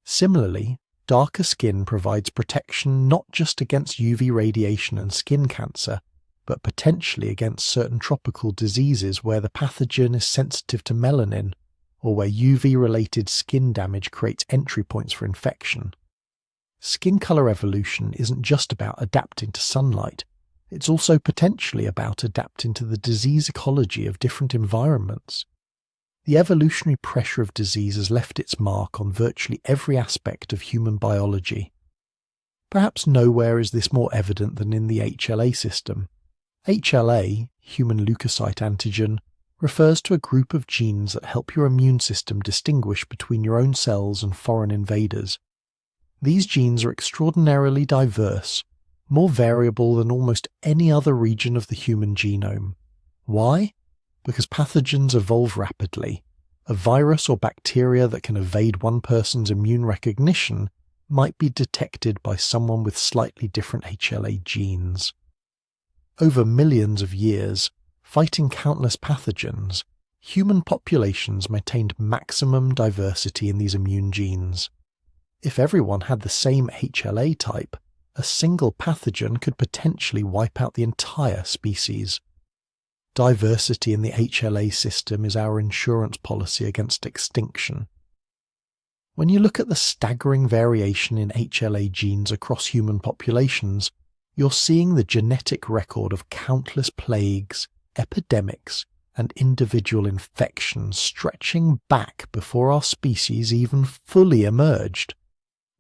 Similarly, darker skin provides protection not just against UV radiation and skin cancer, but potentially against certain tropical diseases where the pathogen is sensitive to melanin, or where UV-related skin damage creates entry points for infection. Skin colour evolution isn't just about adapting to sunlight, it's also potentially about adapting to the disease ecology of different environments. The evolutionary pressure of disease has left its mark on virtually every aspect of human biology. Perhaps nowhere is this more evident than in the HLA system. HLA, human leukocyte antigen, refers to a group of genes that help your immune system distinguish between your own cells and foreign invaders. These genes are extraordinarily diverse, more variable than almost any other region of the human genome. Why? Because pathogens evolve rapidly. A virus or bacteria that can evade one person's immune recognition might be detected by someone with slightly different HLA genes. Over millions of years, fighting countless pathogens, human populations maintained maximum diversity in these immune genes. If everyone had the same HLA type, a single pathogen could potentially wipe out the entire species. Diversity in the HLA system is our insurance policy against extinction. When you look at the staggering variation in HLA genes across human populations, you're seeing the genetic record of countless plagues, epidemics, and individual infections stretching back before our species even fully emerged.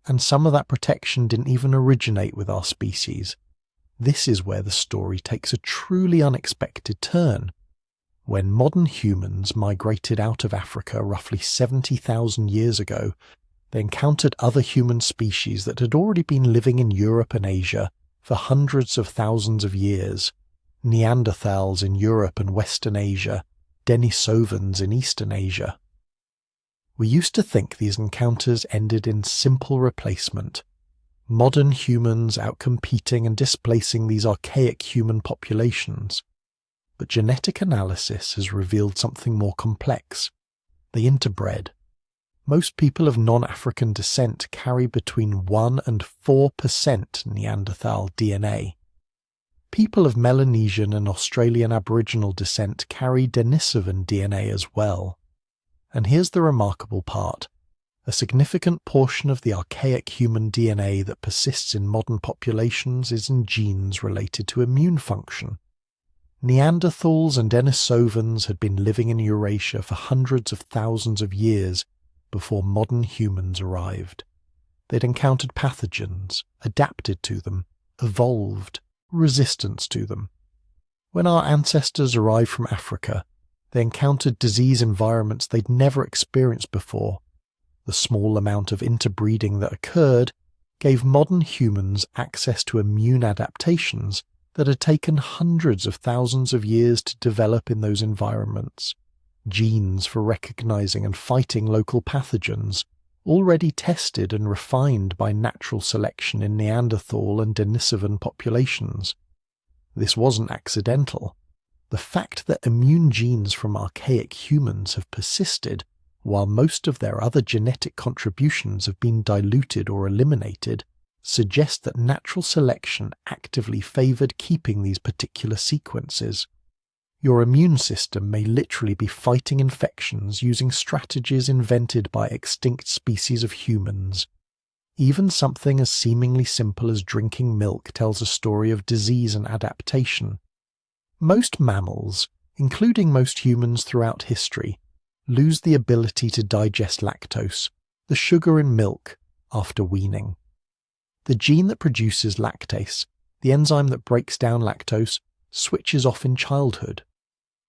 And some of that protection didn't even originate with our species. This is where the story takes a truly unexpected turn. When modern humans migrated out of Africa roughly 70,000 years ago, they encountered other human species that had already been living in Europe and Asia for hundreds of thousands of years. Neanderthals in Europe and Western Asia, Denisovans in Eastern Asia. We used to think these encounters ended in simple replacement, modern humans outcompeting and displacing these archaic human populations. But genetic analysis has revealed something more complex. They interbred. Most people of non-African descent carry between 1 and 4% Neanderthal DNA. People of Melanesian and Australian Aboriginal descent carry Denisovan DNA as well. And here's the remarkable part. A significant portion of the archaic human DNA that persists in modern populations is in genes related to immune function. Neanderthals and Denisovans had been living in Eurasia for hundreds of thousands of years before modern humans arrived. They'd encountered pathogens, adapted to them, evolved, resistance to them. When our ancestors arrived from Africa, they encountered disease environments they'd never experienced before. The small amount of interbreeding that occurred gave modern humans access to immune adaptations that had taken hundreds of thousands of years to develop in those environments. Genes for recognizing and fighting local pathogens, already tested and refined by natural selection in Neanderthal and Denisovan populations. This wasn't accidental. The fact that immune genes from archaic humans have persisted while most of their other genetic contributions have been diluted or eliminated suggests that natural selection actively favored keeping these particular sequences. Your immune system may literally be fighting infections using strategies invented by extinct species of humans. Even something as seemingly simple as drinking milk tells a story of disease and adaptation. Most mammals, including most humans throughout history, lose the ability to digest lactose, the sugar in milk, after weaning. The gene that produces lactase, the enzyme that breaks down lactose, switches off in childhood.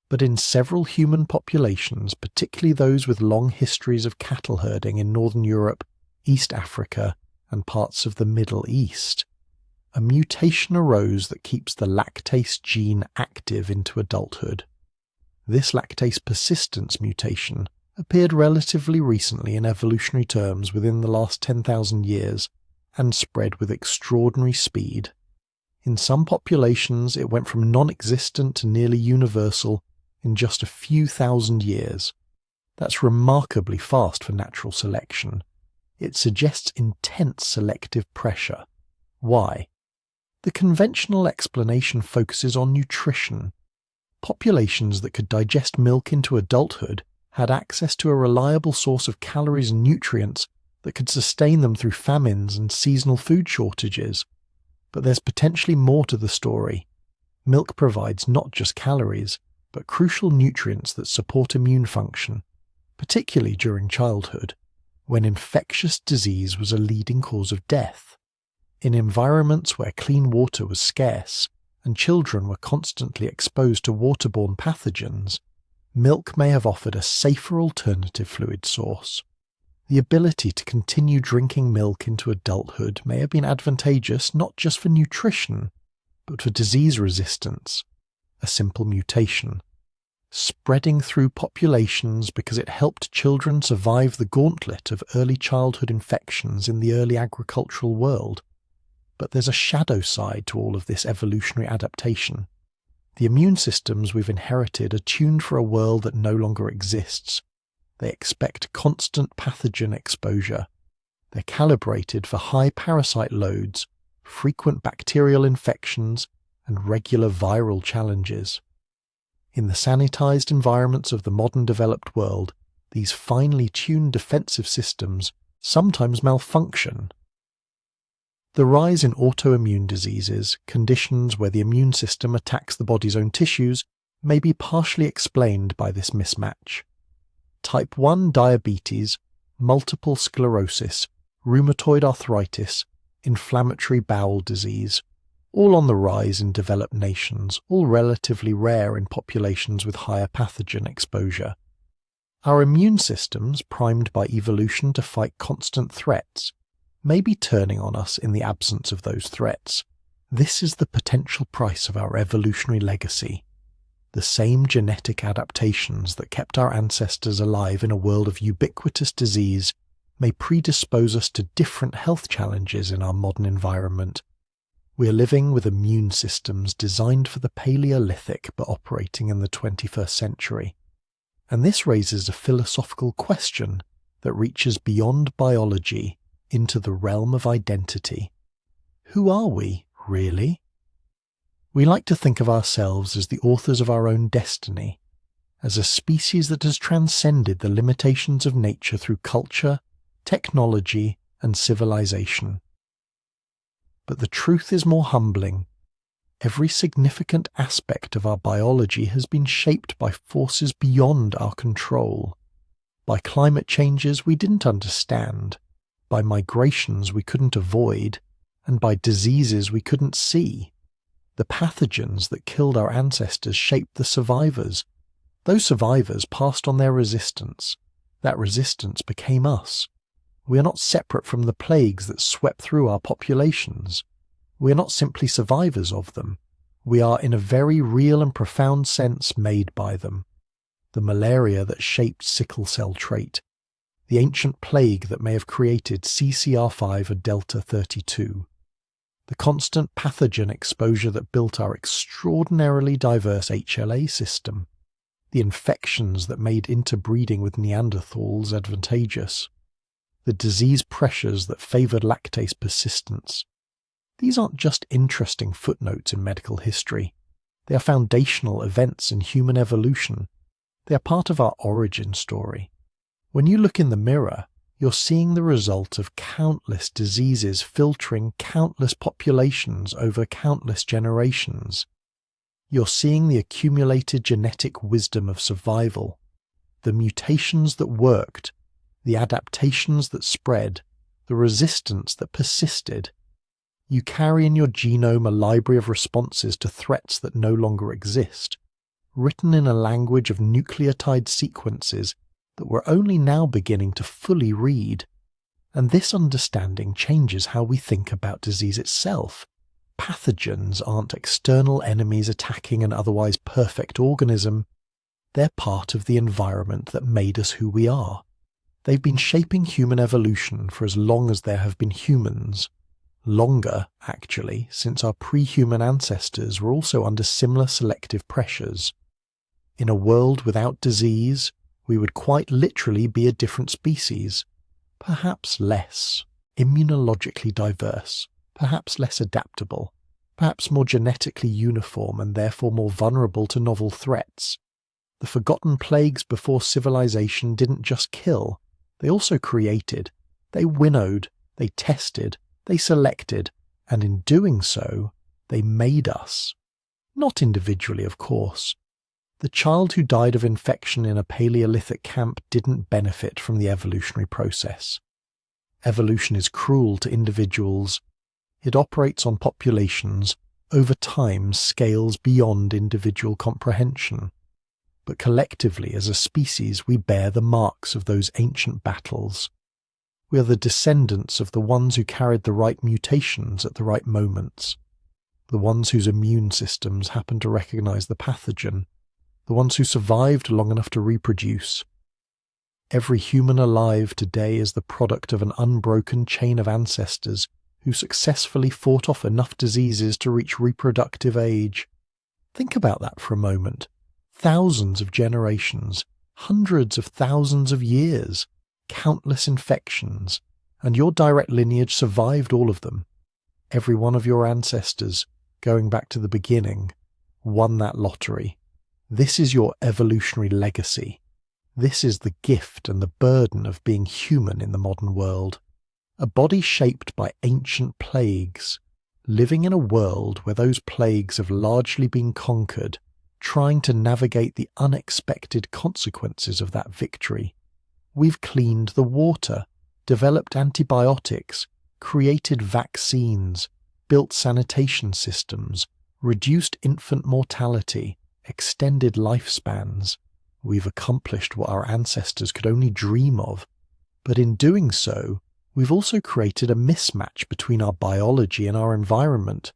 But in several human populations, particularly those with long histories of cattle herding in Northern Europe, East Africa, and parts of the Middle East, a mutation arose that keeps the lactase gene active into adulthood. This lactase persistence mutation appeared relatively recently in evolutionary terms within the last 10,000 years and spread with extraordinary speed. In some populations, it went from non-existent to nearly universal in just a few thousand years. That's remarkably fast for natural selection. It suggests intense selective pressure. Why? The conventional explanation focuses on nutrition. Populations that could digest milk into adulthood had access to a reliable source of calories and nutrients that could sustain them through famines and seasonal food shortages. But there's potentially more to the story. Milk provides not just calories, but crucial nutrients that support immune function, particularly during childhood, when infectious disease was a leading cause of death. In environments where clean water was scarce and children were constantly exposed to waterborne pathogens, milk may have offered a safer alternative fluid source. The ability to continue drinking milk into adulthood may have been advantageous not just for nutrition, but for disease resistance, a simple mutation, spreading through populations because it helped children survive the gauntlet of early childhood infections in the early agricultural world. But there's a shadow side to all of this evolutionary adaptation. The immune systems we've inherited are tuned for a world that no longer exists. They expect constant pathogen exposure. They're calibrated for high parasite loads, frequent bacterial infections, and regular viral challenges. In the sanitized environments of the modern developed world, these finely tuned defensive systems sometimes malfunction. The rise in autoimmune diseases, conditions where the immune system attacks the body's own tissues, may be partially explained by this mismatch. Type 1 diabetes, multiple sclerosis, rheumatoid arthritis, inflammatory bowel disease, all on the rise in developed nations, all relatively rare in populations with higher pathogen exposure. Our immune systems, primed by evolution to fight constant threats, may be turning on us in the absence of those threats. This is the potential price of our evolutionary legacy. The same genetic adaptations that kept our ancestors alive in a world of ubiquitous disease may predispose us to different health challenges in our modern environment. We are living with immune systems designed for the Paleolithic but operating in the 21st century. And this raises a philosophical question that reaches beyond biology into the realm of identity. Who are we, really? We like to think of ourselves as the authors of our own destiny, as a species that has transcended the limitations of nature through culture, technology, and civilization. But the truth is more humbling. Every significant aspect of our biology has been shaped by forces beyond our control, by climate changes we didn't understand, by migrations we couldn't avoid, and by diseases we couldn't see. The pathogens that killed our ancestors shaped the survivors. Those survivors passed on their resistance. That resistance became us. We are not separate from the plagues that swept through our populations. We are not simply survivors of them. We are, in a very real and profound sense, made by them. The malaria that shaped sickle cell trait, the ancient plague that may have created CCR5 or Delta 32, the constant pathogen exposure that built our extraordinarily diverse HLA system, the infections that made interbreeding with Neanderthals advantageous, the disease pressures that favoured lactase persistence. These aren't just interesting footnotes in medical history. They are foundational events in human evolution. They are part of our origin story. When you look in the mirror, you're seeing the result of countless diseases filtering countless populations over countless generations. You're seeing the accumulated genetic wisdom of survival, the mutations that worked, the adaptations that spread, the resistance that persisted. You carry in your genome a library of responses to threats that no longer exist, written in a language of nucleotide sequences that we're only now beginning to fully read. And this understanding changes how we think about disease itself. Pathogens aren't external enemies attacking an otherwise perfect organism. They're part of the environment that made us who we are. They've been shaping human evolution for as long as there have been humans. Longer, actually, since our pre-human ancestors were also under similar selective pressures. In a world without disease, we would quite literally be a different species, perhaps less immunologically diverse, perhaps less adaptable, perhaps more genetically uniform and therefore more vulnerable to novel threats. The forgotten plagues before civilization didn't just kill, they also created. They winnowed, they tested, they selected, and in doing so, they made us. Not individually, of course. The child who died of infection in a Paleolithic camp didn't benefit from the evolutionary process. Evolution is cruel to individuals. It operates on populations, over time scales beyond individual comprehension. But collectively, as a species, we bear the marks of those ancient battles. We are the descendants of the ones who carried the right mutations at the right moments, the ones whose immune systems happened to recognize the pathogen, the ones who survived long enough to reproduce. Every human alive today is the product of an unbroken chain of ancestors who successfully fought off enough diseases to reach reproductive age. Think about that for a moment. Thousands of generations, hundreds of thousands of years, countless infections, and your direct lineage survived all of them. Every one of your ancestors, going back to the beginning, won that lottery. This is your evolutionary legacy. This is the gift and the burden of being human in the modern world. a body shaped by ancient plagues, living in a world where those plagues have largely been conquered, trying to navigate the unexpected consequences of that victory. We've cleaned the water, developed antibiotics, created vaccines, built sanitation systems, reduced infant mortality, extended lifespans. We've accomplished what our ancestors could only dream of, but in doing so, we've also created a mismatch between our biology and our environment,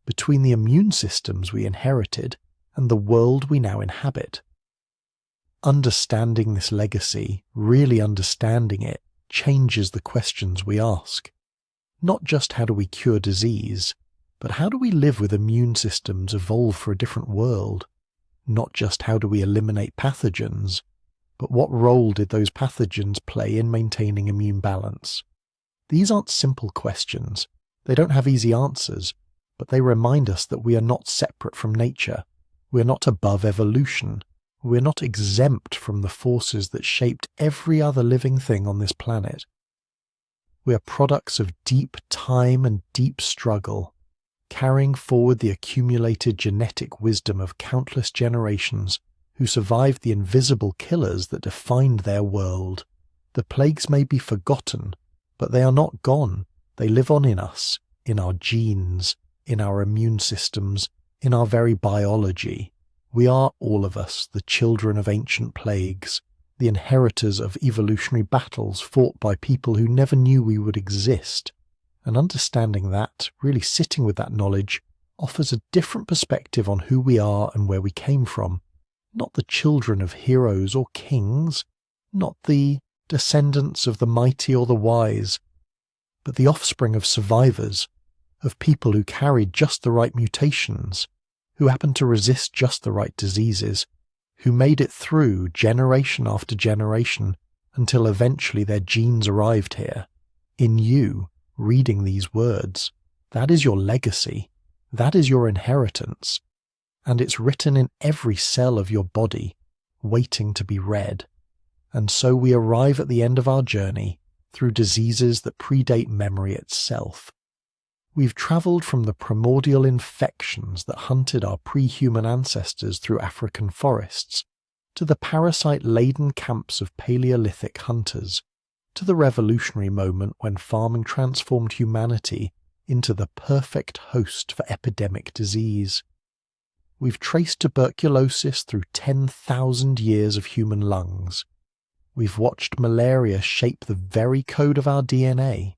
between the immune systems we inherited and the world we now inhabit. Understanding this legacy, really understanding it, changes the questions we ask. Not just how do we cure disease, but how do we live with immune systems evolved for a different world? Not just how do we eliminate pathogens, but what role did those pathogens play in maintaining immune balance? These aren't simple questions. They don't have easy answers, but they remind us that we are not separate from nature. We're not above evolution. We're not exempt from the forces that shaped every other living thing on this planet. We are products of deep time and deep struggle, carrying forward the accumulated genetic wisdom of countless generations who survived the invisible killers that defined their world. The plagues may be forgotten, but they are not gone. They live on in us, in our genes, in our immune systems, in our very biology. We are, all of us, the children of ancient plagues, the inheritors of evolutionary battles fought by people who never knew we would exist. And understanding that, really sitting with that knowledge, offers a different perspective on who we are and where we came from. Not the children of heroes or kings, not the descendants of the mighty or the wise, but the offspring of survivors, of people who carried just the right mutations, who happened to resist just the right diseases, who made it through generation after generation until eventually their genes arrived here. In you, reading these words, that is your legacy, that is your inheritance, and it's written in every cell of your body, waiting to be read. And so we arrive at the end of our journey through diseases that predate memory itself. We've travelled from the primordial infections that hunted our pre-human ancestors through African forests, to the parasite-laden camps of Paleolithic hunters, to the revolutionary moment when farming transformed humanity into the perfect host for epidemic disease. We've traced tuberculosis through 10,000 years of human lungs. We've watched malaria shape the very code of our DNA.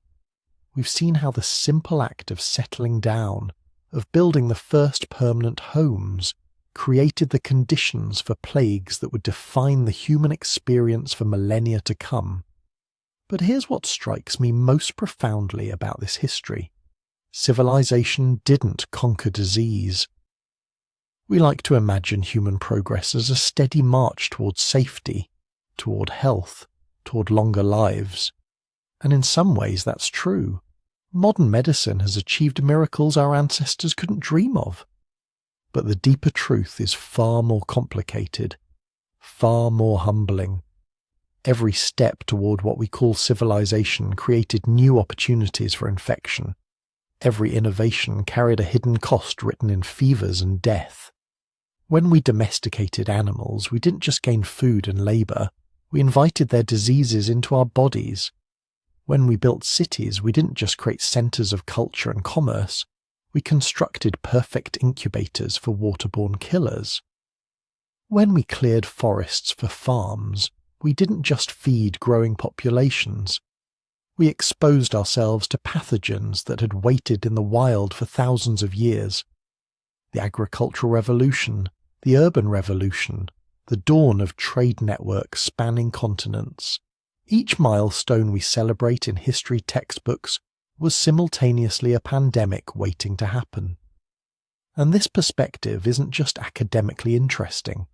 We've seen how the simple act of settling down, of building the first permanent homes, created the conditions for plagues that would define the human experience for millennia to come. But here's what strikes me most profoundly about this history. Civilization didn't conquer disease. We like to imagine human progress as a steady march towards safety, toward health, toward longer lives. And in some ways that's true. Modern medicine has achieved miracles our ancestors couldn't dream of. But the deeper truth is far more complicated, far more humbling. Every step toward what we call civilization created new opportunities for infection. Every innovation carried a hidden cost written in fevers and death. When we domesticated animals, we didn't just gain food and labour, we invited their diseases into our bodies. When we built cities, we didn't just create centres of culture and commerce, we constructed perfect incubators for waterborne killers. When we cleared forests for farms, we didn't just feed growing populations. We exposed ourselves to pathogens that had waited in the wild for thousands of years. The agricultural revolution, the urban revolution, the dawn of trade networks spanning continents. Each milestone we celebrate in history textbooks was simultaneously a pandemic waiting to happen. And this perspective isn't just academically interesting.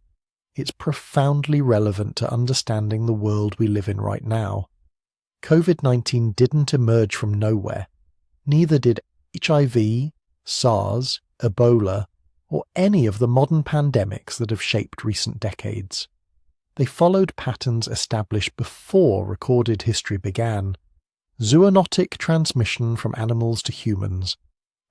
It's profoundly relevant to understanding the world we live in right now. COVID-19 didn't emerge from nowhere. Neither did HIV, SARS, Ebola, or any of the modern pandemics that have shaped recent decades. They followed patterns established before recorded history began, zoonotic transmission from animals to humans,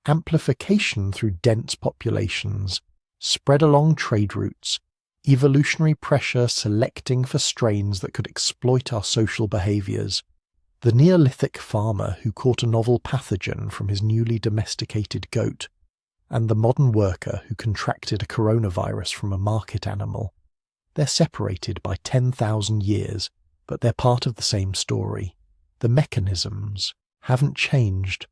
amplification through dense populations, spread along trade routes, evolutionary pressure selecting for strains that could exploit our social behaviours, the Neolithic farmer who caught a novel pathogen from his newly domesticated goat, and the modern worker who contracted a coronavirus from a market animal. They're separated by 10,000 years, but they're part of the same story. The mechanisms haven't changed.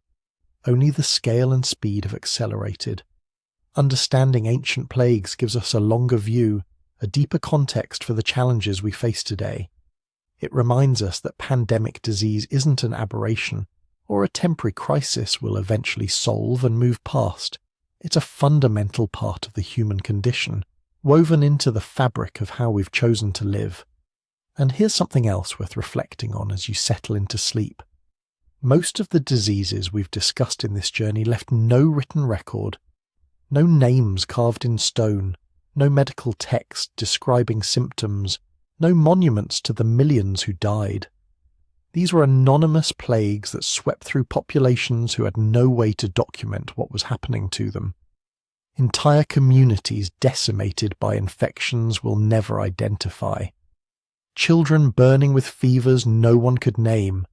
Only the scale and speed have accelerated. Understanding ancient plagues gives us a longer view, a deeper context for the challenges we face today. It reminds us that pandemic disease isn't an aberration, or a temporary crisis we'll eventually solve and move past. It's a fundamental part of the human condition, woven into the fabric of how we've chosen to live. And here's something else worth reflecting on as you settle into sleep. Most of the diseases we've discussed in this journey left no written record, no names carved in stone, no medical text describing symptoms, no monuments to the millions who died. These were anonymous plagues that swept through populations who had no way to document what was happening to them. Entire communities decimated by infections we'll never identify. Children burning with fevers no one could name.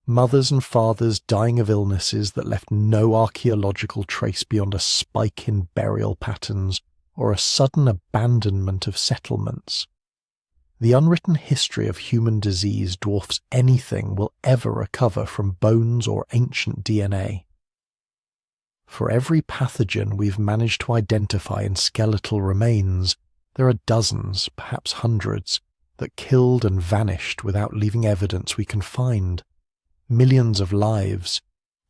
Mothers and fathers dying of illnesses that left no archaeological trace beyond a spike in burial patterns or a sudden abandonment of settlements. The unwritten history of human disease dwarfs anything we'll ever recover from bones or ancient DNA. For every pathogen we've managed to identify in skeletal remains, there are dozens, perhaps hundreds, that killed and vanished without leaving evidence we can find. Millions of lives,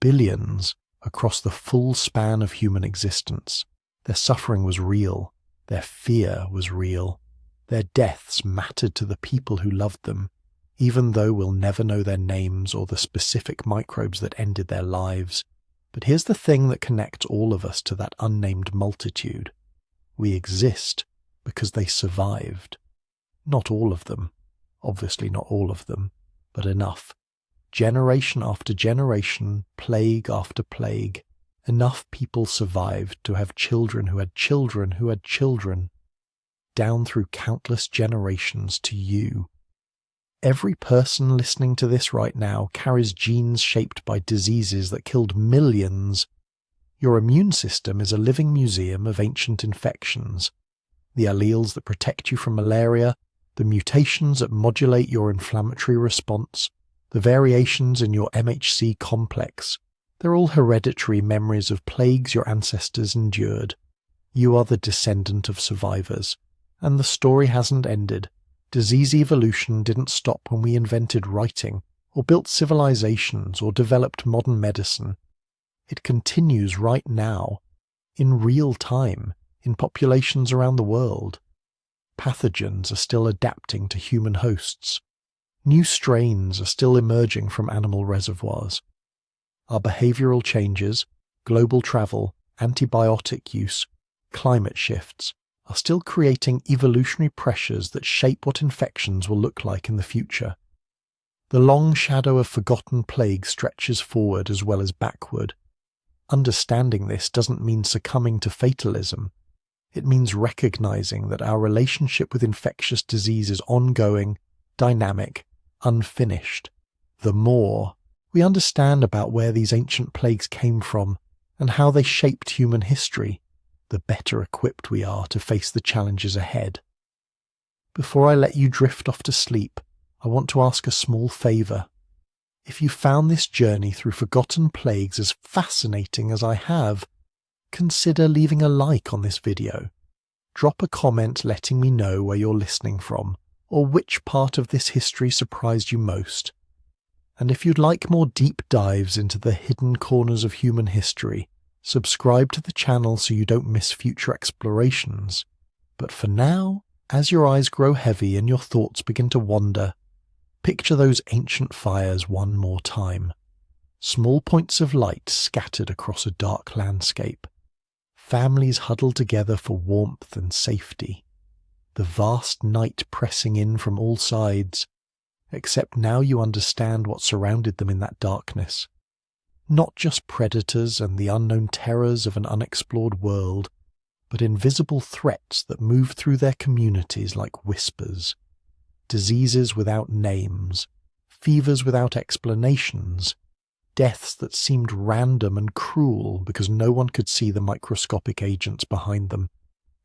billions, across the full span of human existence. Their suffering was real, their fear was real. Their deaths mattered to the people who loved them, even though we'll never know their names or the specific microbes that ended their lives. But here's the thing that connects all of us to that unnamed multitude. We exist because they survived. Not all of them, obviously not all of them, but enough. Generation after generation, plague after plague, enough people survived to have children who had children who had children, down through countless generations to you. Every person listening to this right now carries genes shaped by diseases that killed millions. Your immune system is a living museum of ancient infections. The alleles that protect you from malaria, the mutations that modulate your inflammatory response, the variations in your MHC complex, they're all hereditary memories of plagues your ancestors endured. You are the descendant of survivors. And the story hasn't ended. Disease evolution didn't stop when we invented writing, or built civilizations, or developed modern medicine. It continues right now, in real time, in populations around the world. Pathogens are still adapting to human hosts. New strains are still emerging from animal reservoirs. Our behavioral changes, global travel, antibiotic use, climate shifts, are still creating evolutionary pressures that shape what infections will look like in the future. The long shadow of forgotten plague stretches forward as well as backward. Understanding this doesn't mean succumbing to fatalism. It means recognizing that our relationship with infectious disease is ongoing, dynamic, unfinished. The more we understand about where these ancient plagues came from and how they shaped human history, the better equipped we are to face the challenges ahead. Before I let you drift off to sleep, I want to ask a small favour. If you found this journey through forgotten plagues as fascinating as I have, consider leaving a like on this video. Drop a comment letting me know where you're listening from, or which part of this history surprised you most. And if you'd like more deep dives into the hidden corners of human history, subscribe to the channel so you don't miss future explorations. But for now, as your eyes grow heavy and your thoughts begin to wander, picture those ancient fires one more time. Small points of light scattered across a dark landscape. Families huddled together for warmth and safety. The vast night pressing in from all sides. except now you understand what surrounded them in that darkness. Not just predators and the unknown terrors of an unexplored world, but invisible threats that move through their communities like whispers. Diseases without names, fevers without explanations, deaths that seemed random and cruel because no one could see the microscopic agents behind them.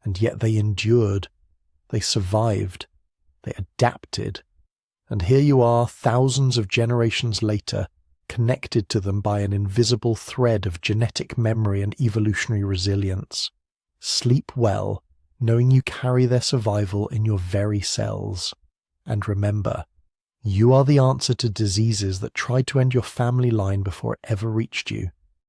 And yet they endured, they survived, they adapted. And here you are, thousands of generations later, connected to them by an invisible thread of genetic memory and evolutionary resilience. Sleep well, knowing you carry their survival in your very cells. And remember, you are the answer to diseases that tried to end your family line before it ever reached you.